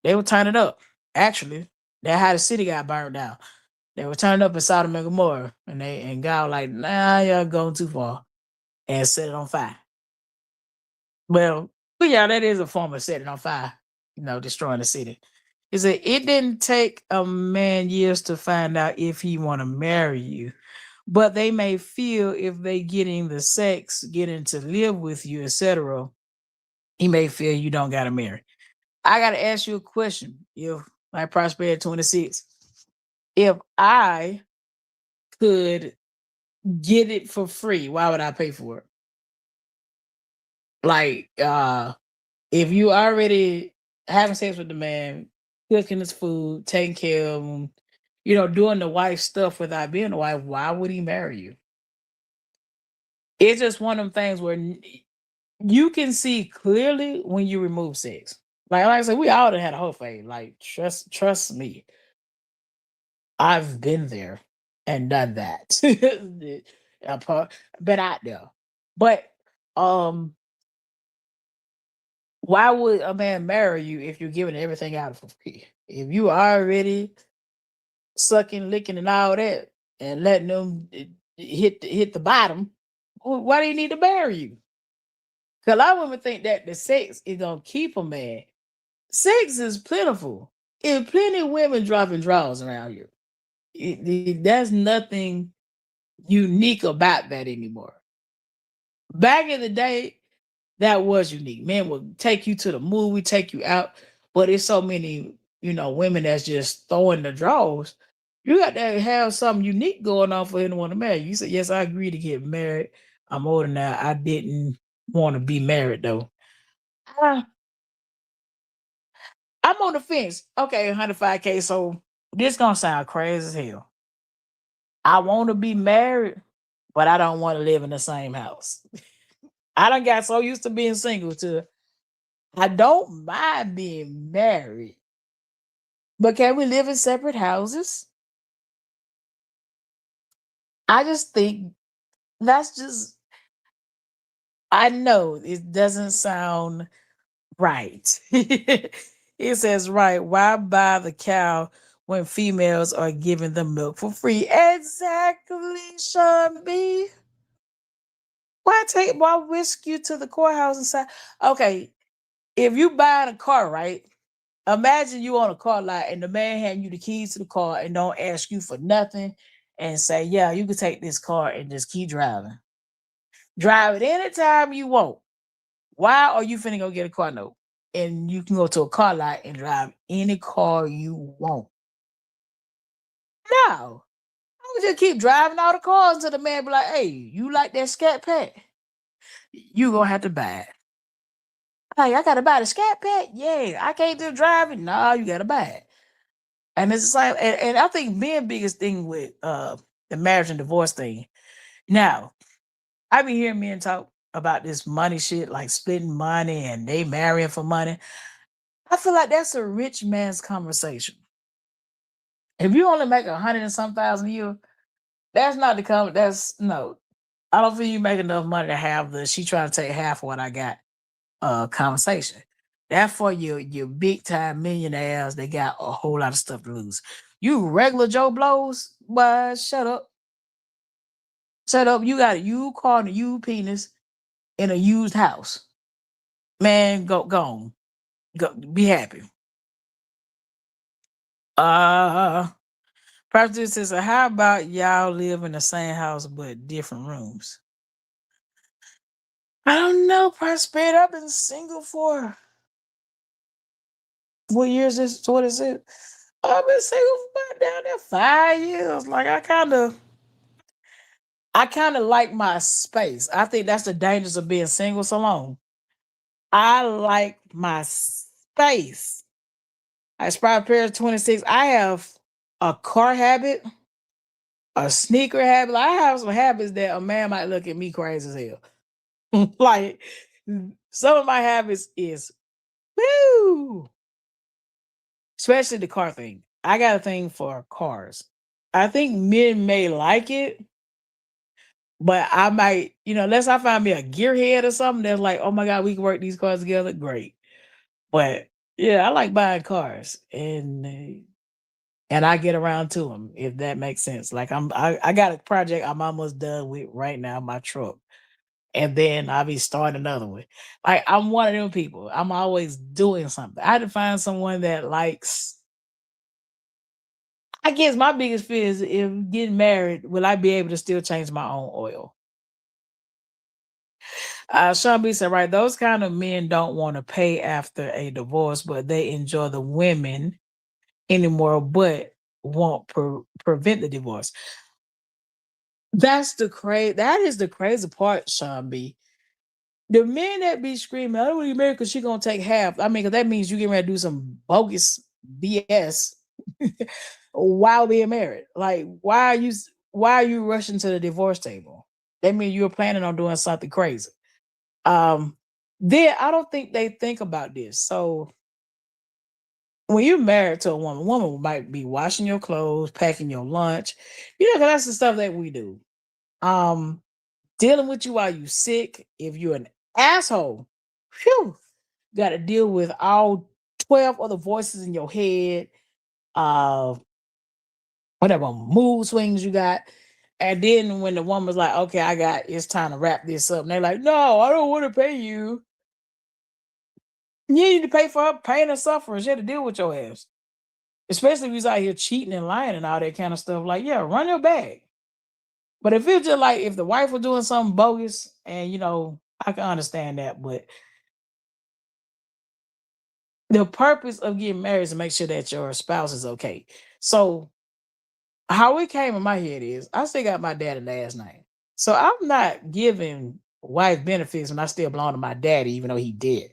They were turning up. Actually, that's how the city got burned down. They were turning up in Sodom and Gomorrah, and God was like, nah, y'all going too far, and set it on fire. Well, but yeah, that is a form of setting on fire, destroying the city. He said it didn't take a man years to find out if he want to marry you, but they may feel if they getting the sex, getting to live with you, etc. He may feel you don't got to marry. I got to ask you a question. If like Prosperity 26, if I could get it for free, why would I pay for it? Like, if you already having sex with the man, cooking his food, taking care of him, doing the wife stuff without being a wife, why would he marry you? It's just one of them things where you can see clearly when you remove sex. Like I said, we all done had a whole phase. Like, trust me, I've been there and done that. Been out there. But um why would a man marry you if you're giving everything out for free? If you already sucking, licking, and all that, and letting them hit the bottom, why do you need to marry you? Because a lot of women think that the sex is gonna keep a man. Sex is plentiful. If plenty of women dropping draws around here. There's nothing unique about that anymore. Back in the day, that was unique. Men would take you to the movie, take you out, but it's so many, women that's just throwing the draws. You got to have something unique going on for anyone to marry. You said, yes, I agree to get married. I'm older now. I didn't want to be married though. Uh, I'm on the fence. Okay, 105K. So this gonna sound crazy as hell. I want to be married, but I don't want to live in the same house. I done got so used to being single to I don't mind being married, but can we live in separate houses? I just think that's just, I know it doesn't sound right. It says, right, why buy the cow when females are giving the milk for free? Exactly, Sean B. Why whisk you to the courthouse and say, okay, if you buying a car, right? Imagine you on a car lot and the man hand you the keys to the car and don't ask you for nothing and say, yeah, you can take this car and just keep driving. Drive it anytime you want. Why are you finna go get a car note? And you can go to a car lot and drive any car you want. No. I would just keep driving all the cars until the man be like, hey, you like that scat pack? You gonna have to buy it. Hey, I gotta buy the scat pack? Yeah, I can't do driving. No, you gotta buy it. And it's like, and I think being biggest thing with the marriage and divorce thing. Now, I be hearing men talk about this money shit, like splitting money and they marrying for money. I feel like that's a rich man's conversation. If you only make 100 and some thousand a year, that's not the that's no. I don't feel you make enough money to have the she trying to take half of what I got conversation. That for your big time millionaires, they got a whole lot of stuff to lose. You regular Joe blows, but shut up. Shut up. You got a U car and a U penis in a used house. Man, go on. Go be happy. Uh Practice says, so how about y'all live in the same house but different rooms? I don't know, Prosperity. I've been single for What year is this? 26? I've been single for about down there 5 years. Like I kind of like my space. I think that's the dangers of being single so long. I like my space. I aspire to 26. I have a car habit, a sneaker habit. I have some habits that a man might look at me crazy as hell. Like some of my habits is woo, especially the car thing. I got a thing for cars. I think men may like it, but I might, unless I find me a gearhead or something that's like, oh my God, we can work these cars together. Great. But yeah, I like buying cars and I get around to them if that makes sense. Like I got a project I'm almost done with right now, my truck. And then I'll be starting another one. Like I'm one of them people. I'm always doing something. I had to find someone that likes. I guess my biggest fear is if getting married, will I be able to still change my own oil? Sean B said, right, those kind of men don't want to pay after a divorce, but they enjoy the women anymore, but won't prevent the divorce. That is the crazy part, Sean B. The men that be screaming, I don't want to get married because she gonna take half. I mean, because that means you getting ready to do some bogus BS while being married. Like, why are you rushing to the divorce table? That means you're planning on doing something crazy. Um, then I don't think they think about this. So when you're married to a woman might be washing your clothes, packing your lunch, 'cause that's the stuff that we do. Um, dealing with you while you sick. If you're an asshole, phew, got to deal with all 12 other voices in your head. Uh, whatever mood swings you got. And then when the woman's like, okay, it's time to wrap this up. And they're like, no, I don't want to pay you. You need to pay for her pain and suffering. She had to deal with your ass. Especially if he's out here cheating and lying and all that kind of stuff. Like, yeah, run your bag. But if it's just like if the wife was doing something bogus, and I can understand that, but the purpose of getting married is to make sure that your spouse is okay. So how it came in my head is I still got my daddy last name. So I'm not giving wife benefits when I still belong to my daddy, even though he did.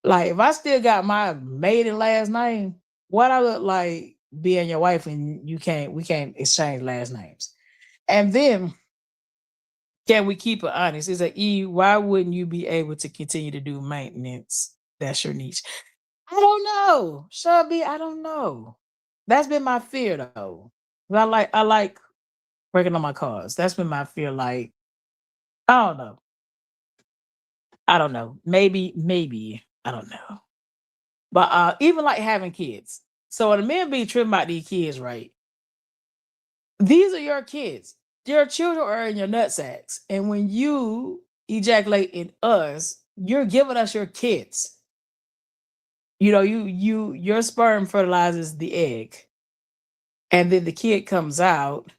Like if I still got my maiden last name, what I look like being your wife and we can't exchange last names. And then can we keep it honest? It's like why wouldn't you be able to continue to do maintenance? That's your niche. I don't know. Shelby, I don't know. That's been my fear though. I like working on my cars. That's been my fear. Like, I don't know. I don't know. Maybe. I don't know. But even like having kids. So when the men be tripping about these kids, right? These are your kids. Your children are in your nut sacks. And when you ejaculate in us, you're giving us your kids. Your sperm fertilizes the egg. And then the kid comes out.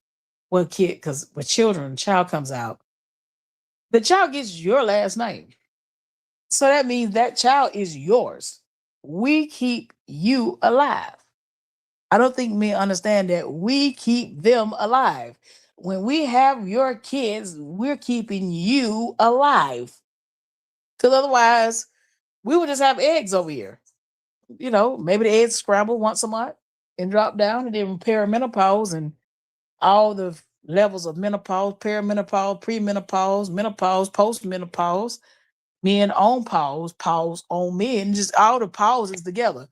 Well, kid, because with children, child comes out. The child gets your last name. So that means that child is yours. We keep you alive. I don't think men understand that we keep them alive. When we have your kids, we're keeping you alive. Because otherwise, we would just have eggs over here. Maybe the eggs scramble once a month and drop down and then perimenopause and all the levels of menopause, perimenopause, premenopause, menopause, postmenopause, men on pause on men, just all the pauses together.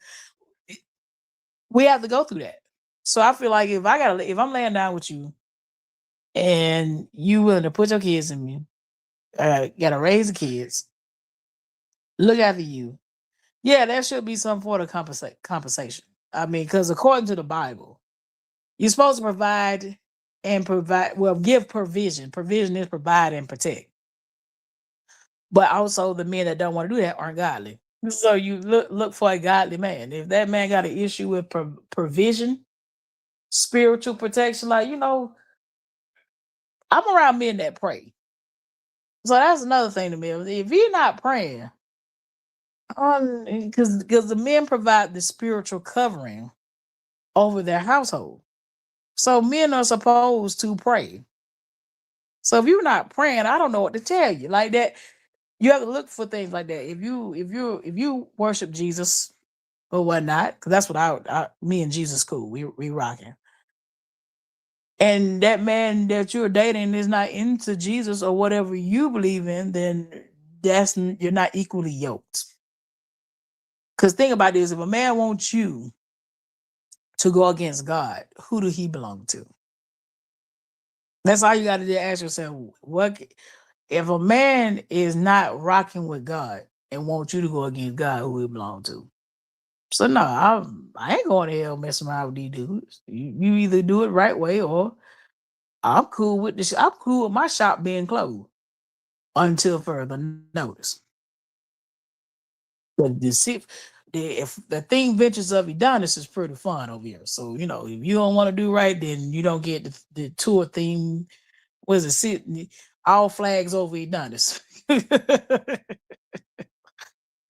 We have to go through that. So I feel like if I'm laying down with you and you willing to put your kids in me, gotta raise the kids, look after you. Yeah, there should be some form of compensation. I mean, because according to the Bible, you're supposed to give provision. Provision is provide and protect. But also the men that don't want to do that aren't godly. So you look for a godly man. If that man got an issue with provision, spiritual protection, like I'm around men that pray. So that's another thing to me. If you're not praying, Because the men provide the spiritual covering over their household. So men are supposed to pray. So if you're not praying, I don't know what to tell you. Like that, you have to look for things like that. If you worship Jesus or whatnot, because that's what me and Jesus cool. We rocking. And that man that you're dating is not into Jesus or whatever you believe in, then you're not equally yoked. Because think about this: if a man wants you to go against God, who do he belong to? That's all you got to do. Ask yourself: what if a man is not rocking with God and wants you to go against God? Who he belong to? So no, I ain't going to hell messing around with these dudes. You either do it right way or I'm cool with this. I'm cool with my shop being closed until further notice. But if the thing ventures of Eddonis is pretty fun over here. So if you don't want to do right, then you don't get the tour theme. Was it all flags over Eddonis?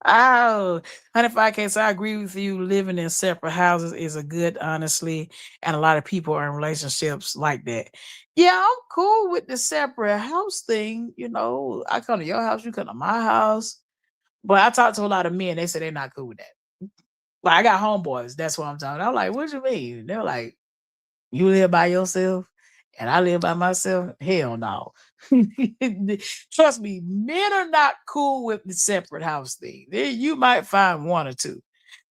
Oh, 105K. So I agree with you. Living in separate houses is a good, honestly, and a lot of people are in relationships like that. Yeah, I'm cool with the separate house thing. I come to your house, you come to my house. But I talked to a lot of men. They say they're not cool with that. Like I got homeboys. That's what I'm talking. I'm like, what you mean? They're like, you live by yourself and I live by myself? Hell no. Trust me, men are not cool with the separate house thing. You might find one or two.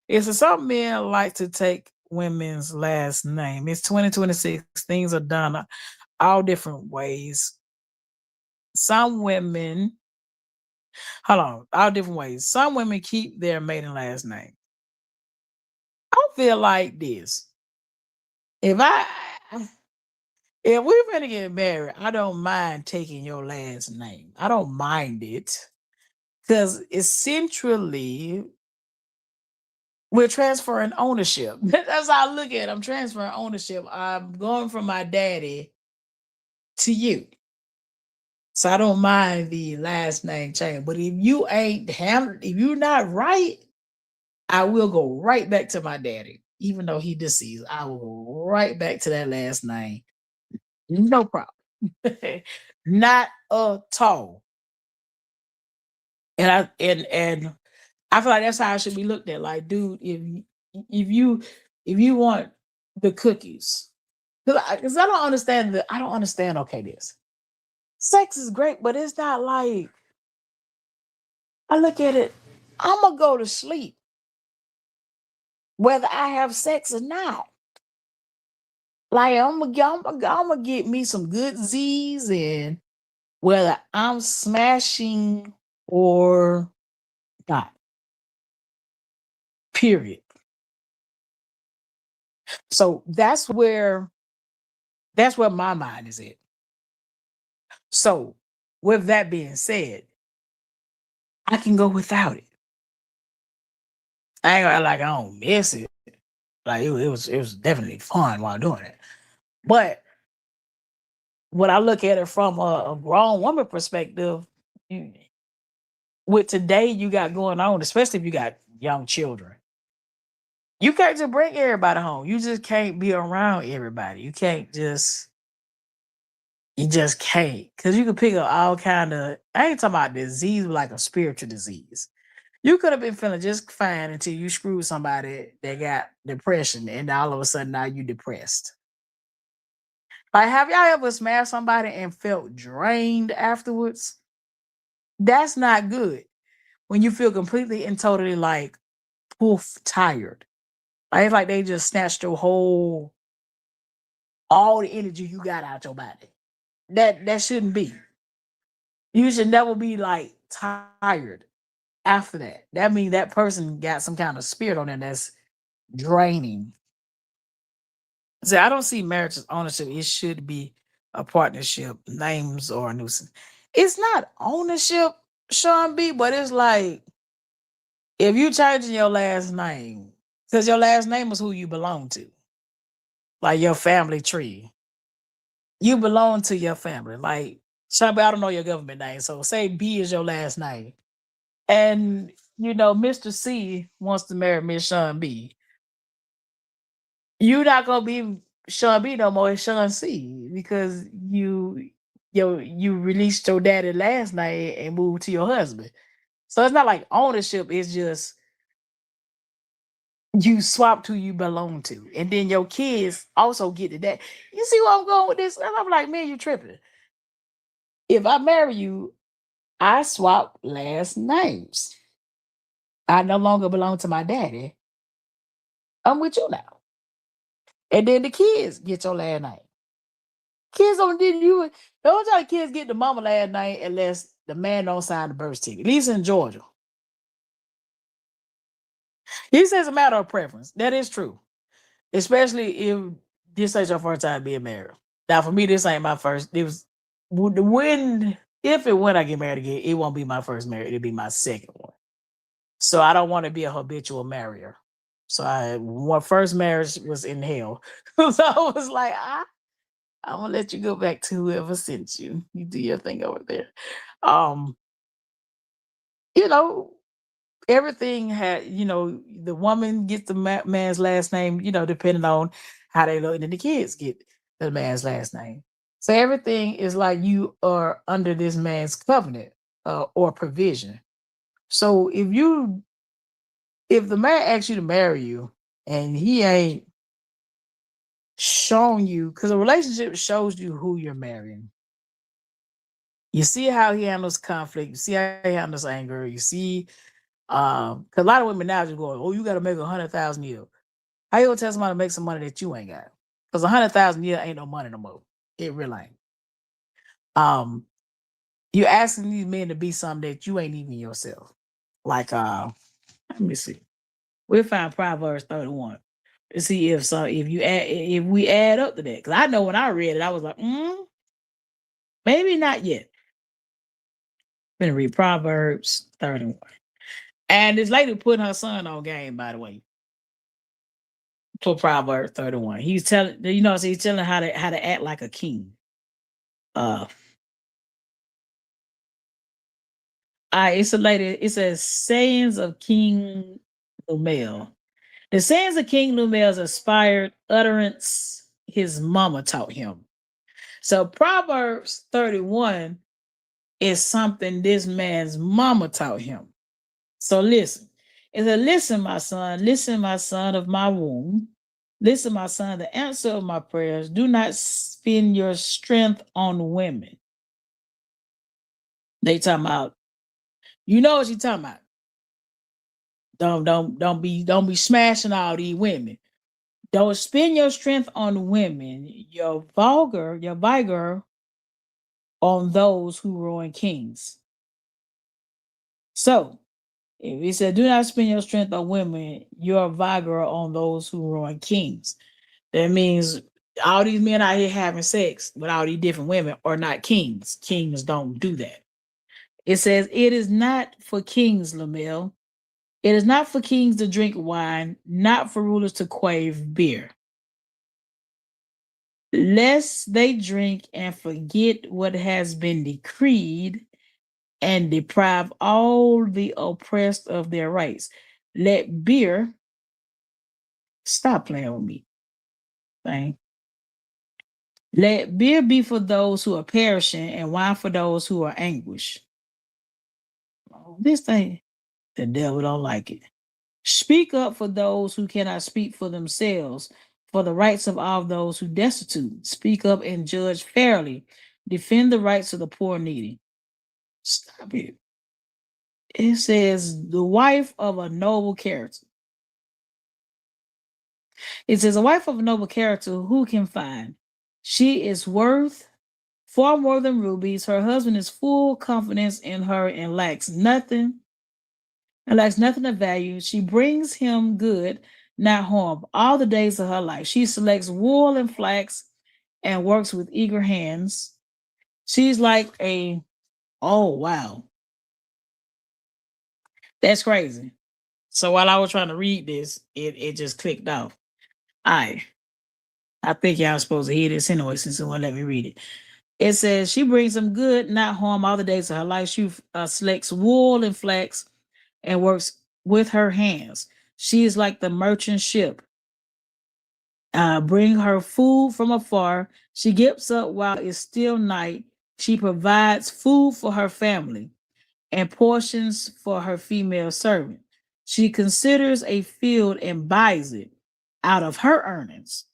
It's some men like to take women's last name. It's 2026. Things are done all different ways. Some women, hold on, all different ways. Some women keep their maiden last name. I feel like this. If I if we're gonna get married, I don't mind taking your last name. I don't mind it because essentially we're transferring ownership. That's how I look at it. I'm transferring ownership. I'm going from my daddy to you. So I don't mind the last name change. But if you if you're not right, I will go right back to my daddy. Even though he deceased, I will go right back to that last name. No problem. Not at all. And I feel like that's how I should be looked at. Like, dude, if you if you want the cookies, because I don't understand I don't understand. Okay, this sex is great, but it's not like I look at it. I'm gonna go to sleep whether I have sex or not. Like I'm gonna get me some good Z's and whether I'm smashing or not. Period. So that's where my mind is at. So with that being said, I can go without it. I ain't gonna like I don't miss it. Like it was definitely fun while doing it. But when I look at it from a grown woman perspective, you, with today you got going on, especially if you got young children, you can't just bring everybody home. You just can't be around everybody. You just can't. Cause you can pick up all kind of I ain't talking about disease like a spiritual disease. You could have been feeling just fine until you screwed somebody that got depression and all of a sudden now you depressed. Like have y'all ever smashed somebody and felt drained afterwards? That's not good. When you feel completely and totally like poof tired. Like it's like they just snatched your whole all the energy you got out your body. That shouldn't be. You should never be like tired after that. That means that person got some kind of spirit on them that's draining. So I don't see marriage as ownership. It should be a partnership. Names or a nuisance. It's not ownership, Sean B, but it's like if you changing your last name, because your last name is who you belong to, like your family tree. You belong to your family. Like Sean B, I don't know your government name. So say B is your last name. And Mr. C wants to marry Miss Sean B. You're not gonna be Sean B no more, it's Sean C because you released your daddy last night and moved to your husband. So it's not like ownership, it's just you swapped who you belong to. And then your kids also get to that. You see where I'm going with this? And I'm like, man, you tripping. If I marry you, I swap last names. I no longer belong to my daddy. I'm with you now. And then the kids get your last name. Kids don't tell kids get the mama last name unless the man don't sign the birth certificate. At least in Georgia. He says it's a matter of preference. That is true. Especially if this ain't your first time being married. Now for me, this ain't my first. It was when if and when I get married again, it won't be my first marriage, it'll be my second one. So I don't want to be a habitual marrier. So my first marriage was in hell. So I was like, I'm gonna let you go back to whoever sent you. You do your thing over there. Um, you know, everything had, the woman gets the man's last name, depending on how they look, and then the kids get the man's last name. So everything is like you are under this man's covenant or provision. So if the man asks you to marry you and he ain't shown you, because a relationship shows you who you're marrying. You see how he handles conflict. You see how he handles anger. You see, because a lot of women now just going, "Oh, you got to make 100,000 a year." How you gonna tell somebody to make some money that you ain't got? Because 100,000 a year ain't no money no more. It really ain't. You're asking these men to be something that you ain't even yourself. Like, let me see. We'll find Proverbs 31 to see if we add up to that. Because I know when I read it, I was like, maybe not yet. I'm gonna read Proverbs 31. And this lady putting her son on game, by the way, for Proverbs 31. He's telling, so he's telling how to act like a king. It's a lady, it says sayings of King Lumel. The sayings of King Lumel's inspired utterance his mama taught him. So Proverbs 31 is something this man's mama taught him. So listen. It said, listen, my son of my womb. Listen, my son, the answer of my prayers. Do not spend your strength on women. They talking about, you know what you talking about. Don't be smashing all these women. Don't spend your strength on women. Your vigor on those who ruin kings. So if he said, do not spend your strength on women, your vigor on those who ruin kings. That means all these men out here having sex with all these different women are not kings. Kings don't do that. It says, it is not for kings, Lamel. It is not for kings to drink wine, not for rulers to crave beer. Lest they drink and forget what has been decreed and deprive all the oppressed of their rights. Let beer, stop playing with me, thing. Let beer be for those who are perishing and wine for those who are anguished. This thing, the devil don't like it. Speak up for those who cannot speak for themselves, for the rights of all those who destitute. Speak up and judge fairly. Defend the rights of the poor and needy. Stop it. It says the wife of a noble character. It says a wife of a noble character who can find. She is worth far more than rubies. Her husband is full confidence in her and lacks nothing of value. She brings him good, not harm, all the days of her life. She selects wool and flax and works with eager hands. She's like oh, wow. That's crazy. So while I was trying to read this, it just clicked off. I think y'all supposed to hear this anyway, since someone let me read it. It says, she brings him good, not harm, all the days of her life. She selects wool and flax and works with her hands. She is like the merchant ship. Bring her food from afar. She gets up while it's still night. She provides food for her family and portions for her female servant. She considers a field and buys it out of her earnings.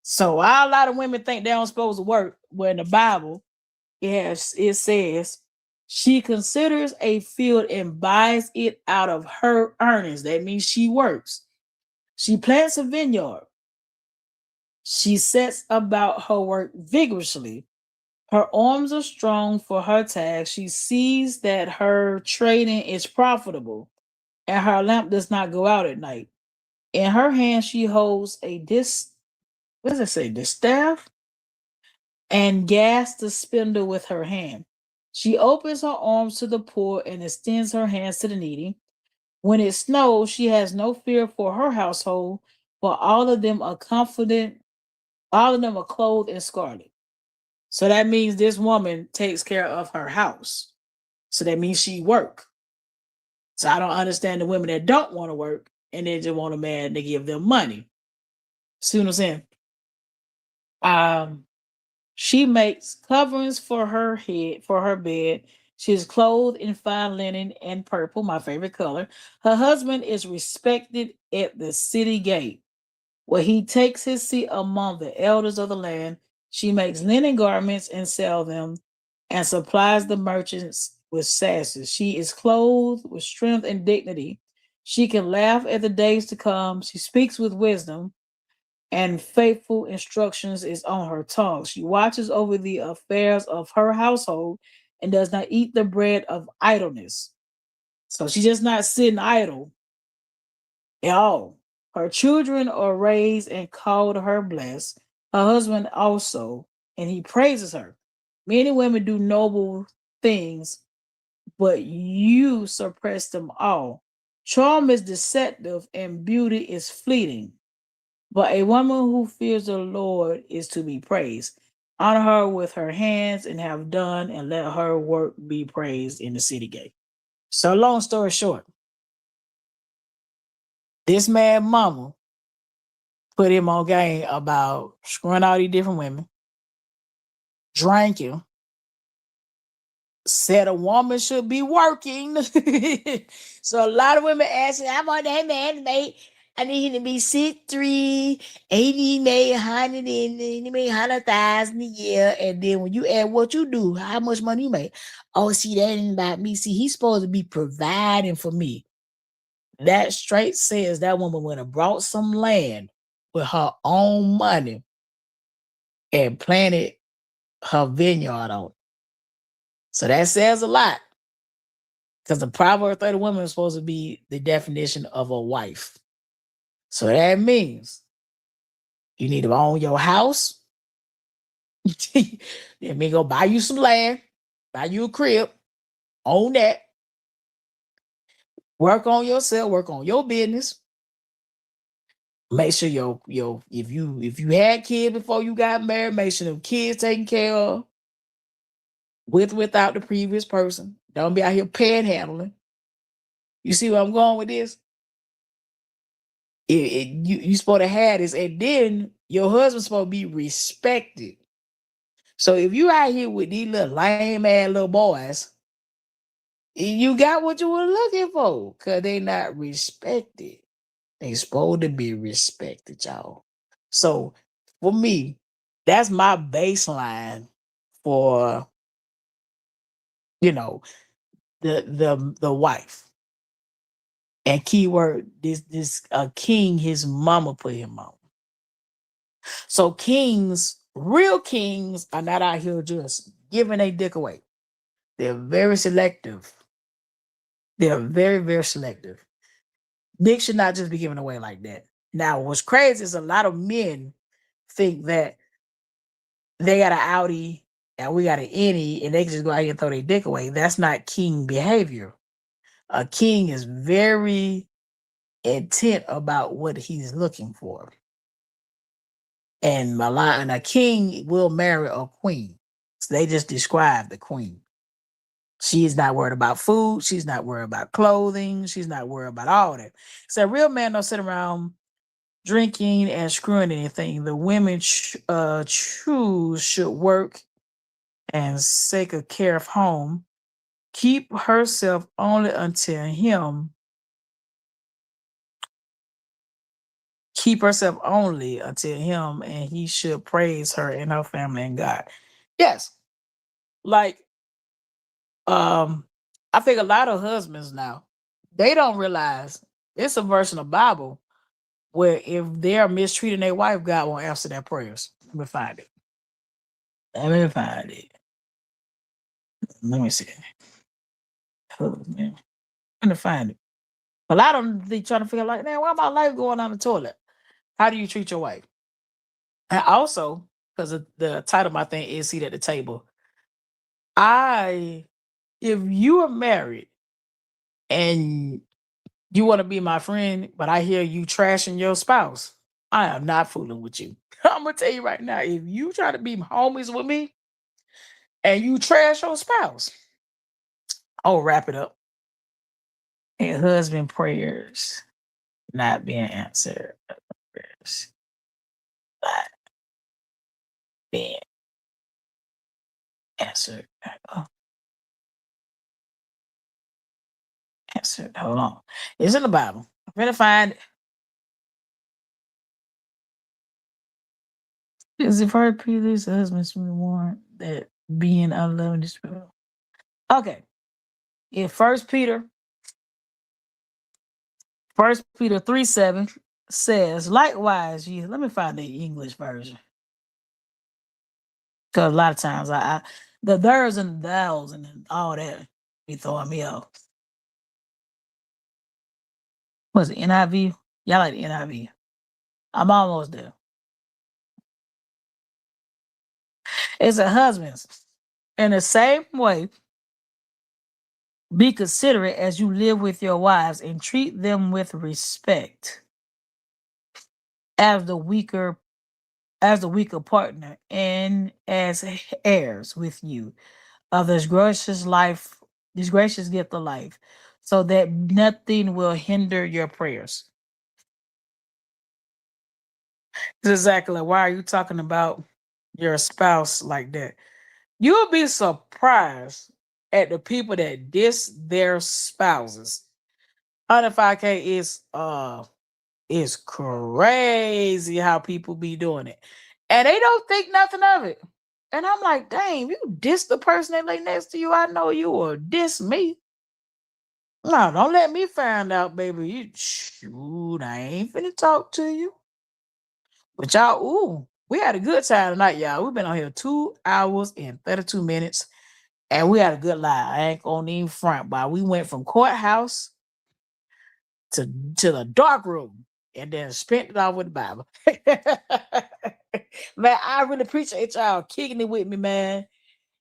So a lot of women think they don't supposed to work. Where in the Bible, it says she considers a field and buys it out of her earnings. That means she works. She plants a vineyard. She sets about her work vigorously. Her arms are strong for her task. She sees that her trading is profitable and her lamp does not go out at night. In her hand, she holds a what does it say? Distaff and gas the spindle with her hand. She opens her arms to the poor and extends her hands to the needy. When it snows, she has no fear for her household, for all of them are confident, all of them are clothed in scarlet. So that means this woman takes care of her house. So that means she work. So I don't understand the women that don't want to work and they just want a man to give them money. See what I'm saying? She makes coverings for her head, for her bed. She is clothed in fine linen and purple, my favorite color. Her husband is respected at the city gate, where he takes his seat among the elders of the land. She makes linen garments and sells them, and supplies the merchants with sashes. She is clothed with strength and dignity. She can laugh at the days to come. She speaks with wisdom, and faithful instructions is on her tongue. She watches over the affairs of her household and does not eat the bread of idleness. So she's just not sitting idle at all. Her children are raised and called her blessed. Her husband also, and he praises her. Many women do noble things, but you suppress them all. Charm is deceptive and beauty is fleeting. But a woman who fears the Lord is to be praised. Honor her with her hands and have done, and let her work be praised in the city gate. So, long story short, this man, mama, put him on game about screwing all these different women, drinking, said a woman should be working. So a lot of women asking, I want that man to make, I need him to be 6'3", 80 made 100 and he made 100,000 a year. And then when you add what you do, how much money you make? Oh, see, that ain't about me. See, he's supposed to be providing for me. That straight says that woman would have brought some land with her own money and planted her vineyard on it. So that says a lot. Because the Proverb 30 woman is supposed to be the definition of a wife. So that means you need to own your house. Then me go buy you some land, buy you a crib, own that, work on yourself, work on your business. Make sure your if you had kids before you got married, make sure them kids taken care of without the previous person. Don't be out here panhandling. You see where I'm going with this? You supposed to have this, and then your husband's supposed to be respected. So if you out here with these little lame ass little boys, you got what you were looking for, because they not respected. They supposed to be respected, y'all. So for me, that's my baseline for the wife. And keyword, this king, his mama put him on. So kings, real kings, are not out here just giving a dick away. They're very selective. They're very, very selective. Dick should not just be given away like that. Now, what's crazy is a lot of men think that they got an Audi and we got an Innie and they can just go out here and throw their dick away. That's not king behavior. A king is very intent about what he's looking for. And a king will marry a queen. So they just describe the queen. She's not worried about food. She's not worried about clothing. She's not worried about all that. So a real man don't sit around drinking and screwing anything. The women choose should work and take a care of home. Keep herself only until him. Keep herself only until him, and he should praise her and her family and God. Yes, like I think a lot of husbands now they don't realize it's a verse in the Bible where if they're mistreating their wife, God won't answer their prayers. Let me find it. Let me find it. Let me see. Oh, man. I'm gonna find it. A lot of them they trying to figure like, man, why my life going down the toilet? How do you treat your wife? And also, because the title of my thing is Seat at the Table. If you are married and you want to be my friend, but I hear you trashing your spouse, I am not fooling with you. I'm gonna tell you right now, if you try to be homies with me and you trash your spouse, I'll wrap it up. And husband prayers not being answered. Prayers not being answered. Oh, answered. Hold on. It's in the Bible. I'm gonna find is it for previous husbands warn that being unloving is real. Okay. In First Peter 3:7 says, likewise, you let me find the English version. Because a lot of times the theirs and the thous and all that be throwing me off. What's it, NIV? Y'all like the NIV. I'm almost there. It's a husbands. In the same way, be considerate as you live with your wives and treat them with respect as the weaker partner and as heirs with you of this gracious gift of life, so that nothing will hinder your prayers. It's exactly like, why are you talking about your spouse like that? You'll be surprised at the people that diss their spouses. 105K is crazy how people be doing it. And they don't think nothing of it. And I'm like, dang, you diss the person that lay next to you. I know you will diss me. No, don't let me find out, baby. You shoot, I ain't finna talk to you. But y'all, we had a good time tonight, y'all. We've been on here 2 hours and 32 minutes. And we had a good live. I ain't gonna even front, but we went from courthouse to the dark room and then spent it off with the Bible. Man, I really appreciate y'all kicking it with me, man.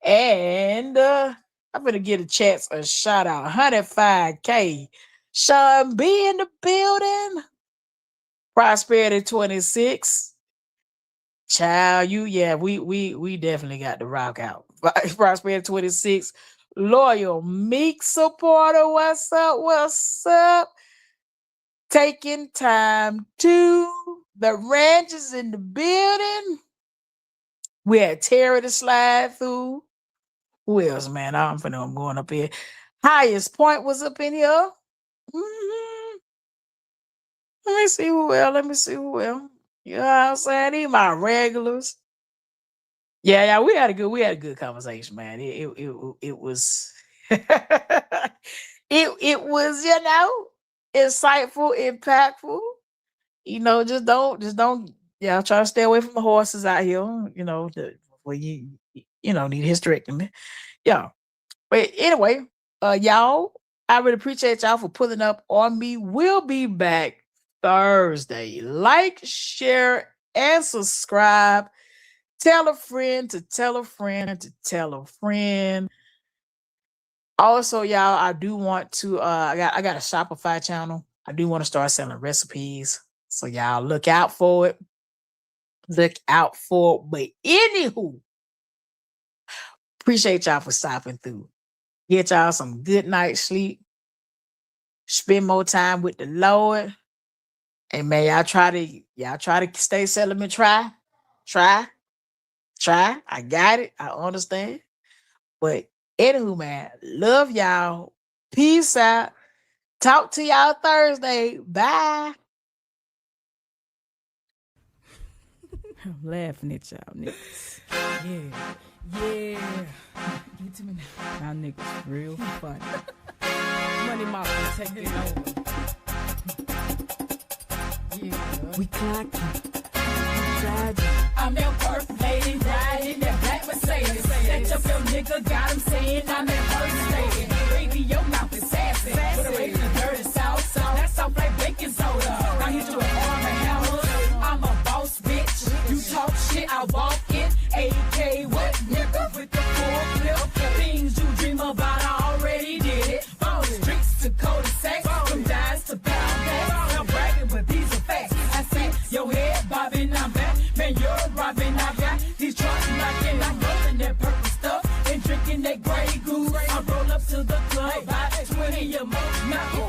And I'm gonna get a chance a shout out 105K. Sean B in the building. Prosperity 26. Child, we definitely got to rock out. Prosperity 26. Loyal Meek supporter. What's up? What's up? Taking time to the ranch is in the building. We had Terry to slide through. Who else, man? I'm going up here. Highest Point was up in here. Mhm. Let me see who else. You know what I'm saying? These my regulars. Yeah, we had a good conversation, man. It was it was, insightful, impactful. Just don't try to stay away from the horses out here, where you need hysterectomy. Yeah. But anyway, y'all, I really appreciate y'all for pulling up on me. We'll be back Thursday. Like, share, and subscribe. Tell a friend to tell a friend to tell a friend. Also, y'all, I do want to I got a Shopify channel. I do want to start selling recipes. So y'all look out for it. Look out for it. But anywho, appreciate y'all for stopping through. Get y'all some good night's sleep. Spend more time with the Lord. And man, y'all try to stay celibate. Try. I got it. I understand. But anywho, man, love y'all. Peace out. Talk to y'all Thursday. Bye. I'm laughing at y'all niggas. Yeah. Give it to me now. Y'all niggas real funny. Money Mafia taking over. Yeah. We clocking. I'm your perfect lady, riding that black Mercedes. That up your nigga, got him saying I'm that first lady. Baby, your mouth is sassy. Put away from the dirty sauce. That soft like baking soda. I hit you with arm and hammer. I'm a boss, bitch. You talk shit, I walk it. AK, what nigga with the full clip? Things you dream about, I already did it. From the streets to cul-de-sacs, from dimes to pound bags. I'm bragging, but these are facts. I say, your head bobbing, I'm back. Man, you're robbing, I got these trucks knocking. I'm rolling that purple stuff and drinking that Grey Goose. I roll up to the club, buy 20 a month. Now